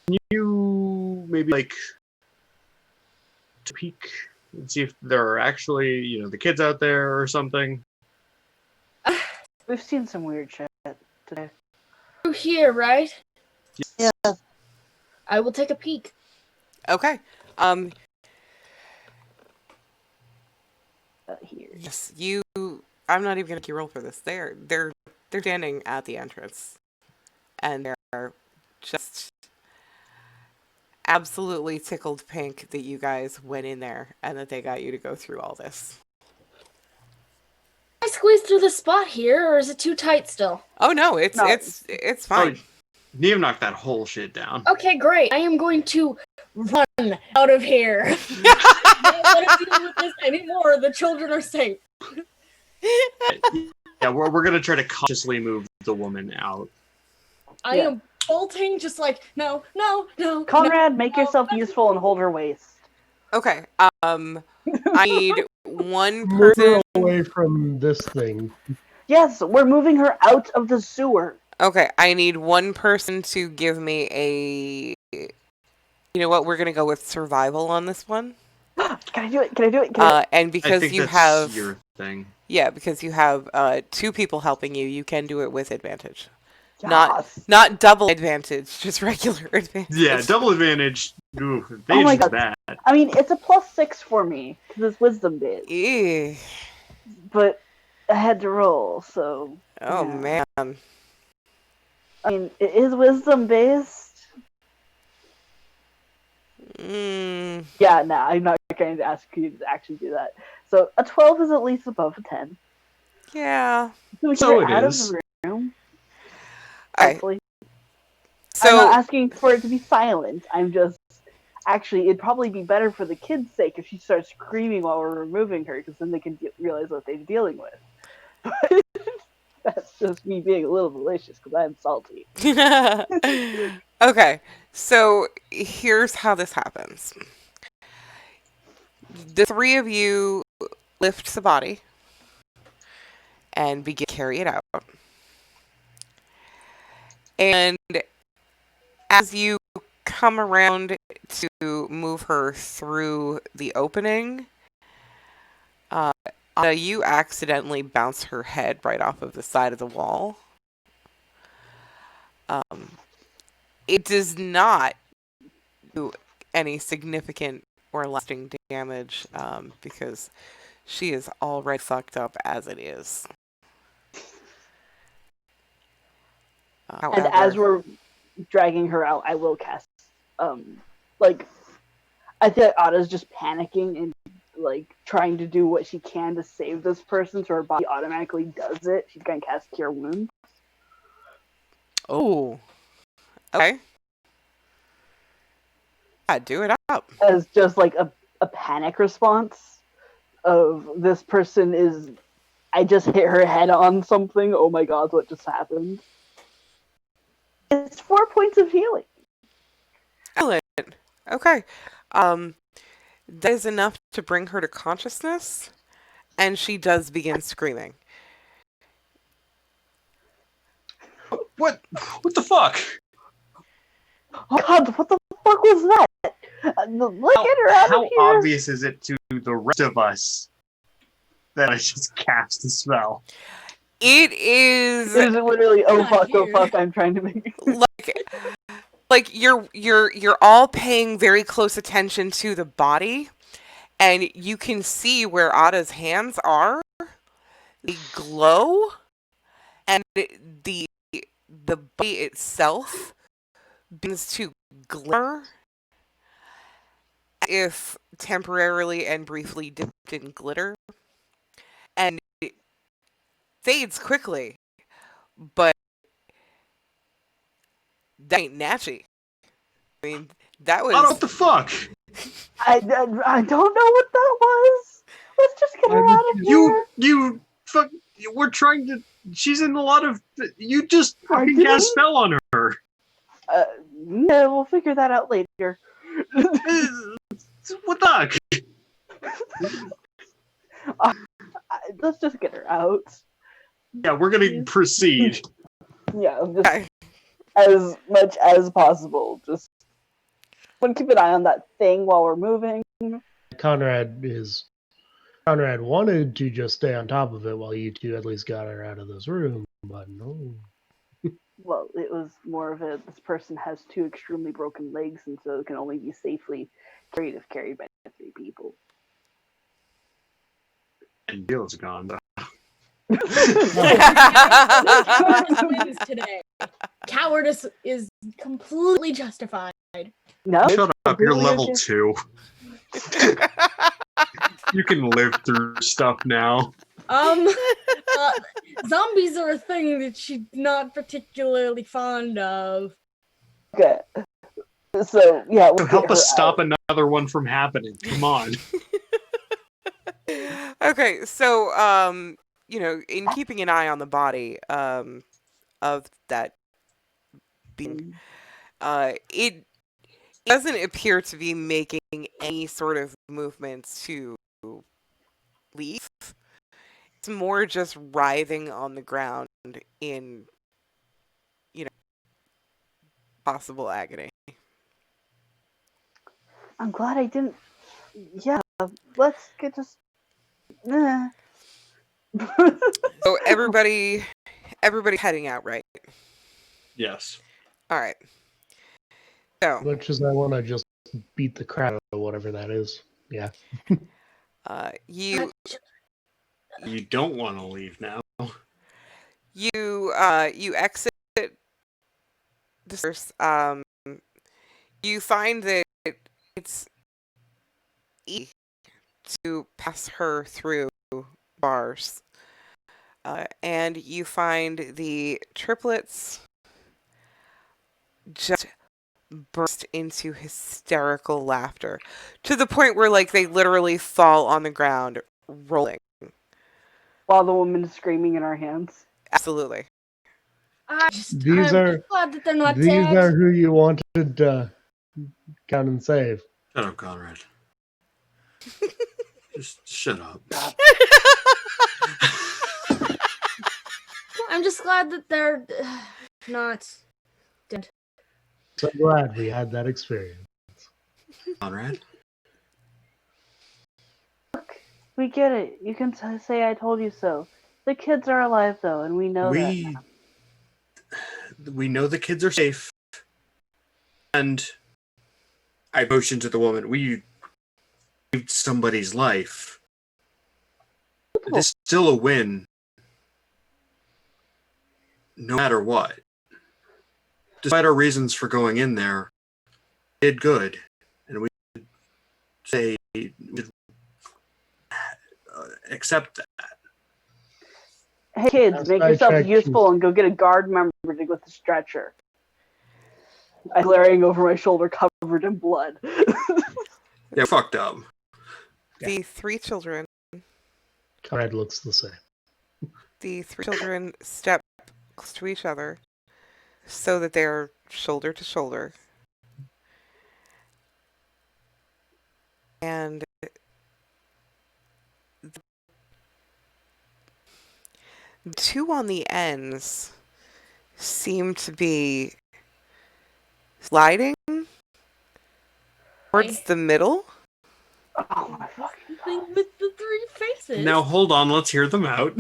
can you maybe to peek and see if there are actually, the kids out there or something? We've seen some weird shit today. You're here, right? Yeah. I will take a peek. Okay. here. Yes, you. I'm not even gonna make you roll for this. They're standing at the entrance, and they're just absolutely tickled pink that you guys went in there and that they got you to go through all this. I squeeze through the spot here, or is it too tight still? Oh no, it's No. it's fine. Neve knocked that whole shit down. Okay, great. I am going to run out of here. I don't want to deal with this anymore. The children are safe. Yeah, we're gonna try to consciously move the woman out. I am bolting, just like, no. Conrad, make yourself useful and hold her waist. Okay. I need one Move her person. away from this thing. Yes, we're moving her out of the sewer. Okay, I need one person to give me a. You know what? We're gonna go with survival on this one. Can I do it? And I because think you that's have your thing. yeah, because you have two people helping you, you can do it with advantage. Yes. Not double advantage, just regular advantage. Yeah, double advantage. Ooh, Oh my advantage God. is bad. I mean, it's a +6 for me because it's wisdom based, Ew. but I had to roll, so. Oh yeah. man. I mean, it is wisdom based. Mm. Yeah, no, I'm not going to ask you to actually do that. So a 12 is at least above a 10. Yeah. So we So get it out is. of the room. Okay. Hopefully. I'm So not asking for it to be silent. I'm just actually it'd probably be better for the kids' sake if she starts screaming while we're removing her, because then they can realize what they're dealing with. But that's just me being a little malicious because I'm salty. okay. So here's how this happens. The three of you lift the body and begin to carry it out. And as you come around to move her through the opening, you accidentally bounce her head right off of the side of the wall. It does not do any significant or lasting damage because she is already fucked up as it is. And as we're dragging her out, I will cast like I think Ada's just panicking and like trying to do what she can to save this person, so her body automatically does it. She's gonna cast Cure Wounds. Oh. Okay. Yeah, do it up. As just like a panic response of this person is I just hit her head on something. Oh my god, what just happened? It's 4 points of healing. Excellent. Okay. That is enough to bring her to consciousness, and she does begin screaming. What the fuck? Oh god, what the fuck was that? Get her out of How here! obvious is it to the rest of us that I just cast the spell? It is It is literally oh Not fuck, here. I'm trying to make like you're all paying very close attention to the body, and you can see where Ada's hands are. They glow, and the body itself begins to glimmer, as if temporarily and briefly dipped in glitter, and it fades quickly. But that ain't Natchy. I mean, that was. What the fuck? I don't know what that was. Let's just get her out of here. You fuck. We're trying to. She's in a lot of. You just fucking cast a spell on her. Yeah, we'll figure that out later. What the heck? Let's just get her out. Yeah, we're gonna proceed. Yeah, just as much as possible. Just want to keep an eye on that thing while we're moving. Conrad wanted to just stay on top of it while you two at least got her out of this room, but no. Well, it was more of a this person has 2 extremely broken legs, and so it can only be safely carried if carried by 3 people. And Bill's gone. Cowardice wins today. Cowardice is completely justified. No. Shut up, you're completely level okay. 2. You can live through stuff now. Zombies are a thing that she's not particularly fond of. Okay. So yeah, we'll So get help her us stop out. another one from happening. Come on. Okay, so in keeping an eye on the body of that being, it doesn't appear to be making any sort of movements to leave. It's more just writhing on the ground in, possible agony. I'm glad I didn't. Yeah, let's get just. Nah. So everybody heading out, right? Yes. All right. So, Much as I want to just beat the crap out of whatever that is. Yeah. you don't want to leave now. you exit the stairs. You find that it's easy to pass her through bars. And you find the triplets just burst into hysterical laughter to the point where they literally fall on the ground rolling. While the woman is screaming in our hands. Absolutely. I'm These are glad that they're not these dead. are who you wanted to count and save. Shut up, Conrad. Just shut up. I'm just glad that they're not dead. So glad we had that experience. Conrad? Look, we get it. You can say I told you so. The kids are alive though, and we know that. We know the kids are safe. And I motioned to the woman, we saved somebody's life. It's still a win. No matter what. Despite our reasons for going in there, we did good. And we say, accept that. Hey kids, Last make I yourself checked, useful and go get a guard member to go with the stretcher. I'm glaring over my shoulder covered in blood. Yeah, fucked up. The three children Conrad looks the same. step close to each other so that they're shoulder to shoulder. And the two on the ends seem to be sliding towards the middle. Oh my fucking Thing with the three faces. Now hold on, let's hear them out.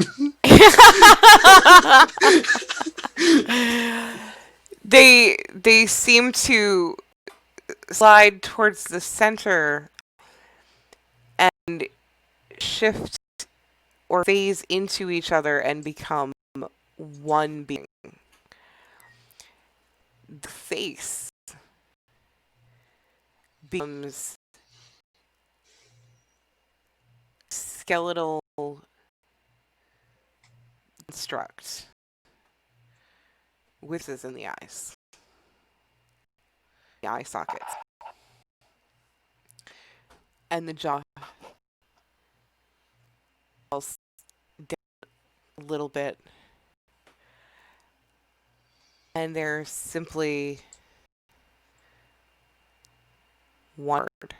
They seem to slide towards the center and shift or phase into each other and become one being. The face becomes skeletal construct with this in the eyes, the eye sockets, and the jaw falls down a little bit, and there's simply one word: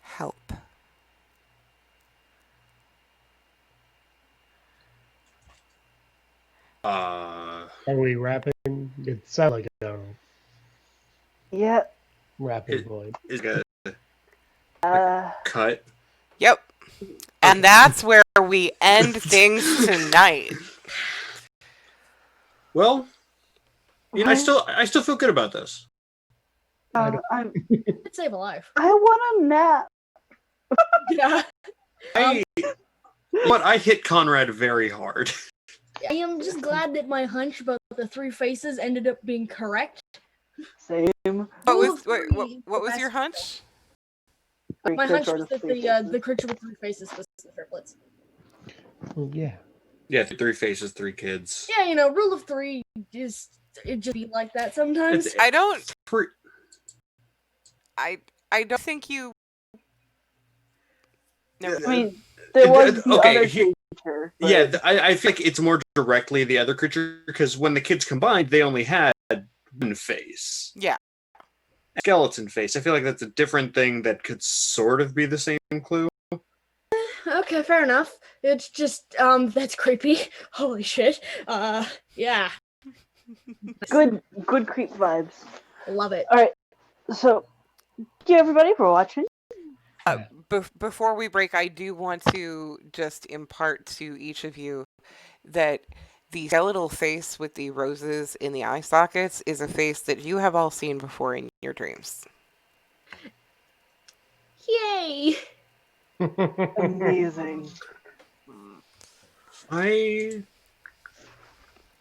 help. Are we rapping? It sounds like a Yeah. rapping point. Is a Uh. cut. Yep. And that's where we end things tonight. Well, I still feel good about this. I'm. It'd save a life. I want a nap. Yeah. But I hit Conrad very hard. I am just glad that my hunch about the three faces ended up being correct. Same. What Rule was of wait, three, what the was your best- hunch? My Creature hunch sort was of that three faces. the creature with three faces was the triplets. Well, yeah. Yeah, 3 faces, 3 kids. Yeah, rule of three is it just be like that sometimes. I don't. Pre- I don't think you. Never I mind. mean, there was the okay, other creature. but- Yeah, I feel like it's more directly the other creature because when the kids combined, they only had one face. Yeah. Skeleton face. I feel like that's a different thing that could sort of be the same clue. Okay, fair enough. It's just that's creepy. Holy shit. Yeah. Good creep vibes. Love it. All right, so thank you everybody for watching. Before we break, I do want to just impart to each of you that the skeletal face with the roses in the eye sockets is a face that you have all seen before in your dreams. Yay! Amazing. I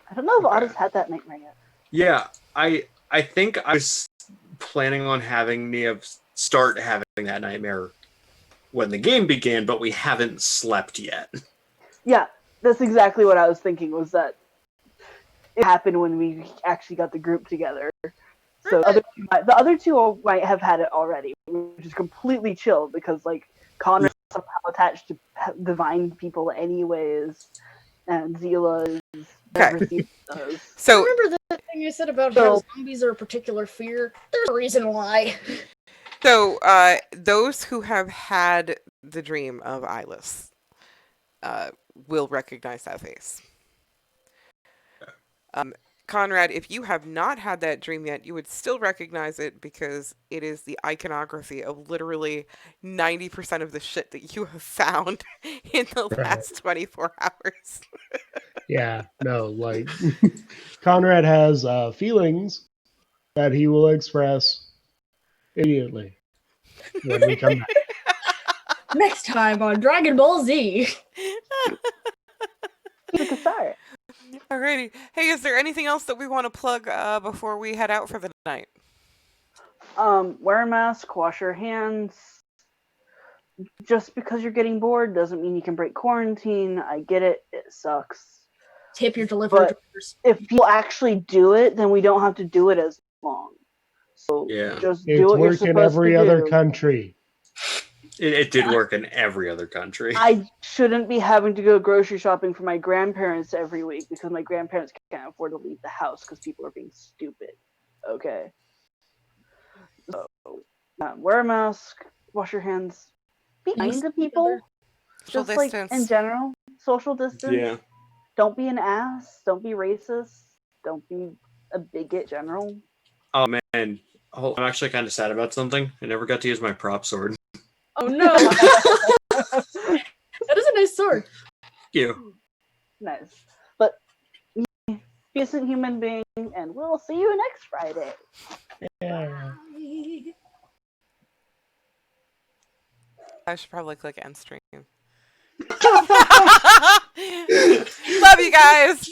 I don't know if Otto's had that nightmare yet. Yeah, I think I was planning on having Nia start having that nightmare when the game began, but we haven't slept yet. Yeah, that's exactly what I was thinking. Was that it happened when we actually got the group together? So the other two might have had it already, which is completely chill because like Conrad's somehow attached to divine people anyways, and Zila is never seen those. So Remember that thing you said about how zombies are a particular fear? There's a reason why. So, those who have had the dream of Eyeless will recognize that face. Conrad, if you have not had that dream yet, you would still recognize it because it is the iconography of literally 90% of the shit that you have found in the last 24 hours. Yeah, no, like Conrad has feelings that he will express immediately when we come back. Next time on Dragon Ball Z. Khasarys. Alrighty. Hey, is there anything else that we want to plug before we head out for the night? Wear a mask, wash your hands. Just because you're getting bored doesn't mean you can break quarantine. I get it. It sucks. Tip your delivery But drivers. if people actually do it, then we don't have to do it as long. So Yeah. just It's do what you're worked in supposed every to other do. country. It did work in every other country. I shouldn't be having to go grocery shopping for my grandparents every week because my grandparents can't afford to leave the house because people are being stupid. Okay. So, wear a mask, wash your hands, be kind to people. Social Just like distance. in general, social distance. Yeah. Don't be an ass. Don't be racist. Don't be a bigot in general. Oh man. Oh, I'm actually kind of sad about something. I never got to use my prop sword. Oh no! That is a nice sword. Thank you. Nice. But decent human being, and we'll see you next Friday. Yeah. I should probably click end stream. Love you guys.